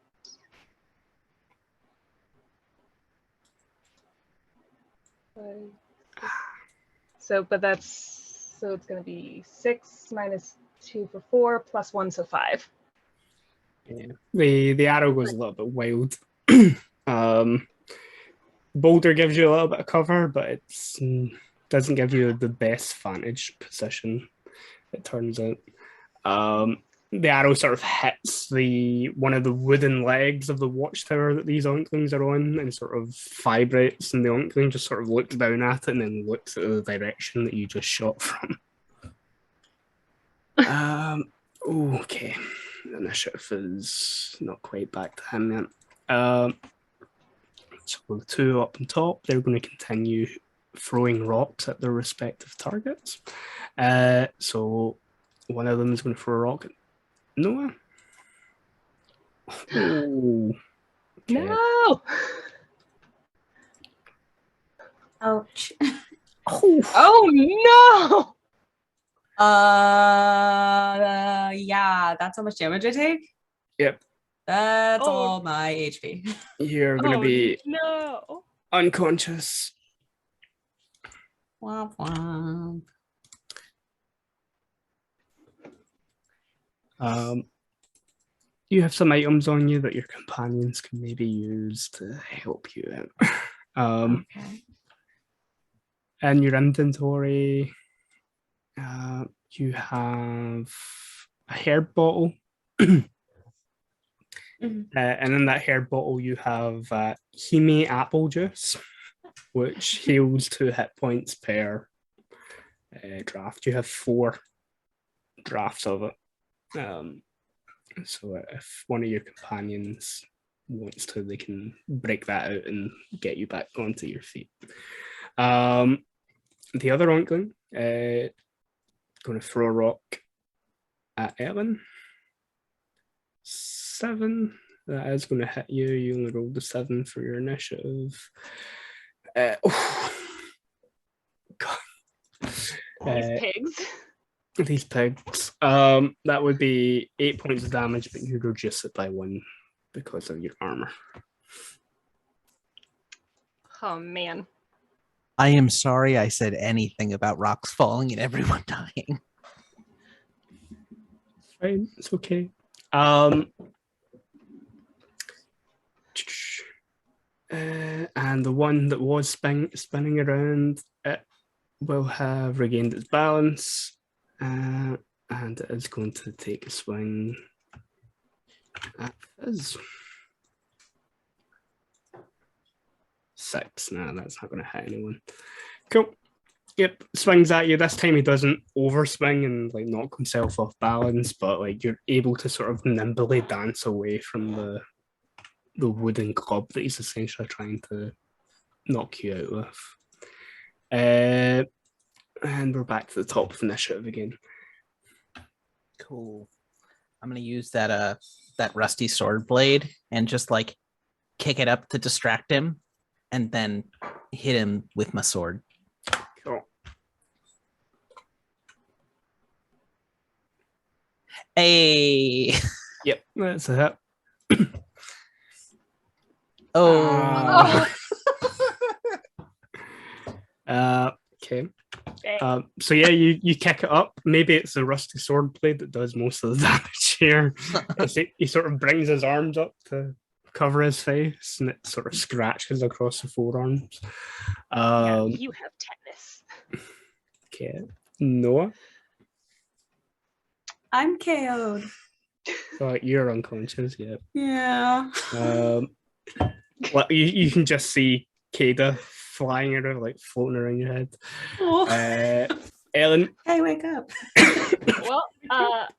So it's going to be 6 minus 2 for 4 plus 1, so 5. Yeah. The arrow goes a little bit wild. Boulder gives you a little bit of cover, but it doesn't give you the best vantage position, it turns out. The arrow sort of hits one of the wooden legs of the watchtower that these Onklings are on and sort of vibrates, and the Onkling just sort of looks down at it and then looks at the direction that you just shot from. Okay. The initiative is not quite back to him yet. So the two up on top, they're going to continue throwing rocks at their respective targets. So one of them is going to throw a rock at Noah. Oh, okay. No. Ouch. Oh no. Yeah, that's how much damage I take. Yep. That's Oh. all my HP. You're going to be no. unconscious. Womp womp. You have some items on you that your companions can maybe use to help you out. Okay. In your inventory, you have a herb bottle. Mhm. And in that herb bottle, you have Hime apple juice, which heals 2 hit points per draft. You have 4 drafts of it. So if one of your companions wants to, they can break that out and get you back onto your feet. The other Onkling going to throw a rock at Ellen. 7. That is going to hit you. You only rolled a 7 for your initiative. God. These pigs. These pigs. That would be 8 points of damage, but you reduce it by 1 because of your armor. Oh man. I am sorry I said anything about rocks falling and everyone dying. It's fine. It's okay. And the one that was spinning around, it will have regained its balance, and it is going to take a swing at Fizz. 6. No, that's not going to hit anyone. Cool. Yep, swings at you. This time he doesn't overswing and like knock himself off balance, but like you're able to sort of nimbly dance away from the wooden club that he's essentially trying to knock you out with. And we're back to the top of initiative again. Cool. I'm gonna use that rusty sword blade and just like kick it up to distract him, and then hit him with my sword. Cool. Hey. Yep, that's a hit. Oh. Okay. Dang. So yeah, you kick it up. Maybe it's the rusty sword blade that does most of the damage here. He sort of brings his arms up to cover his face, and it sort of scratches across the forearms. Yeah, you have tetanus. Okay, Noah. I'm KO'd. You're unconscious. Yeah. Yeah. Well, you can just see Kada flying around, like floating around your head. Oh. Ellen. Hey, wake up. Well, I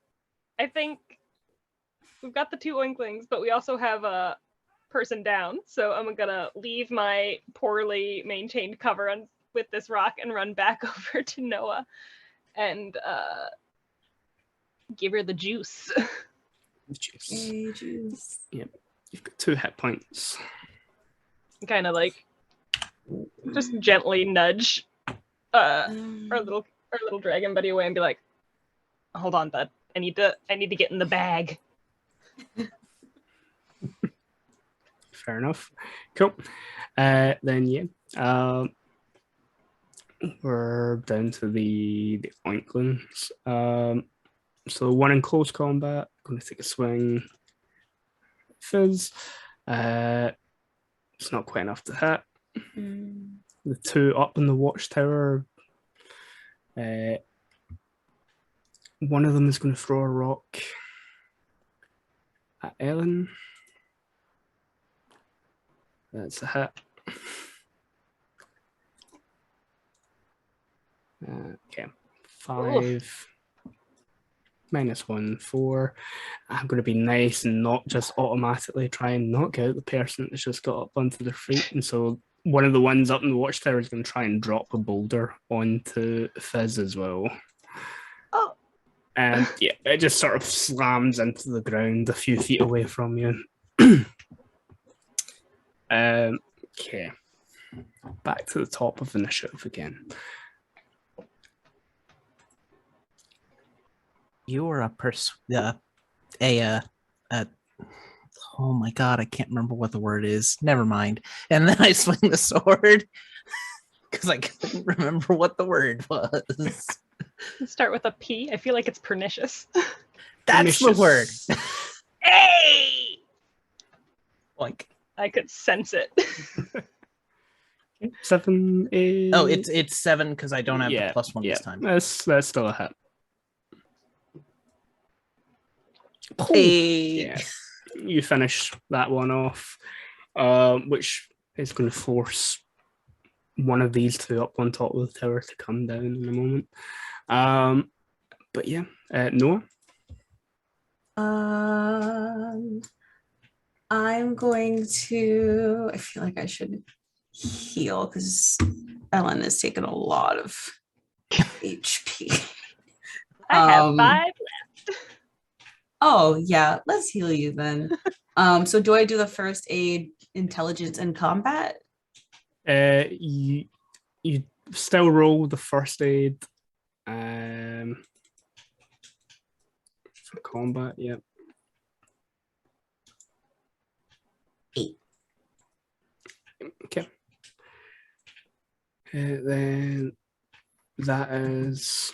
think we've got the 2 oinklings, but we also have a person down. So I'm gonna leave my poorly maintained cover with this rock and run back over to Noah and give her the juice. Juice. Hey, juice. Yep. You've got 2 hit points. Kind of like just gently nudge our little dragon buddy away and be like, "Hold on, bud. I need to get in the bag." Fair enough. Cool. Then yeah. We're down to the Oinklings. So one in close combat, going to take a swing Fizz. It's not quite enough to hit. Mm. The two up in the watchtower. One of them is going to throw a rock at Ellen. That's a hit. Okay, 5 -1, 4. I'm going to be nice and not just automatically try and knock out the person that's just got up onto their feet. And so one of the ones up in the watchtower is going to try and drop a boulder onto Fizz as well. Oh. And yeah, it just sort of slams into the ground a few feet away from you. Okay. Back to the top of initiative again. You are oh my god, I can't remember what the word is. Never mind. And then I swing the sword because I couldn't remember what the word was. Start with a P. I feel like it's pernicious. That's the word. Hey! Like, I could sense it. 7 is... oh, it's 7 because I don't have the +1 this time. That's still a hit. Hey. Yeah, you finish that one off, which is going to force one of these two up on top of the tower to come down in a moment. But yeah, Noah. I'm going to. I feel like I should heal because Ellen has taken a lot of HP. I have 5 left. Oh yeah, let's heal you then. So do I do the first aid, intelligence, and combat? You still roll the first aid. For combat, yeah. 8. Okay. Then that is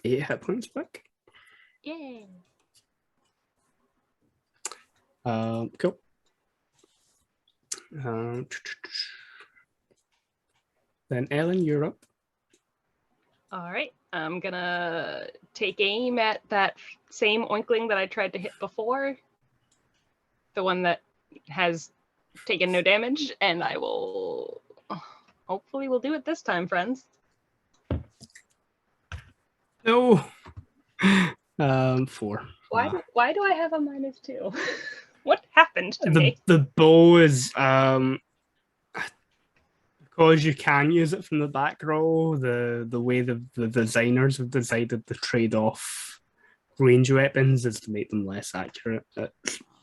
8 hit points back. Yay. Cool. Then Ellen, you're up. All right. I'm gonna take aim at that same oinkling that I tried to hit before. The one that has taken no damage, and I will hopefully we'll do it this time, friends. No. 4. Why do I have a -2? What happened to me? The bow is because you can use it from the back row. The way the designers have decided to trade off range weapons is to make them less accurate.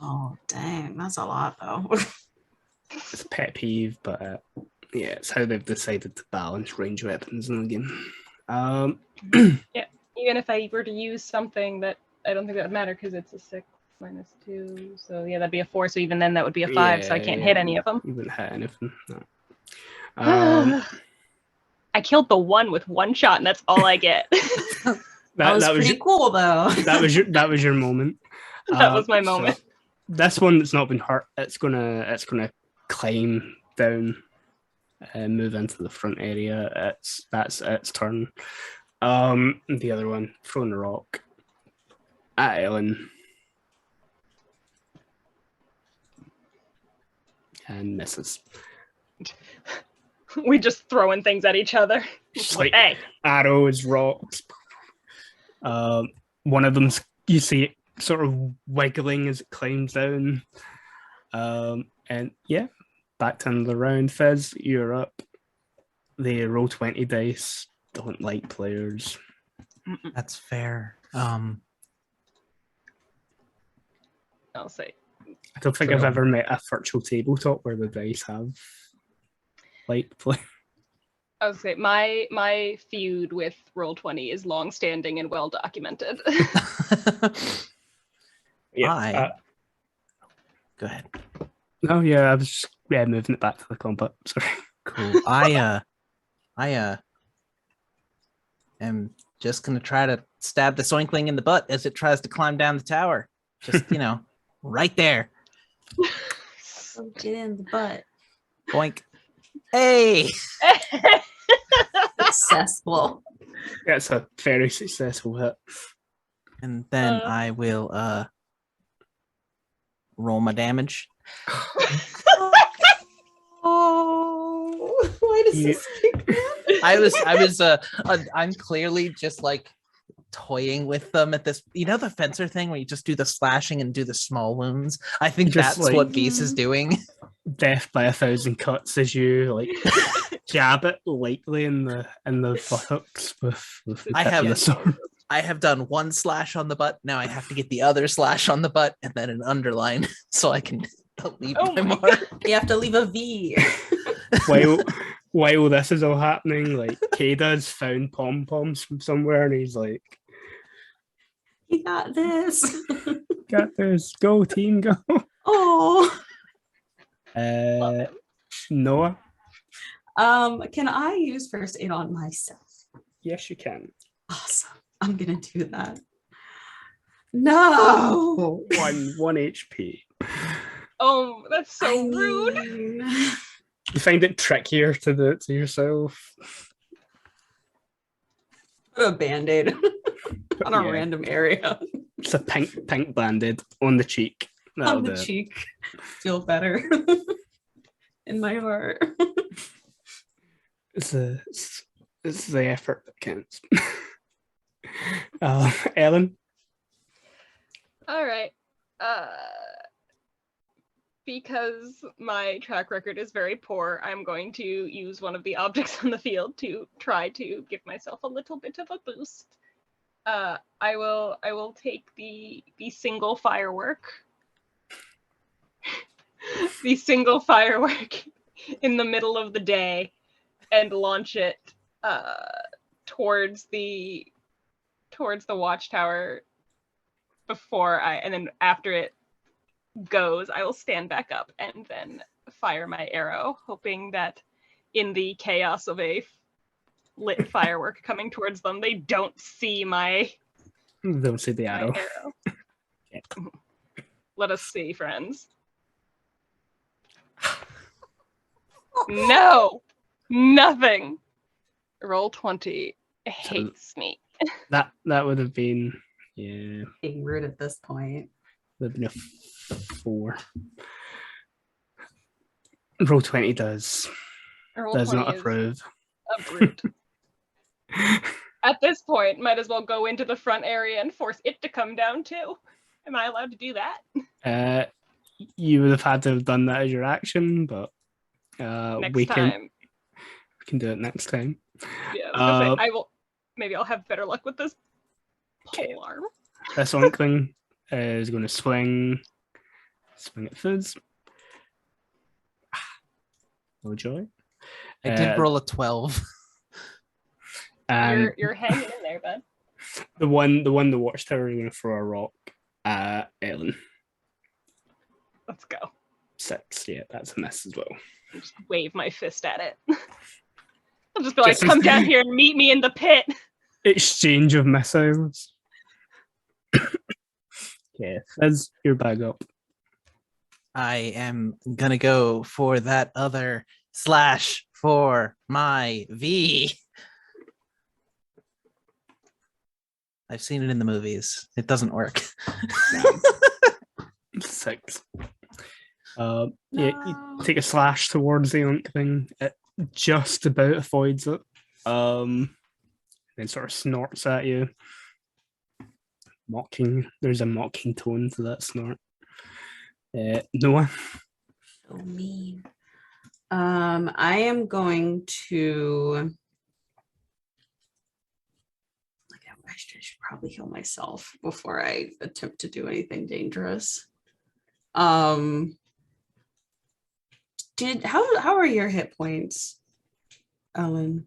Oh dang, that's a lot though. It's a pet peeve, but yeah, it's how they've decided to balance range weapons in the game. Yeah, even if I were to use something that I don't think that would matter because it's a 6 -2. So yeah, that'd be a 4. So even then that would be a 5. So I can't hit any of them. You wouldn't hit anything. No. I killed the one with 1 shot, and that's all I get. that was pretty cool though. That was your moment. That was my moment. So this one that's not been hurt, it's gonna climb down and move into the front area. That's its turn. The other one throwing a rock at Ellen and misses. We just throwing things at each other. Just like Hey, arrows, rocks. One of them's, you see it sort of wiggling as it climbs down. And yeah, back to another round. Fizz, you're up. They roll 20 dice. Don't like players. That's fair. I'll say. I don't think I've ever met a virtual tabletop where the dice have like play. I was say my feud with Roll20 is long-standing and well documented. Yeah. Go ahead. No, yeah, I was just moving it back to the combat. Sorry. Cool. I am just gonna try to stab the oinkling in the butt as it tries to climb down the tower. Just Right there. So get in the butt. Boink. Hey. Successful. That's a very successful hit. And then I will roll my damage. Oh, why does this kick me? I'm clearly just like toying with them at this, the fencer thing where you just do the slashing and do the small wounds. I think Just that's like- what Beast is doing. Death by 1,000 cuts as you like jab it lightly in the buttocks with the I tip have- of the sword. I have done one slash on the butt. Now I have to get the other slash on the butt and then an underline so I can leave Oh my my mark. You have to leave a V. While this is all happening, like Kada's found pom poms from somewhere, and he's like, You got this. "Got this, go team, go!" Oh. Noah, Can I use first aid on myself? yes, you can. Awesome. I'm gonna do that. No. One HP. Oh, that's so I rude. mean, You find it trickier to do it to yourself. put a band-aid on a Yeah. random area It's a pink banded on the cheek. That'll on the do it. cheek. Feel better in my heart. It's the effort that counts. Ellen, All right. Because my track record is very poor, I'm going to use one of the objects on the field to try to give myself a little bit of a boost. I will take the single firework. The single firework in the middle of the day and launch it towards the watchtower and then after it goes, I will stand back up and then fire my arrow, hoping that in the chaos of a lit firework coming towards them, they don't see my don't see the arrow. arrow. Let us see, friends. No, nothing. Roll 20 hates me. That would have been being rude at this point. would have been a 4. Roll 20 does Roll not 20 is approve. a brute. At this point, might as well go into the front area and force it to come down too. Am I allowed to do that? You would have had to have done that as your action, but Next we time. can do it next time. Yeah, I was gonna say, I will. Maybe I'll have better luck with this Okay. pole arm. This oinkling is going to swing at Fizz. No joy. I did roll a 12. And You're hanging in there, bud. the watchtower is going to throw a rock at Ellen. Let's go. 6, yeah, that's a miss as well. I'll just wave my fist at it. I'll just be like, Just as- come down here and meet me in the pit. Exchange of missiles. Okay, Fizz, you're back up. I am gonna go for that other slash for my V. I've seen it in the movies. It doesn't work. 6. Yeah, you take a slash towards the unk thing. It just about avoids it. Then sort of snorts at you. Mocking. There's a mocking tone to that snort. Noah. So mean. I am going to. I should probably heal myself before I attempt to do anything dangerous. How are your hit points, Ellen?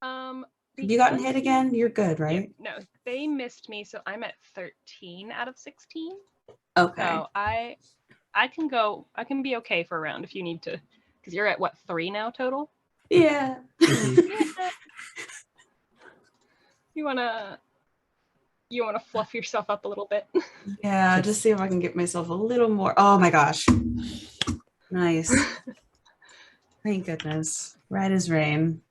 Have you gotten hit again? You're good, right? Yeah, no, they missed me, so I'm at 13 out of 16. Okay. So I can be okay for a round if you need to, because you're at what, 3 now total? Yeah. You wanna You want to fluff yourself up a little bit. Yeah, just see if I can get myself a little more. Oh my gosh. Nice. Thank goodness. Right as rain.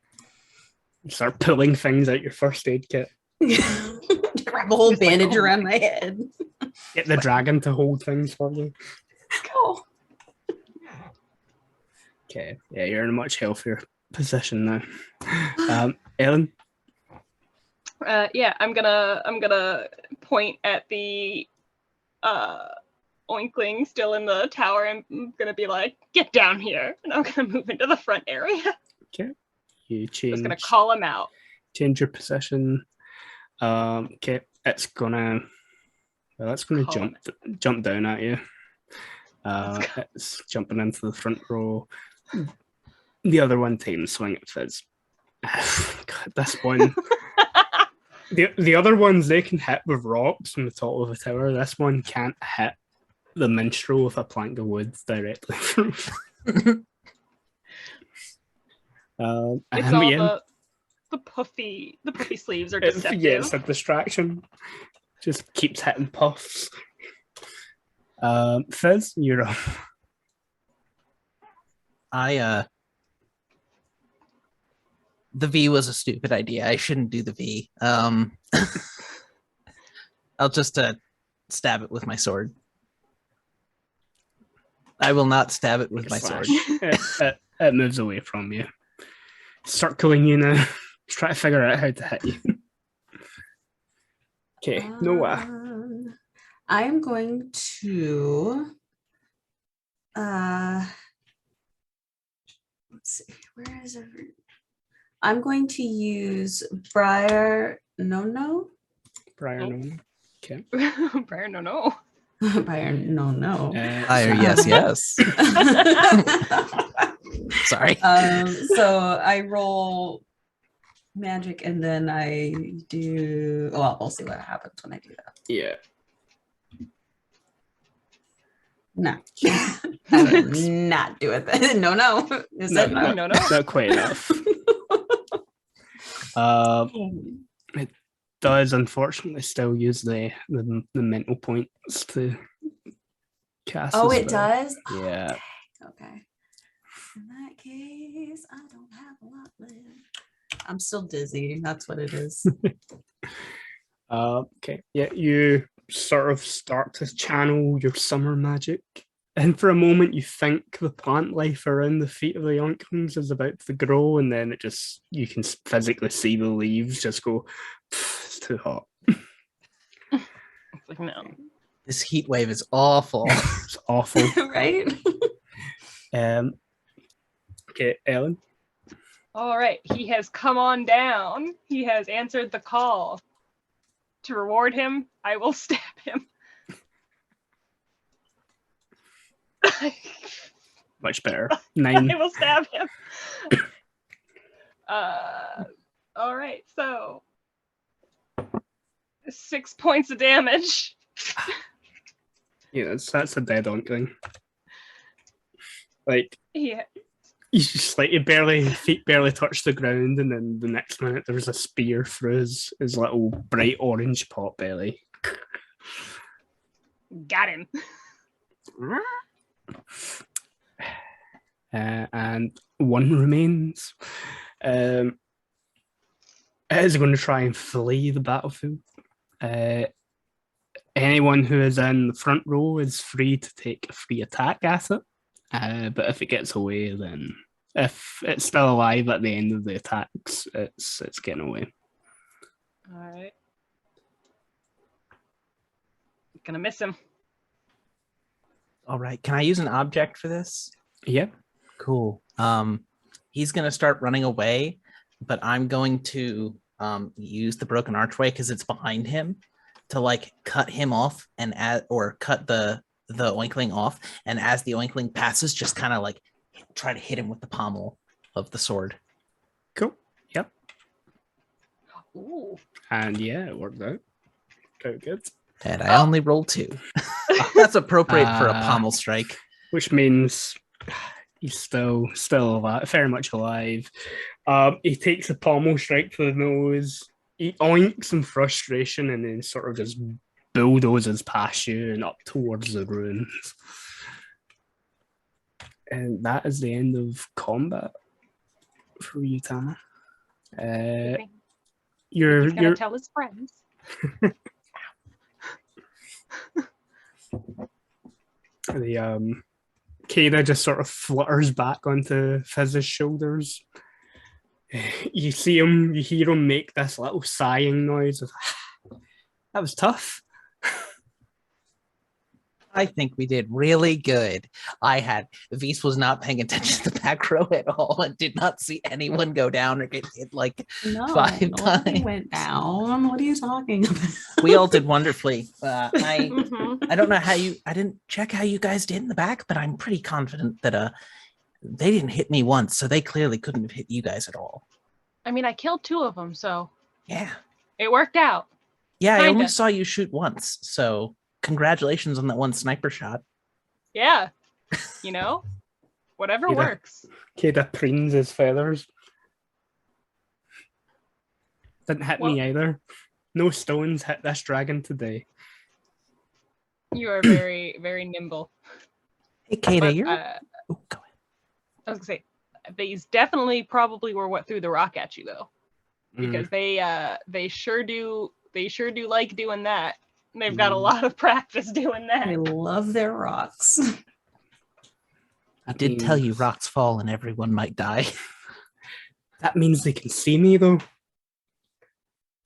Start pulling things out your first aid kit. Wrap a whole Just like, bandage oh. around my head. Get the dragon to hold things for you. Oh. Okay, yeah, you're in a much healthier position now. Ellen? Yeah, I'm gonna point at the oinkling still in the tower, and I'm gonna be like, get down here, and I'm gonna move into the front area. Okay. You Just gonna change call him out. your position. Okay, it's gonna Call jump down at you. It's jumping into the front row. The other one taking a swing at Fizz. God, this one. The other ones they can hit with rocks from the top of a tower. This one can't hit the minstrel with a plank of wood directly through. It's and all we end. the puffy sleeves are deceptive. Yeah, it's a distraction. Just keeps hitting puffs. Fizz, you're up. The V was a stupid idea. I shouldn't do the V. I'll just stab it with my sword. I will not stab it with my sword. It moves away from you. Circling you now. Just try to figure out how to hit you. Okay, Noah. I'm going to let's see, where is everyone? I'm going to use Briar No. Brian. Okay. Briar, no. Briar No. Yes. Sorry. So I roll magic and then I do. Well, we'll see what happens when I do that. Yeah. No, I will not do it. No. Is that no? No. Not quite enough. It does unfortunately still use the mental points to cast. Oh, the it spell. does. Yeah. Okay. In that case, I don't have a lot left. I'm still dizzy. That's what it is. Okay. Yeah, you sort of start to channel your summer magic. And for a moment, you think the plant life around the feet of the younglings is about to grow, and then you can physically see the leaves just go, it's too hot. It's like, no. This heat wave is awful. It's awful. Right? Okay, Ellen. All right, he has come on down. He has answered the call. To reward him, I will stab him. Much better. 9. I will stab him. All right, so 6 points of damage. Yeah, that's a dead onkling. Like, Yeah. he's just like feet barely touch the ground, and then the next minute there's a spear through his little bright orange pot belly. Got him. And one remains. It is going to try and flee the battlefield. Anyone who is in the front row is free to take a free attack at it. But if it gets away, then if it's still alive at the end of the attacks, it's getting away. All right. Gonna miss him. All right. Can I use an object for this? Yep. Cool. He's gonna start running away, but I'm going to use the broken archway because it's behind him to like cut him off or cut the oinkling off, and as the oinkling passes, just kind of like try to hit him with the pommel of the sword. Cool. Yep. Ooh. And yeah, it worked out. Very good. And I only rolled 2. That's appropriate for a pommel strike. Which means he's still alive, very much alive. He takes a pommel strike to the nose. he oinks in frustration and then sort of just bulldozes past you and up towards the ruins. And that is the end of combat for Ryuutama. He's gonna tell his friends. The Keda just sort of flutters back onto Fizz's shoulders. You see him, you hear him make this little sighing noise of that was tough. I think we did really good. Vise was not paying attention to the back row at all and did not see anyone go down or get hit like No, 5 nobody times. went down. What are you talking about? We all did wonderfully. I Mhm. don't know I didn't check how you guys did in the back, but I'm pretty confident that they didn't hit me once, so they clearly couldn't have hit you guys at all. I mean, I killed 2 of them, so Yeah. it worked out. Yeah, I only Kinda. saw you shoot once, so congratulations on that one sniper shot. Yeah. Whatever Keda. works. Keda preens his feathers. Didn't hit me either. No stones hit this dragon today. You are very, very nimble. Hey, Kata, But, you're... uh, Oh, go ahead. I was gonna say, these definitely probably were what threw the rock at you though, because they sure do like doing that. They've got a lot of practice doing that. I love their rocks. I did tell you rocks fall and everyone might die. That means they can see me though.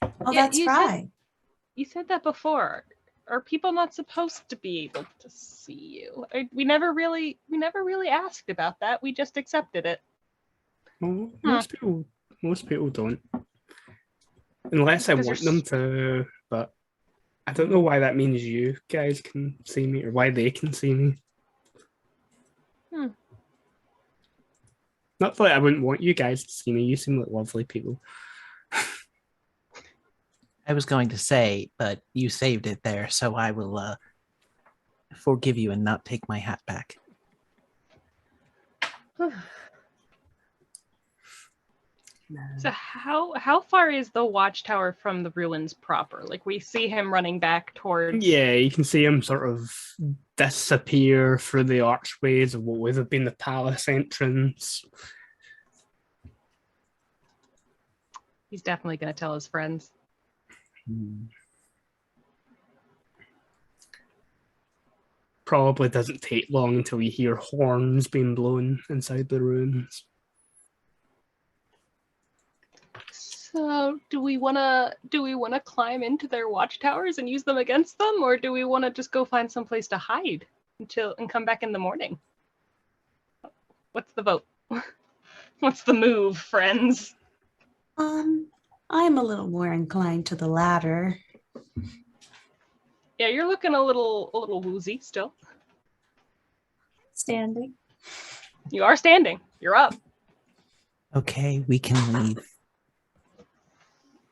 Oh, Yeah, that's right. You said that before. Are people not supposed to be able to see you? We never really asked about that. We just accepted it. Well, most people don't, unless I Because want you're them to. But I don't know why that means you guys can see me or why they can see me. Not that I wouldn't want you guys to see me. You seem like lovely people. I was going to say, but you saved it there, so I will forgive you and not take my hat back. So how far is the watchtower from the ruins proper? Like we see him running back towards. Yeah, you can see him sort of disappear through the archways of what would have been the palace entrance. He's definitely going to tell his friends. Probably doesn't take long until you hear horns being blown inside the ruins. So do we wanna climb into their watchtowers and use them against them, or do we want to just go find some place to hide and come back in the morning? What's the vote? What's the move, friends? I'm a little more inclined to the latter. Yeah, you're looking a little woozy still. Standing. You are standing. You're up. Okay, we can leave.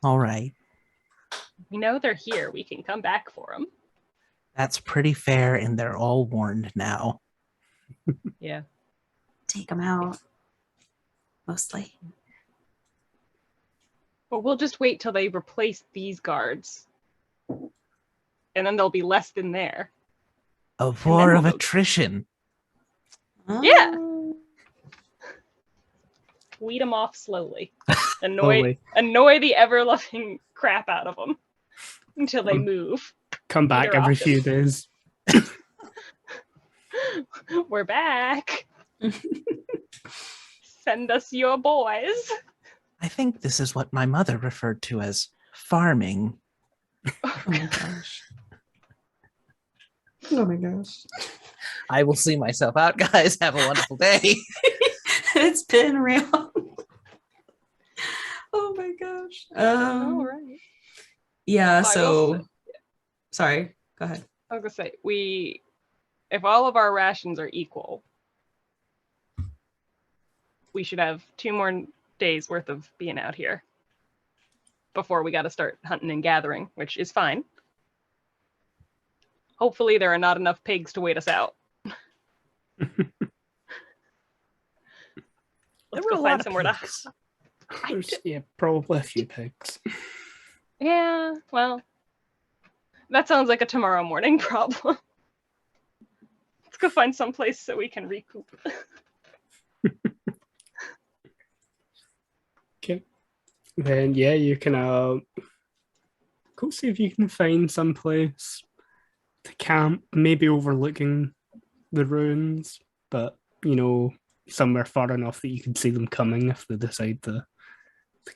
All right. We know they're here. We can come back for them. That's pretty fair, and they're all warned now. Yeah. Take them out. Mostly. Well, we'll just wait till they replace these guards. And then there'll be less than there. A war of we'll- attrition. Yeah. Weed them off slowly. Annoy the ever-loving crap out of them until they move. Come back They're every awesome. few days. We're back. Send us your boys. I think this is what my mother referred to as farming. Oh my gosh. Oh my gosh. I will see myself out, guys. Have a wonderful day. It's been real. Oh my gosh. All right. Yeah, Well, I so will say- sorry. Go ahead. I was gonna say if all of our rations are equal, we should have 2 more days worth of being out here before we got to start hunting and gathering, which is fine. Hopefully there are not enough pigs to wait us out. Let's go find somewhere to. Probably a few pigs. Yeah, well, that sounds like a tomorrow morning problem. Let's go find some place so we can recoup. Okay. Then yeah, you can go see if you can find some place to camp, maybe overlooking the ruins, but somewhere far enough that you can see them coming if they decide to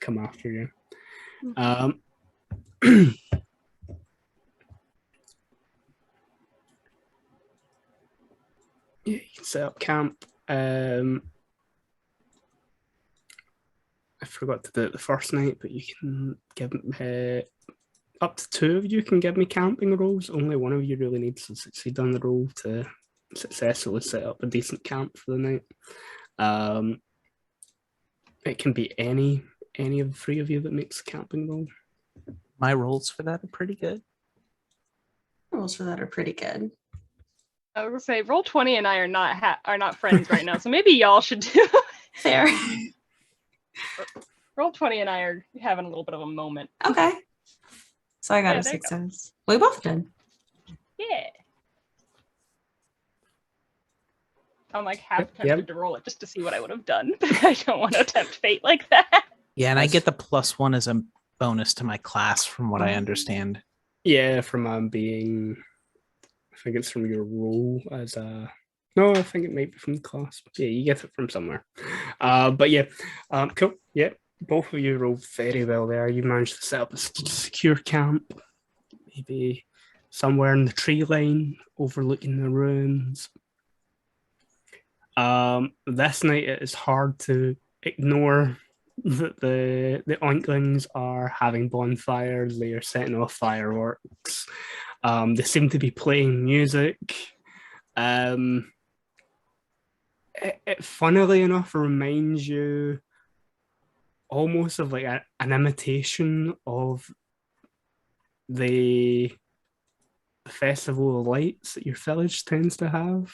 come after you. Um, yeah, you can set up camp. I forgot to do it the first night, but you can give up to 2 of you can give me camping rolls. Only one of you really needs to succeed on the roll to successfully set up a decent camp for the night. It can be any of the 3 of you that makes a camping roll. My rolls for that are pretty good. Rules for that are pretty good. I was gonna say, Roll20 and I are not friends right now, so maybe y'all should do. Fair. Roll20 and I are having a little bit of a moment. Okay. So I got Yeah, a there you go. success. We both did. Yeah. I'm like half tempted to roll it just to see what I would have done, but I don't want to tempt fate like that. Yeah, and I get the +1 as a bonus to my class, from what I understand. Yeah, from being, I think it's from your role as a. No, I think it might be from the class. But yeah, you get it from somewhere. But yeah, cool. Yeah, both of you rolled very well there. You managed to set up a secure camp, maybe somewhere in the tree line overlooking the ruins. This night it is hard to ignore that the Oinklings are having bonfires. They are setting off fireworks. They seem to be playing music. It funnily enough reminds you almost of like an imitation of the festival of lights that your village tends to have.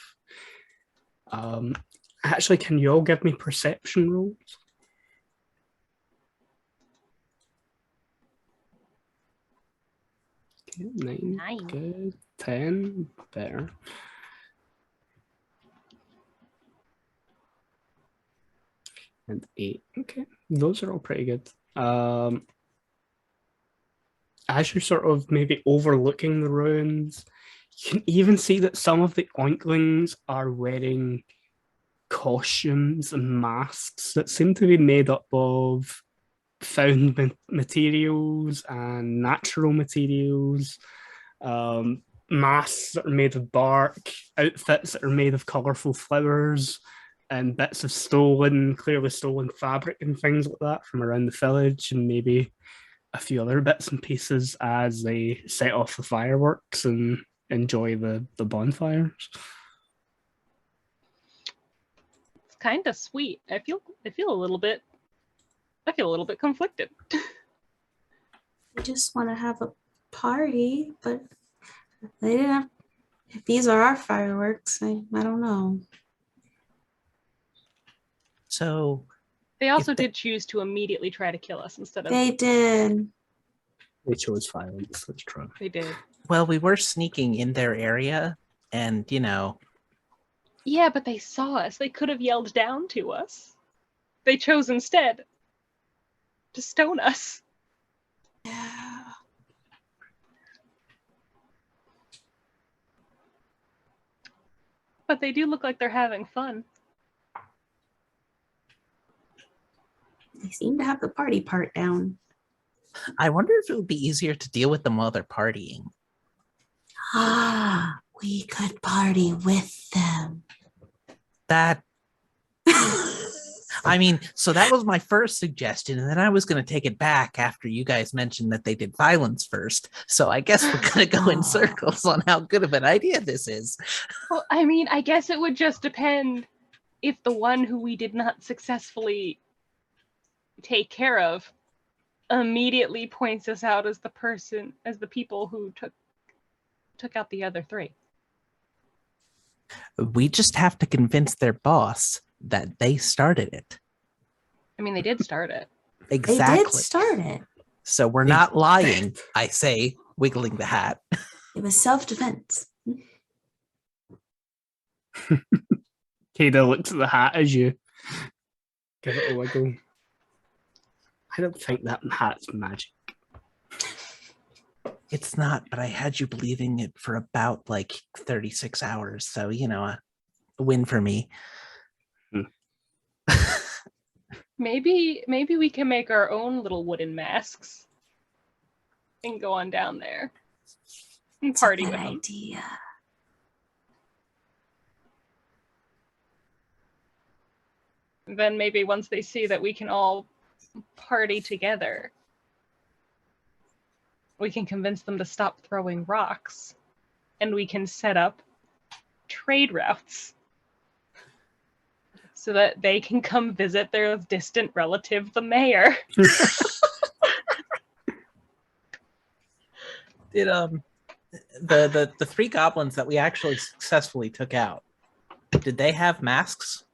Actually, can you all give me perception rolls? Okay, 9. 9. Good. 10. Better. And 8. Okay. Those are all pretty good. As you're sort of maybe overlooking the ruins, you can even see that some of the Oinklings are wearing costumes and masks that seem to be made up of found materials and natural materials. Masks that are made of bark, outfits that are made of colourful flowers, and bits of clearly stolen fabric and things like that from around the village, and maybe a few other bits and pieces as they set off the fireworks and enjoy the bonfires. It's kind of sweet. I feel a little bit conflicted. We just want to have a party, but they didn't have. If these are our fireworks, I don't know. So They also did choose to immediately try to kill us instead of. They did. They chose violence. That's true. They did. well, we were sneaking in their area, and Yeah, but they saw us. They could have yelled down to us. They chose instead to stone us. Yeah. But they do look like they're having fun. They seem to have the party part down. I wonder if it would be easier to deal with them while they're partying. We could party with them. That so that was my first suggestion, and then I was going to take it back after you guys mentioned that they did violence first. So I guess we're going to go in circles on how good of an idea this is. Well, I guess it would just depend if the one who we did not successfully take care of immediately points us out as the people who took out the other 3. We just have to convince their boss that they started it. I mean, they did start it. Exactly. They did start it. So we're not lying, I say, wiggling the hat. It was self-defense. Kada looks at the hat as you give it a wiggle. I don't think that hat's magic. It's not, but I had you believing it for about like 36 hours. So, you know, a win for me. Maybe we can make our own little wooden masks and go on down there and party with them. Idea. Then maybe once they see that we can all party together, we can convince them to stop throwing rocks, and we can set up trade routes so that they can come visit their distant relative, the mayor. Did the three goblins that we actually successfully took out, did they have masks?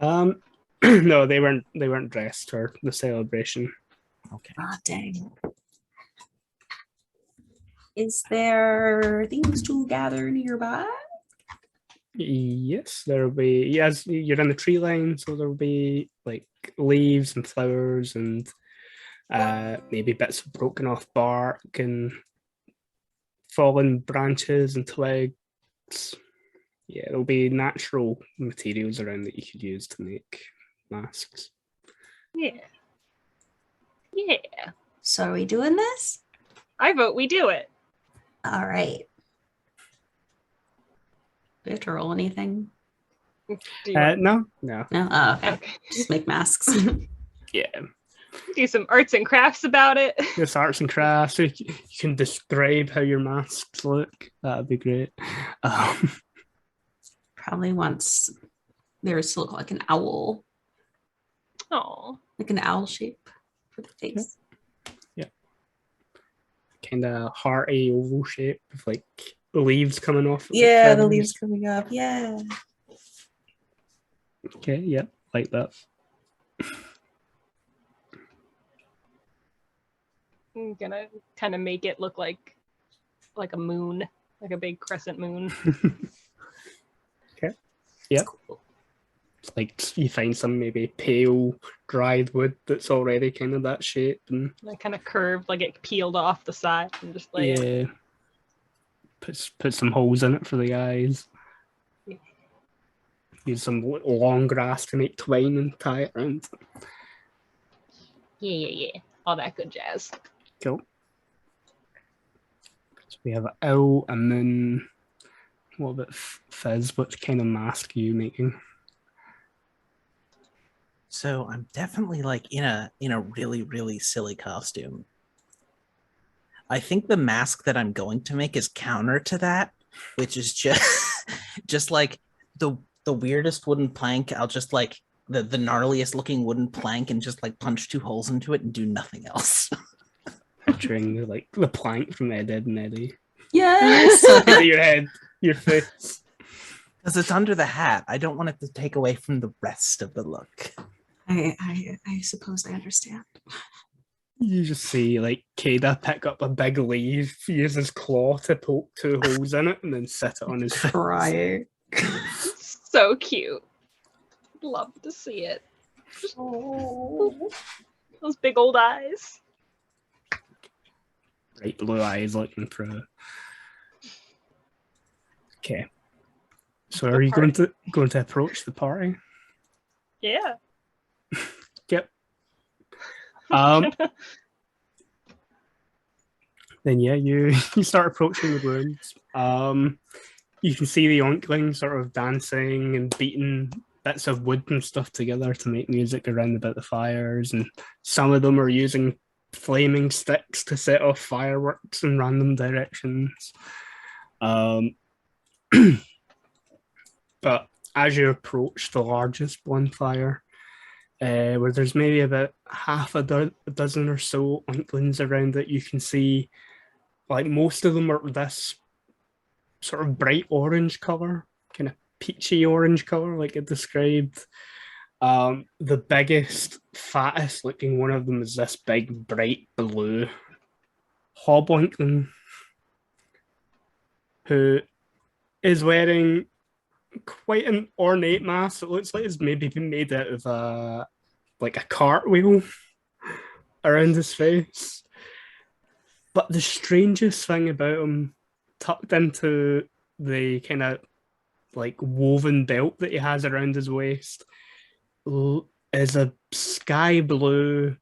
No, they weren't dressed for the celebration. Okay. Ah, dang. Is there things to gather nearby? Yes, there'll be. Yes, you're in the tree line, so there'll be like leaves and flowers and maybe bits of broken off bark and fallen branches and twigs. Yeah, there'll be natural materials around that you could use to make masks. Yeah. Yeah. So are we doing this? I vote we do it. All right. Do we have to roll anything? Do you want No. No? Oh, okay. Okay. Just make masks. Yeah, do some arts and crafts about it? this arts and crafts. You can describe how your masks look. That'd be great. Probably wants theirs to look like an owl, Oh, like an owl shape for the face. Kind of hearty oval shape with like leaves coming off. Yeah, the leaves coming up. Yeah. Okay, yeah, like that. I'm gonna kind of make it look like a moon, like a big crescent moon. Okay. Yeah. Cool. Like you find some maybe pale dried wood that's already kind of that shape, and Like kind of curved, like it peeled off the side and just like yeah, put some holes in it for the eyes. Yeah. Use some long grass to make twine and tie it around. yeah, all that good jazz. Cool. So we have an owl, and then what about Fizz? What kind of mask are you making? So I'm definitely like in a really, really silly costume. I think the mask that I'm going to make is counter to that, which is just just like the weirdest wooden plank. I'll just like the gnarliest looking wooden plank and just like punch 2 holes into it and do nothing else. Picturing like the plank from Ed, Ed and Eddie. Yes. Your head, your face. Because it's under the hat. I don't want it to take away from the rest of the look. I suppose I understand. You just see like Kada pick up a big leaf, use his claw to poke 2 holes in it, and then sit it on his face. Crying. So cute. Love to see it. Oh. Those big old eyes. Bright blue eyes looking through. Okay. So are you going to approach the party? Yeah. Yep. Then yeah, you start approaching the rooms. You can see the Onklings sort of dancing and beating bits of wood and stuff together to make music around about the fires, and some of them are using flaming sticks to set off fireworks in random directions. But as you approach the largest bonfire, where there's maybe about half a dozen or so Onklings around it, you can see like most of them are this sort of bright orange color, kind of peachy orange color, like it described. The biggest, fattest looking one of them is this big, bright blue hobgoblin who is wearing quite an ornate mask. It looks like it's maybe been made out of a cartwheel around his face. But the strangest thing about him, tucked into the kind of like woven belt that he has around his waist, is a sky blue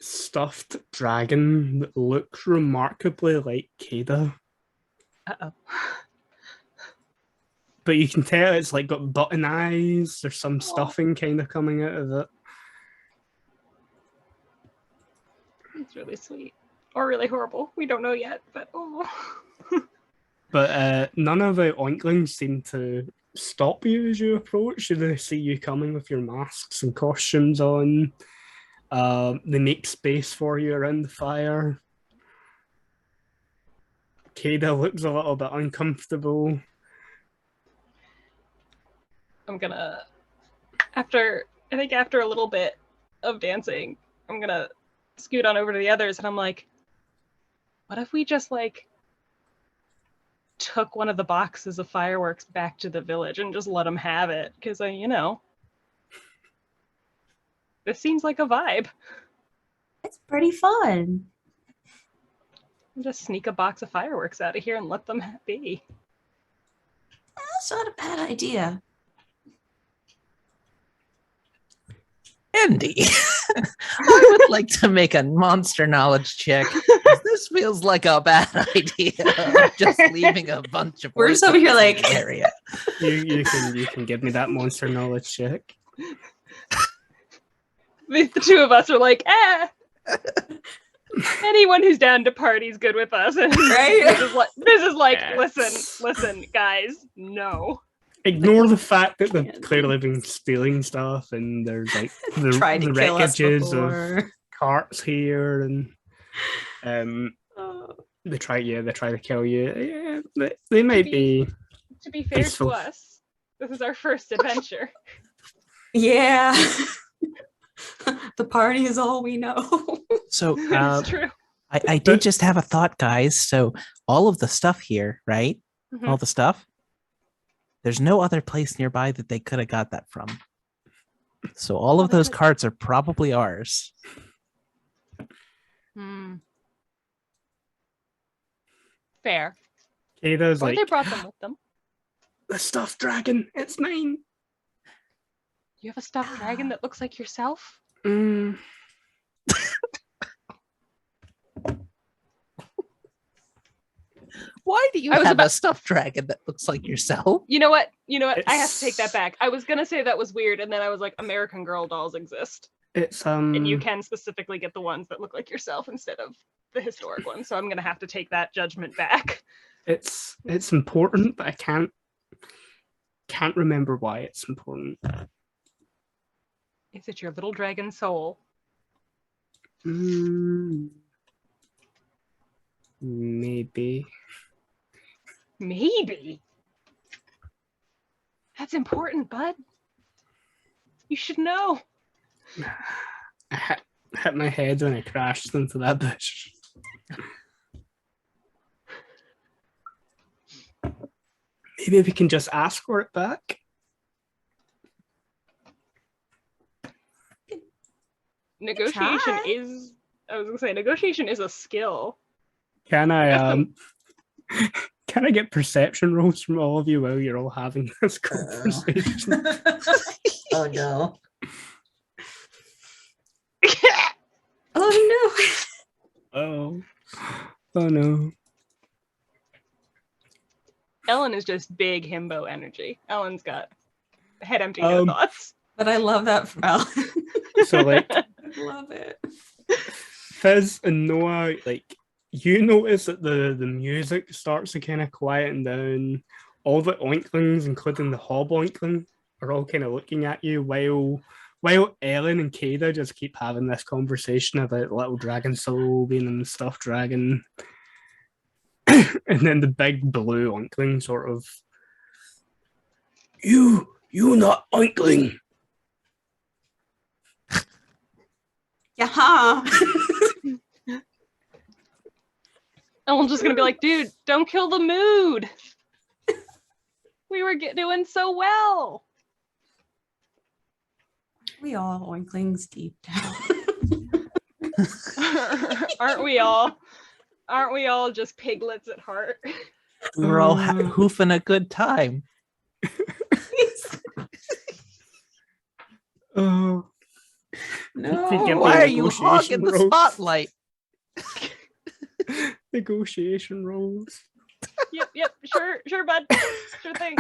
stuffed dragon that looks remarkably like Kada. Uh-oh. But you can tell it's like got button eyes. There's some stuffing kind of coming out of it. It's really sweet. Or really horrible. We don't know yet, but oh. But none of the oinklings seem to stop you as you approach. They see you coming with your masks and costumes on. They make space for you around the fire. Kada looks a little bit uncomfortable. I'm gonna, after a little bit of dancing, I'm gonna scoot on over to the others and I'm like, what if we just like took one of the boxes of fireworks back to the village and just let them have it? Because this seems like a vibe. It's pretty fun. Just sneak a box of fireworks out of here and let them be. That's not a bad idea. Andy, I would like to make a monster knowledge check. This feels like a bad idea. Just leaving a bunch of We're just over here like area. You can give me that monster knowledge check. The two of us are like, anyone who's down to party's good with us. And Right? this is like, Yes. listen, guys, no. Ignore the fact that they've clearly been stealing stuff and there's like the tried to kill us wreckages of before. carts here and Oh. they try to kill you. Yeah, they might be To be fair peaceful. to us, this is our first adventure. Yeah. The party is all we know. So It's true. I did just have a thought, guys. So all of the stuff here, right? Mhm. All the stuff. There's no other place nearby that they could have got that from. So all of those carts are probably ours. Fair. Kada's Or like, they brought them with them. the stuffed dragon, it's mine. You have a stuffed dragon that looks like yourself? Mm. Why do you I was have about- a stuffed dragon that looks like yourself? You know what? I have to take It's- that back. I was gonna say that was weird, and then I was like, American Girl dolls exist. It's And you can specifically get the ones that look like yourself instead of the historic ones. So I'm gonna have to take that judgment back. it's important, but I can't remember why it's important. Is it your little dragon soul? Maybe. Maybe. That's important, bud. You should know. I hit my head when I crashed into that bush. Maybe we can just ask for it back. Negotiation Try. is. I was gonna say negotiation is a skill. Can I can I get perception rolls from all of you while you're all having this conversation? Oh no. Oh Oh no. Ellen is just big himbo energy. Ellen's got head empty, no thoughts. no. But I love that from Ellen. So like I love it. Fizz and Noah, like you notice that the music starts to kind of quieten down. All the oinklings, including the hob oinkling, are all kind of looking at you while Ellen and Kada just keep having this conversation about little dragon soul being in the stuffed dragon. And then the big blue oinkling sort of, you not oinkling. Yeah. I'm just gonna be like, dude, don't kill the mood. We were doing so well. We all oinklings deep down. Aren't we all? Aren't we all just piglets at heart? We were all hoofing a good time. Oh. No. Why are you hogging the spotlight? Negotiation roles. Yep, sure, bud. Sure thing.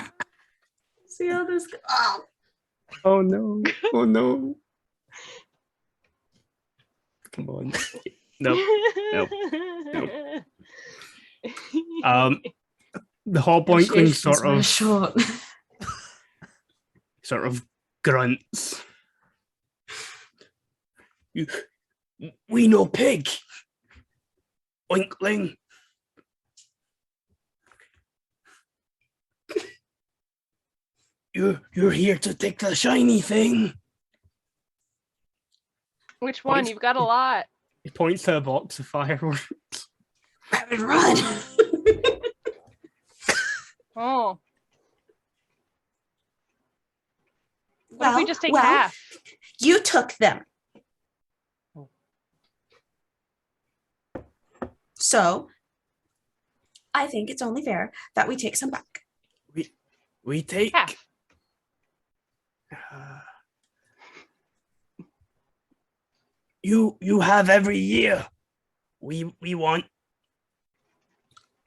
See how this goes. Oh. Oh no. Oh no. Come on. Nope. The hobboinkling sort of grunts. We no pig. Oinkling. You're here to take the shiny thing. Which one? You've got a lot. He points to a box of fireworks. Rabbit, run. Oh. What if we just take half? You took them. So I think it's only fair that we take some back. We take half. You have every year. We want.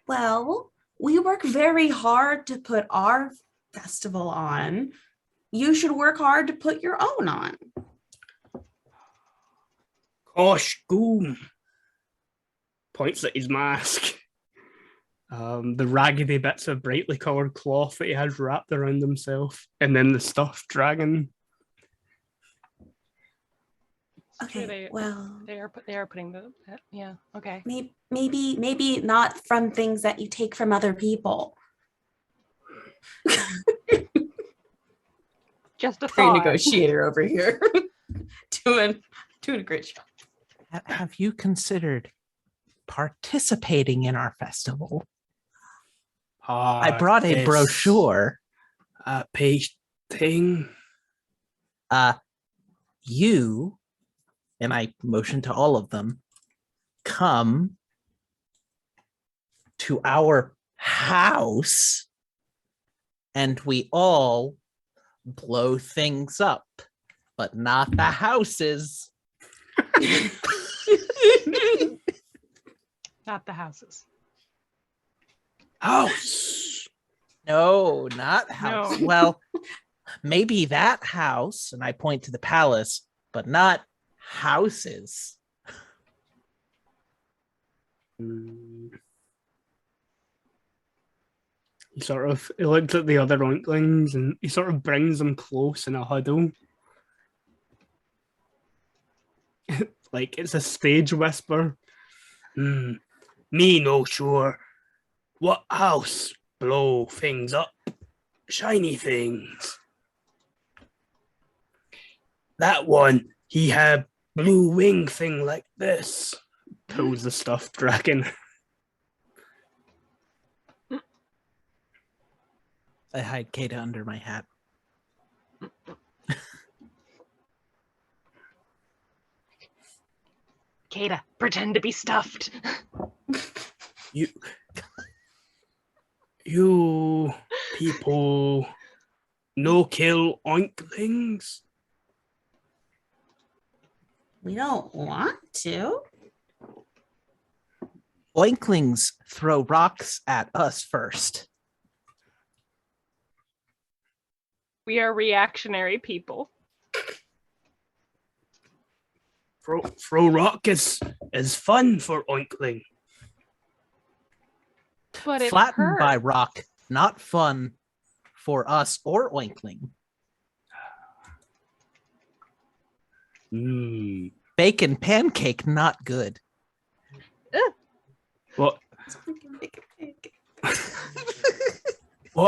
Well, we work very hard to put our festival on. You should work hard to put your own on. Gosh, Goom. Points at his mask. The raggedy bits of brightly coloured cloth that he has wrapped around himself, and then the stuffed dragon. Okay, they are putting the yeah. Okay. Maybe not from things that you take from other people. Just a Great thought. negotiator over here, doing a great job. Have you considered participating in our festival? I brought a brochure. Page thing. You, and I motion to all of them, come to our house and we all blow things up, but not the houses. Not the houses. House. No, not house. No. Well, maybe that house, and I point to the palace, but not houses. He looks at the other oinklings and he sort of brings them close in a huddle. Like it's a stage whisper. Me no sure. What house blow things up? Shiny things. That one, he had blue wing thing like this. Pulls the stuffed dragon. I hide Kata under my hat. Kata, pretend to be stuffed. You people no kill oinklings? We don't want to. Oinklings throw rocks at us first. We are reactionary people. Throw rock is fun for oinkling. But it Flattened hurt. by rock, not fun for us or oinkling. Bacon pancake, not good. What?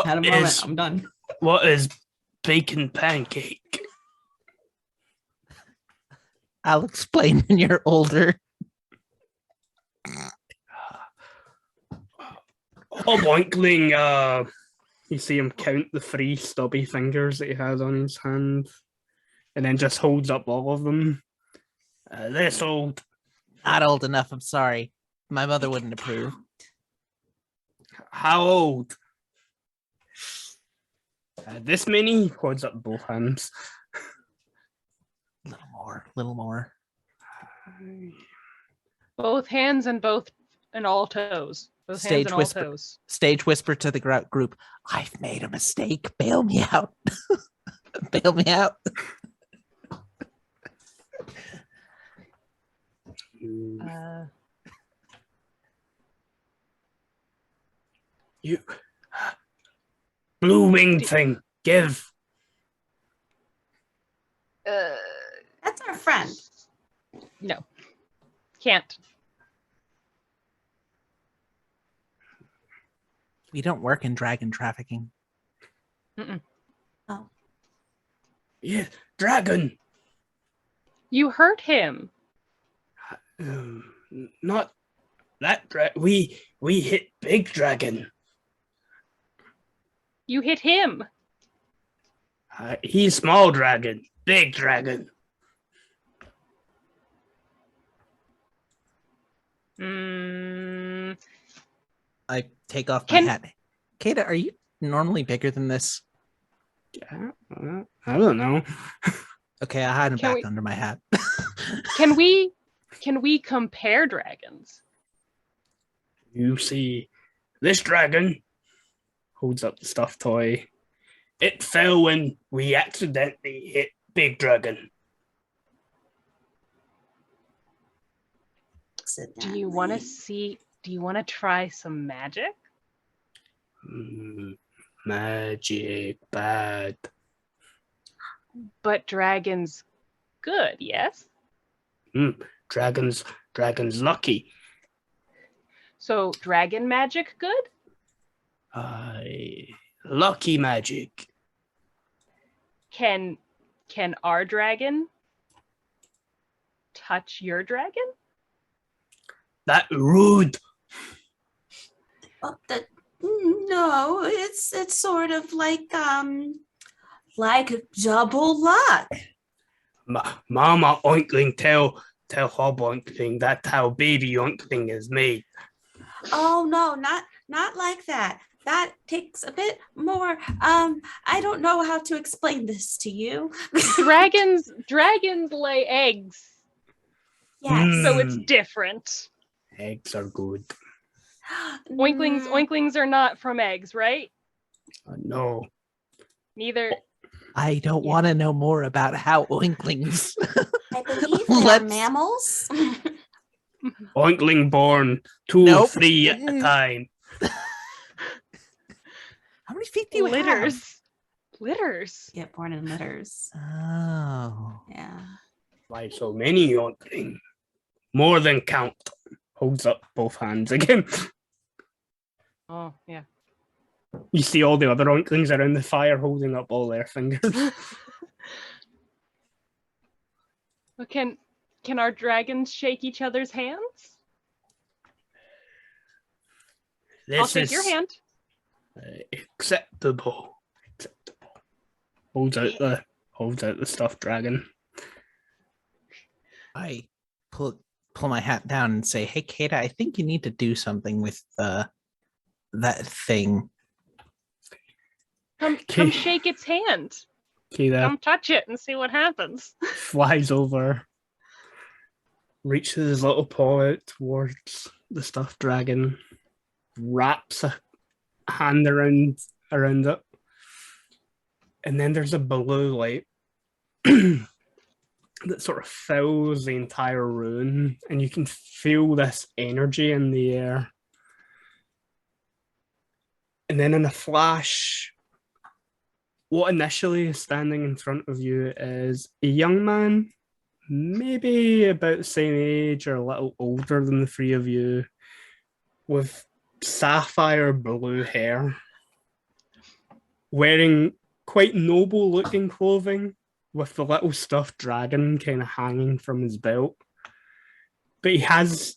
Had a moment. I'm done. What is bacon pancake? I'll explain when you're older. Oinkling, you see him count the 3 stubby fingers that he has on his hand, and then just holds up all of them. This old. Not old enough, I'm sorry. My mother wouldn't approve. How old? This many? Holds up both hands. A little more. Both hands and all toes. Both hands and all toes. Stage whisper to the group. I've made a mistake. Bail me out. Bail me out. You blue wing thing. Give. That's our friend. No. Can't. We don't work in dragon trafficking. Mm-mm. Oh. Yeah, dragon. You hurt him. Not that we hit big dragon. You hit him. He's small dragon, big dragon. I take off my hat. Kata, are you normally bigger than this? I don't know. Okay, I hide him back under my hat. Can we compare dragons? You see, this dragon holds up the stuffed toy. It fell when we accidentally hit big dragon. Do you want to try some magic? Magic bad. But dragons good, yes? Dragon's lucky. So dragon magic good? Lucky magic. Can our dragon touch your dragon? That rude. No, it's sort of like double luck. Mama Oinkling tell Hob Oinkling that's how baby Oinkling is made. Oh no, not like that. That takes a bit more. I don't know how to explain this to you. Dragons lay eggs. Yes. So it's different. Eggs are good. Oinklings are not from eggs, right? No. Neither. I don't want to know more about how oinklings. I believe they're mammals. Oinkling born 2 or 3 at a time. How many feet do you have? Litters. Yeah, born in litters. Oh. Yeah. Why so many Oinkling? More than count. Holds up both hands again. Oh, yeah. You see all the other Oinklings around the fire holding up all their fingers. Well, can our dragons shake each other's hands? I'll shake your hand. Acceptable. Holds out the stuffed dragon. I pull my hat down and say, "Hey, Kata, I think you need to do something with that thing." Come shake its hand. Kata Come touch it and see what happens. flies over, reaches his little paw out towards the stuffed dragon, wraps a hand around it, and then there's a blue light that sort of fills the entire room, and you can feel this energy in the air. And then in a flash, what initially is standing in front of you is a young man, maybe about the same age or a little older than the 3 of you, with sapphire blue hair, wearing quite noble looking clothing, with the little stuffed dragon kind of hanging from his belt. But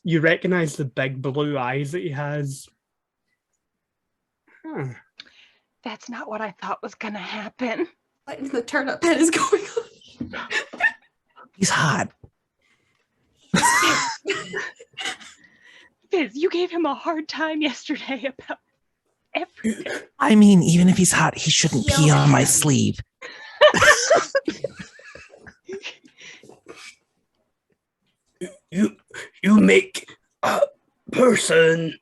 you recognize the big blue eyes that he has. That's not what I thought was gonna happen. What in the turnip head is going on? He's hot. Fizz, you gave him a hard time yesterday about everything. I mean, even if he's hot, he shouldn't pee on my sleeve. You make a person.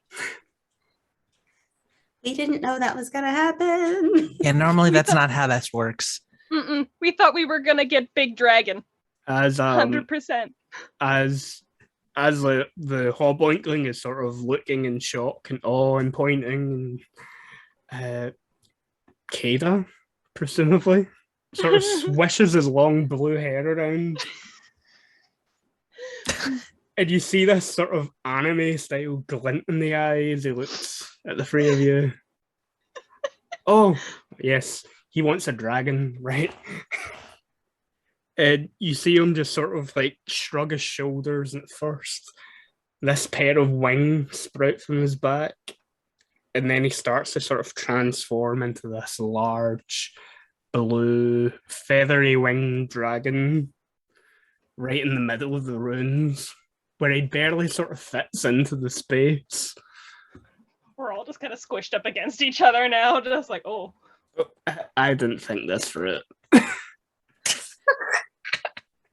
We didn't know that was gonna happen. Yeah, normally that's not how this works. We thought we were gonna get Big Dragon. As 100%. as the Hoboinkling is sort of looking in shock and awe and pointing, Kada, presumably, sort of swishes his long blue hair around. And you see this sort of anime style glint in the eyes. He looks at the three of you. Oh, yes, he wants a dragon, right? And you see him just sort of like shrug his shoulders at first. This pair of wings sprout from his back. And then he starts to sort of transform into this large, blue, feathery winged dragon right in the middle of the ruins, where he barely sort of fits into the space. We're all just kind of squished up against each other now, just like, oh. I didn't think this for it.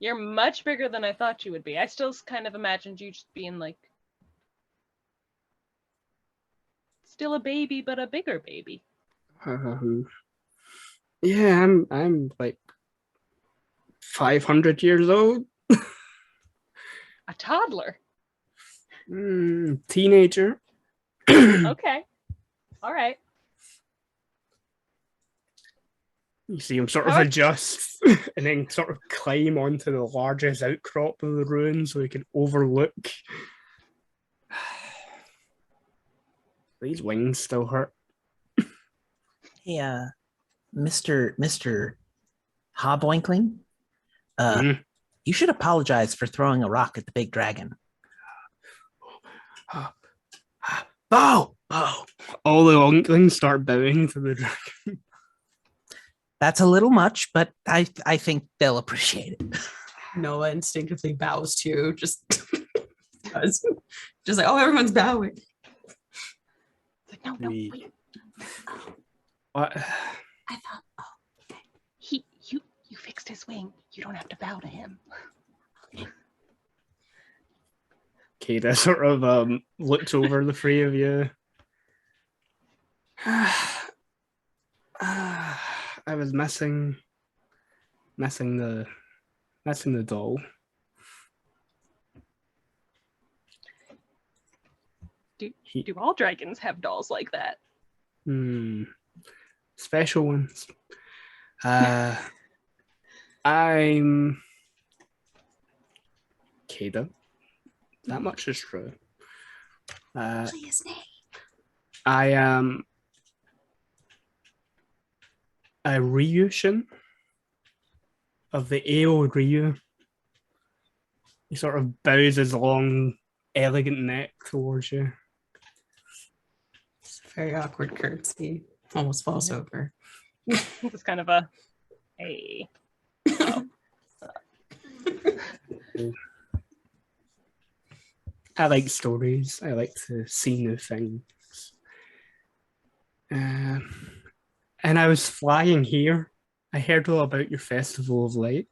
You're much bigger than I thought you would be. I still kind of imagined you just being like, still a baby, but a bigger baby. Yeah, I'm like 500 years old. A toddler. Teenager. Okay. All right. You see him sort of adjust and then sort of climb onto the largest outcrop of the ruin so he can overlook. These wings still hurt. Hey, Mr. Hoboinkling, you should apologize for throwing a rock at the big dragon. Bow! Bow! All the onklings start bowing to the dragon. That's a little much, but I think they'll appreciate it. Noah instinctively bows too, just does. Just like, oh, everyone's bowing. Like, no, wait. What? I thought, oh, you fixed his wing. You don't have to bow to him. Kada sort of looks over the three of you. I was missing the doll. Do all dragons have dolls like that? Special ones. I'm Kada. That much is true. his name. I am a Ryushin of the Ao Ryu. He sort of bows his long, elegant neck towards you. It's a very awkward curtsy. Almost falls over. It's kind of a, hey. I like stories. I like to see new things. And I was flying here. I heard all about your Festival of Light.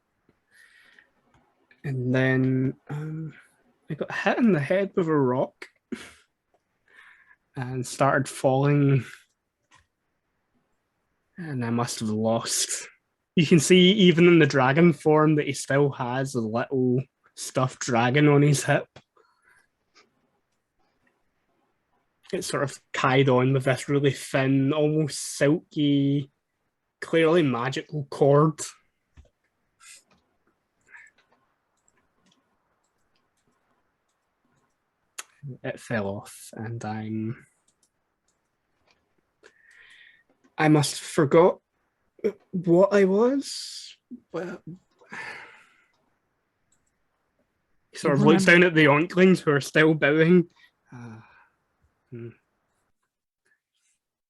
And then I got hit in the head with a rock and started falling. And I must have lost. You can see even in the dragon form that he still has a little stuffed dragon on his hip. It's sort of tied on with this really thin, almost silky, clearly magical cord. It fell off, and I must have forgot What I was? Well, he sort of looks down at the Oinklings who are still bowing.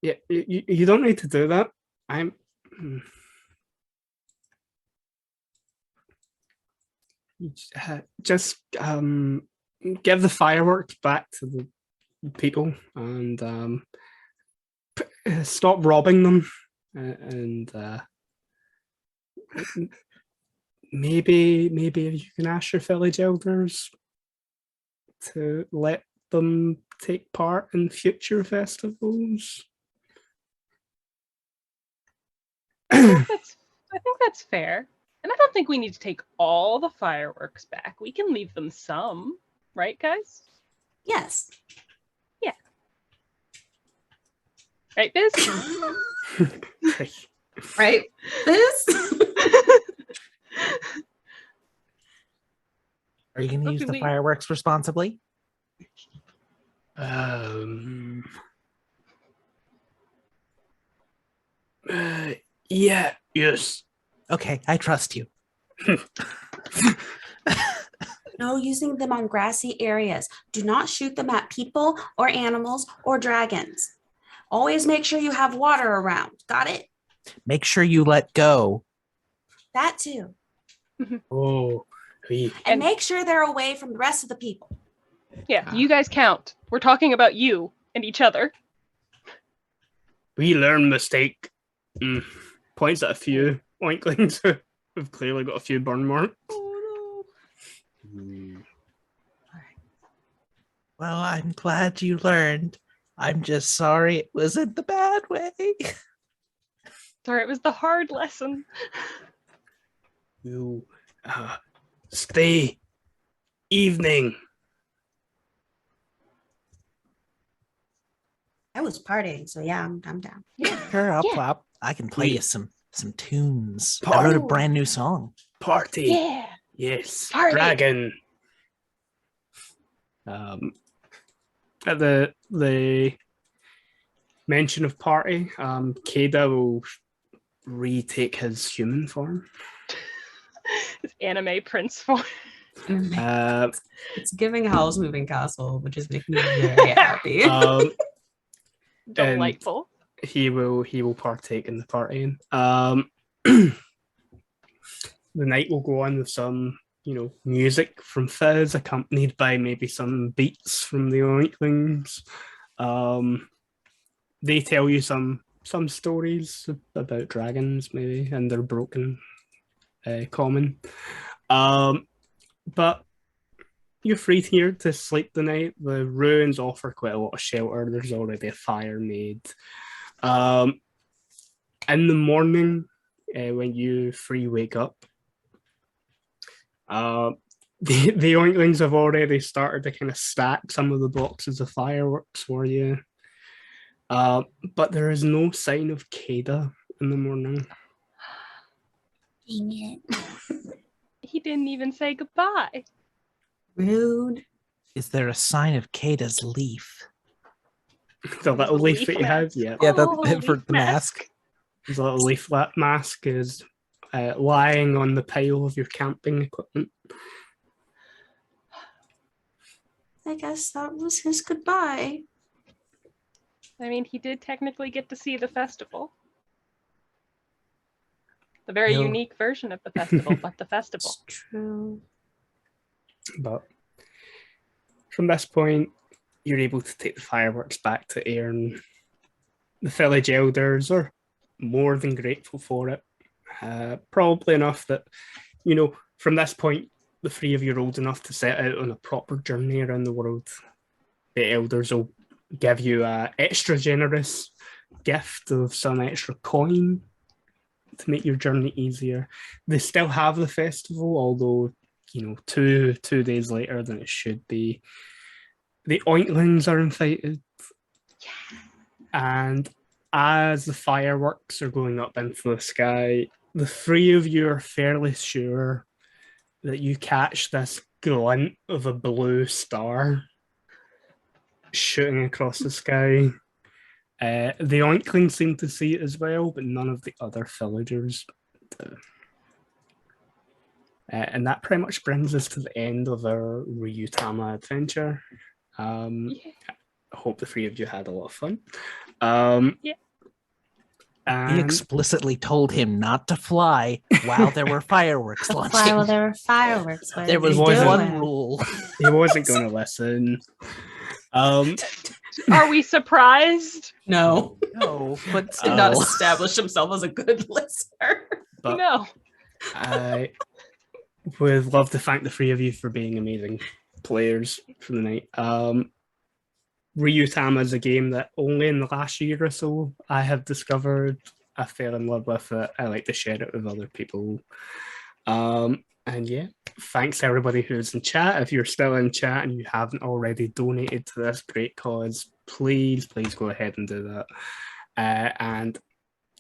Yeah, you don't need to do that. I'm. Just give the fireworks back to the people and stop robbing them. And maybe if you can ask your village elders to let them take part in future festivals. I think that's fair. And I don't think we need to take all the fireworks back. We can leave them some, right, guys? Yes. Yeah. Right, Biz? Right, Biz? Are you going to use the Hopefully- fireworks responsibly? Yeah, yes. Okay, I trust you. No using them on grassy areas. Do not shoot them at people or animals or dragons. Always make sure you have water around. Got it? Make sure you let go. That too. Oh, And make sure they're away from the rest of the people. Yeah, you guys count. We're talking about you and each other. we learn mistake. Points at a few Oinklings who have clearly got a few burn marks. Oh Well, I'm glad you learned. I'm just sorry it was in the bad way. Sorry, it was the hard lesson. You stay evening. I was partying, so yeah, I'm down. Sure, I'll Yeah. clap. I can play We- you some tunes. I wrote a brand new song. Party. Yeah. Yes. Party. Dragon. At the mention of party, Keda will retake his human form. His anime prince form. It's giving Howl's Moving Castle, which is making me very happy. Delightful. He will partake in the partying. The night will go on with some, music from Fizz, accompanied by maybe some beats from the Oinklings. They tell you some stories about dragons, maybe, and their broken common. But you're free here to sleep the night. The ruins offer quite a lot of shelter. There's already a fire made. In the morning, when you wake up, the Oinklings have already started to kind of stack some of the boxes of fireworks for you. But there is no sign of Keda in the morning. Dang it. He didn't even say goodbye. Rude. Is there a sign of Kata's leaf? The little leaf that you have, mask. yeah. Yeah, Oh, for leaf the mask. His little leaf mask is lying on the pile of your camping equipment. I guess that was his goodbye. I mean, he did technically get to see the festival. The very He'll- unique version of the festival, but the festival. It's true. But from this point, you're able to take the fireworks back to Airn. The village elders are more than grateful for it. Probably enough that, from this point, the three of you are old enough to set out on a proper journey around the world. The elders will give you an extra generous gift of some extra coin to make your journey easier. They still have the festival, although, 2 days later than it should be. The Oinklings are invited. And as the fireworks are going up into the sky, the three of you are fairly sure that you catch this glint of a blue star shooting across the sky. The Oinklings seem to see it as well, but none of the other villagers do. And that pretty much brings us to the end of our Ryuutama adventure. I hope the three of you had a lot of fun. Yeah. We explicitly told him not to fly while there were fireworks launching. Fly while there were fireworks. What There is he was one doing? rule. He wasn't going to listen. Are we surprised? No. No, but Did not still. establish himself as a good listener. But No. I would love to thank the three of you for being amazing players for the night. Ryuutama is a game that only in the last year or so I have discovered. I fell in love with it. I like to share it with other people. And yeah, thanks to everybody who's in chat. If you're still in chat and you haven't already donated to this great cause, please go ahead and do that. And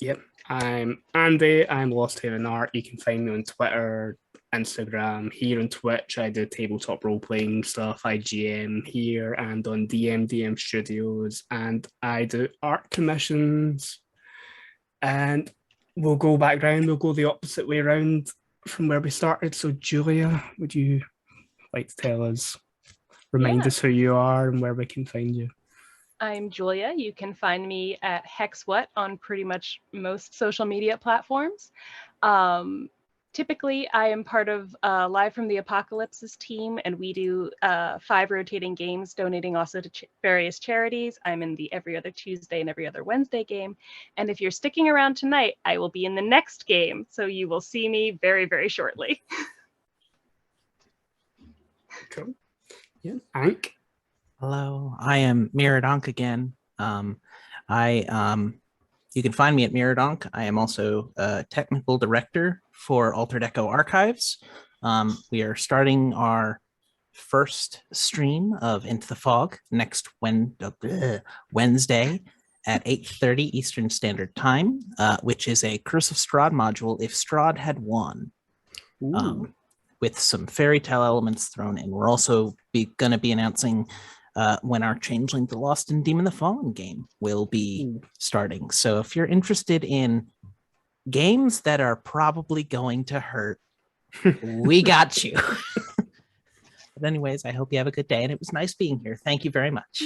yep, I'm Andy. I'm Lost Hair in Art. You can find me on Twitter, Instagram, here on Twitch. I do tabletop role playing stuff. I GM here and on DM Studios, and I do art commissions. And we'll go back round. We'll go the opposite way around from where we started. So, Julia, would you like to tell us, remind us who you are and where we can find you? I'm Julia. You can find me at HexWhat on pretty much most social media platforms. Typically, I am part of Live from the Apocalypse's team, and we do 5 rotating games, donating also to various charities. I'm in the every other Tuesday and every other Wednesday game. And if you're sticking around tonight, I will be in the next game. So you will see me very, very shortly. Cool. Yeah, Hank. Hello, I am Miradonk again. You can find me at Miradonk. I am also a technical director for Altered Echo Archives. We are starting our first stream of Into the Fog next Wednesday at 8:30 Eastern Standard Time, which is a Curse of Strahd module if Strahd had won. With some fairy tale elements thrown in. We're also going to be announcing when our Changeling the Lost and Demon the Fallen game will be starting. So if you're interested in games that are probably going to hurt, we got you. But anyways, I hope you have a good day, and it was nice being here. Thank you very much.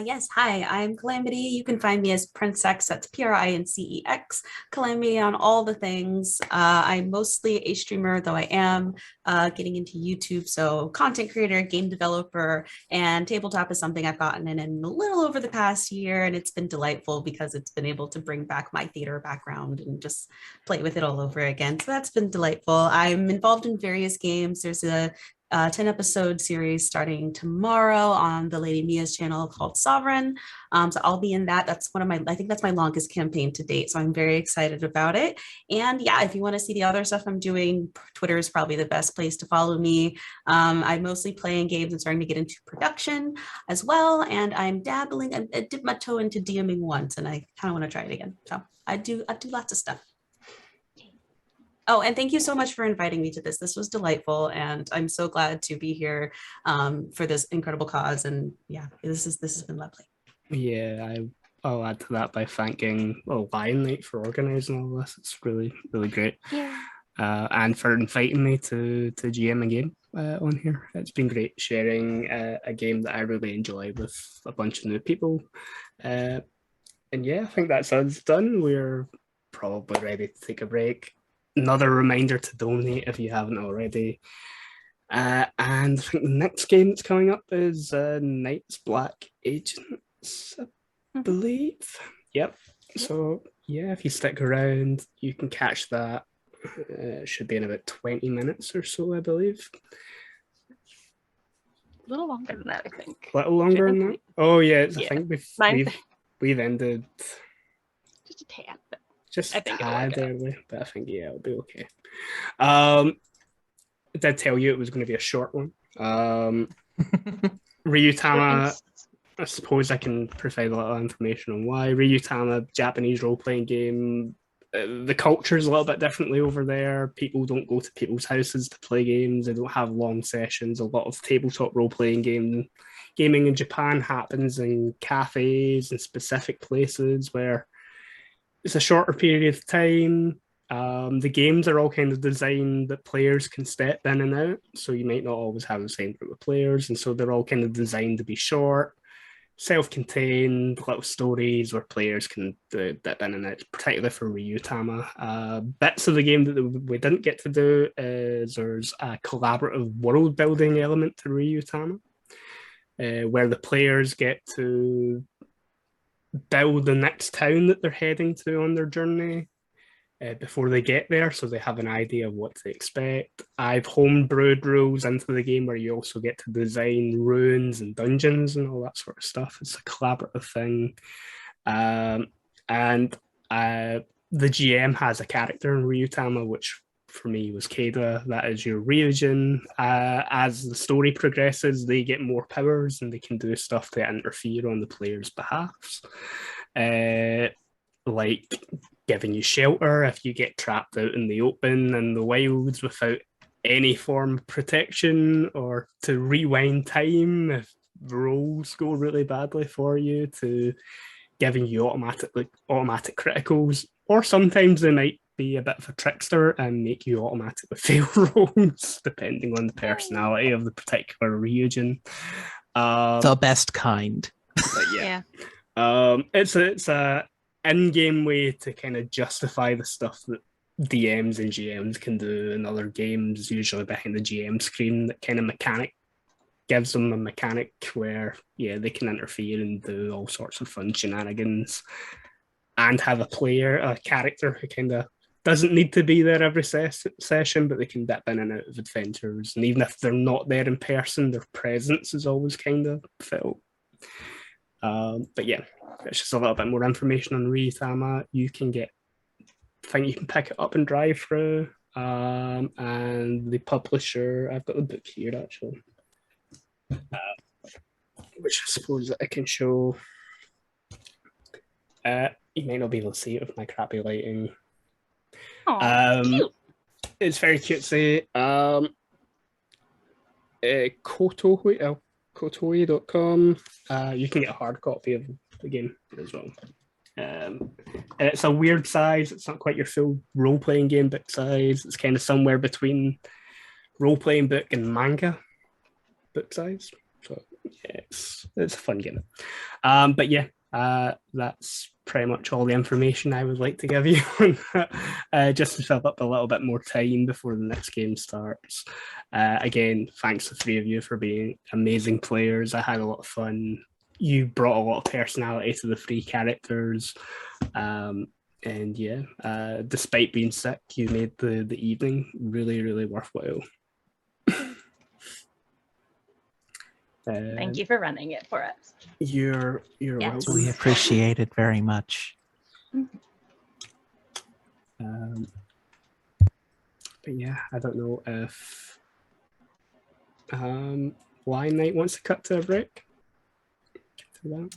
Yes, hi, I'm Calamity. You can find me as Princex, that's Princex, Calamity on all the things. I'm mostly a streamer, though I am getting into YouTube, so content creator, game developer, and tabletop is something I've gotten in a little over the past year, and it's been delightful because it's been able to bring back my theater background and just play with it all over again. So that's been delightful. I'm involved in various games. There's a 10-episode series starting tomorrow on the Lady Mia's channel called Sovereign. So I'll be in that. That's I think that's my longest campaign to date. So I'm very excited about it. And yeah, if you want to see the other stuff I'm doing, Twitter is probably the best place to follow me. I'm mostly playing games and starting to get into production as well. And I'm dabbling, I dipped my toe into DMing once and I kind of want to try it again. So I do lots of stuff. Oh, and thank you so much for inviting me to this. This was delightful, and I'm so glad to be here for this incredible cause. And yeah, this has been lovely. Yeah, I'll add to that by thanking Lion Night for organising all this. It's really, really great. Yeah. And for inviting me to GM a game on here. It's been great sharing a game that I really enjoy with a bunch of new people. And yeah, I think that's us done. We're probably ready to take a break. Another reminder to donate if you haven't already. And I think the next game that's coming up is Night's Black Agents, I believe. Yep. So yeah, if you stick around, you can catch that. It should be in about 20 minutes or so, I believe. A little longer than that, I think. A little longer than that? Oh yeah, I Yeah. think Mine- we've ended Just a tad. But just I think it'll tad work out. early, but I think yeah, it'll be okay. I did tell you it was going to be a short one. Ryuutama, I suppose I can provide a little information on why. Ryuutama, Japanese role-playing game. The culture is a little bit differently over there. People don't go to people's houses to play games. They don't have long sessions. A lot of tabletop role-playing game gaming in Japan happens in cafes and specific places where it's a shorter period of time. The games are all kind of designed that players can step in and out, so you might not always have the same group of players, and so they're all kind of designed to be short, self-contained little stories where players can dip in and out, particularly for Ryuutama. Bits of the game that we didn't get to do is there's a collaborative world building element to Ryuutama, where the players get to build the next town that they're heading to on their journey before they get there, so they have an idea of what to expect. I've homebrewed rules into the game where you also get to design ruins and dungeons and all that sort of stuff. It's a collaborative thing. And the GM has a character in Ryuutama, which for me was Keida. That is your Ryujin. As the story progresses, they get more powers and they can do stuff to interfere on the player's behalf. Like giving you shelter if you get trapped out in the open and the wilds without any form of protection, or to rewind time if rolls go really badly for you, to giving you automatic criticals, or sometimes they might be a bit of a trickster and make you automatically fail rolls depending on the personality of the particular region. The best kind. But yeah. It's a in-game way to kind of justify the stuff that DMs and GMs can do in other games, usually behind the GM screen. That kind of mechanic gives them a mechanic where, yeah, they can interfere and do all sorts of fun shenanigans, and have a character who kind of doesn't need to be there every session, but they can dip in and out of adventures. And even if they're not there in person, their presence is always kind of felt. But yeah, it's just a little bit more information on Ryuutama. You can pick it up and drive through. And the publisher, I've got the book here actually, which I suppose I can show. You may not be able to see it with my crappy lighting. Cute. It's very cutesy. Kotoe.com. You can get a hard copy of the game as well. It's a weird size. It's not quite your full role-playing game book size. It's kind of somewhere between role-playing book and manga book size. So yeah, it's a fun game. But yeah, that's pretty much all the information I would like to give you just to fill up a little bit more time before the next game starts. Again, thanks to the three of you for being amazing players. I had a lot of fun. You brought a lot of personality to the three characters. And yeah, despite being sick, you made the evening really, really worthwhile. Thank you for running it for us. You're Yes. welcome. We appreciate it very much. But yeah, I don't know if Lion Knight wants to cut to a break. To that.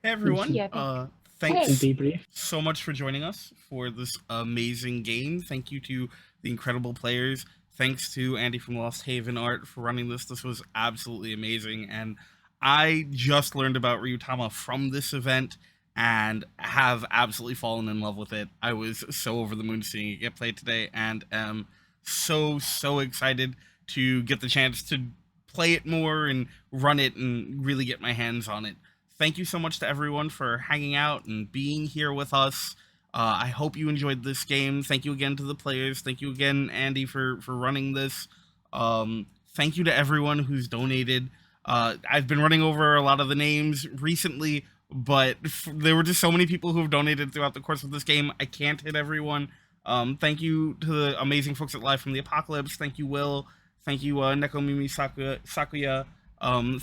Hey everyone, Yeah. thanks And debrief. so much for joining us for this amazing game. Thank you to the incredible players. Thanks to Andy from Lost Haven Art for running this. This was absolutely amazing, and I just learned about Ryuutama from this event and have absolutely fallen in love with it. I was so over the moon seeing it get played today, and am so excited to get the chance to play it more and run it and really get my hands on it. Thank you so much to everyone for hanging out and being here with us. I hope you enjoyed this game. Thank you again to the players. Thank you again, Andy, for running this. Thank you to everyone who's donated. I've been running over a lot of the names recently, but there were just so many people who have donated throughout the course of this game. I can't hit everyone. Thank you to the amazing folks at Live from the Apocalypse. Thank you, Will. Thank you, Nekomimi Sakuya.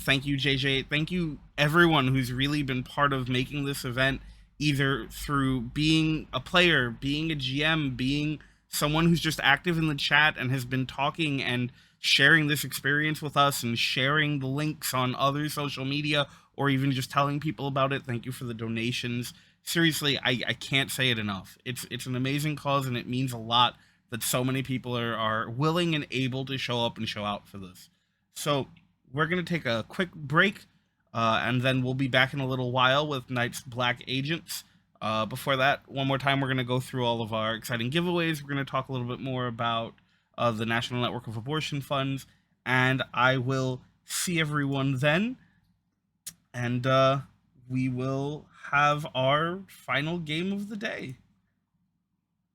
Thank you, JJ. Thank you, everyone who's really been part of making this event, either through being a player, being a GM, being someone who's just active in the chat and has been talking and sharing this experience with us and sharing the links on other social media, or even just telling people about it. Thank you for the donations. Seriously, I can't say it enough. It's an amazing cause, and it means a lot that so many people are willing and able to show up and show out for this. So we're going to take a quick break. and then we'll be back in a little while with Night's Black Agents. Before that, one more time, we're going to go through all of our exciting giveaways. We're going to talk a little bit more about the National Network of Abortion Funds, and I will see everyone then. And we will have our final game of the day.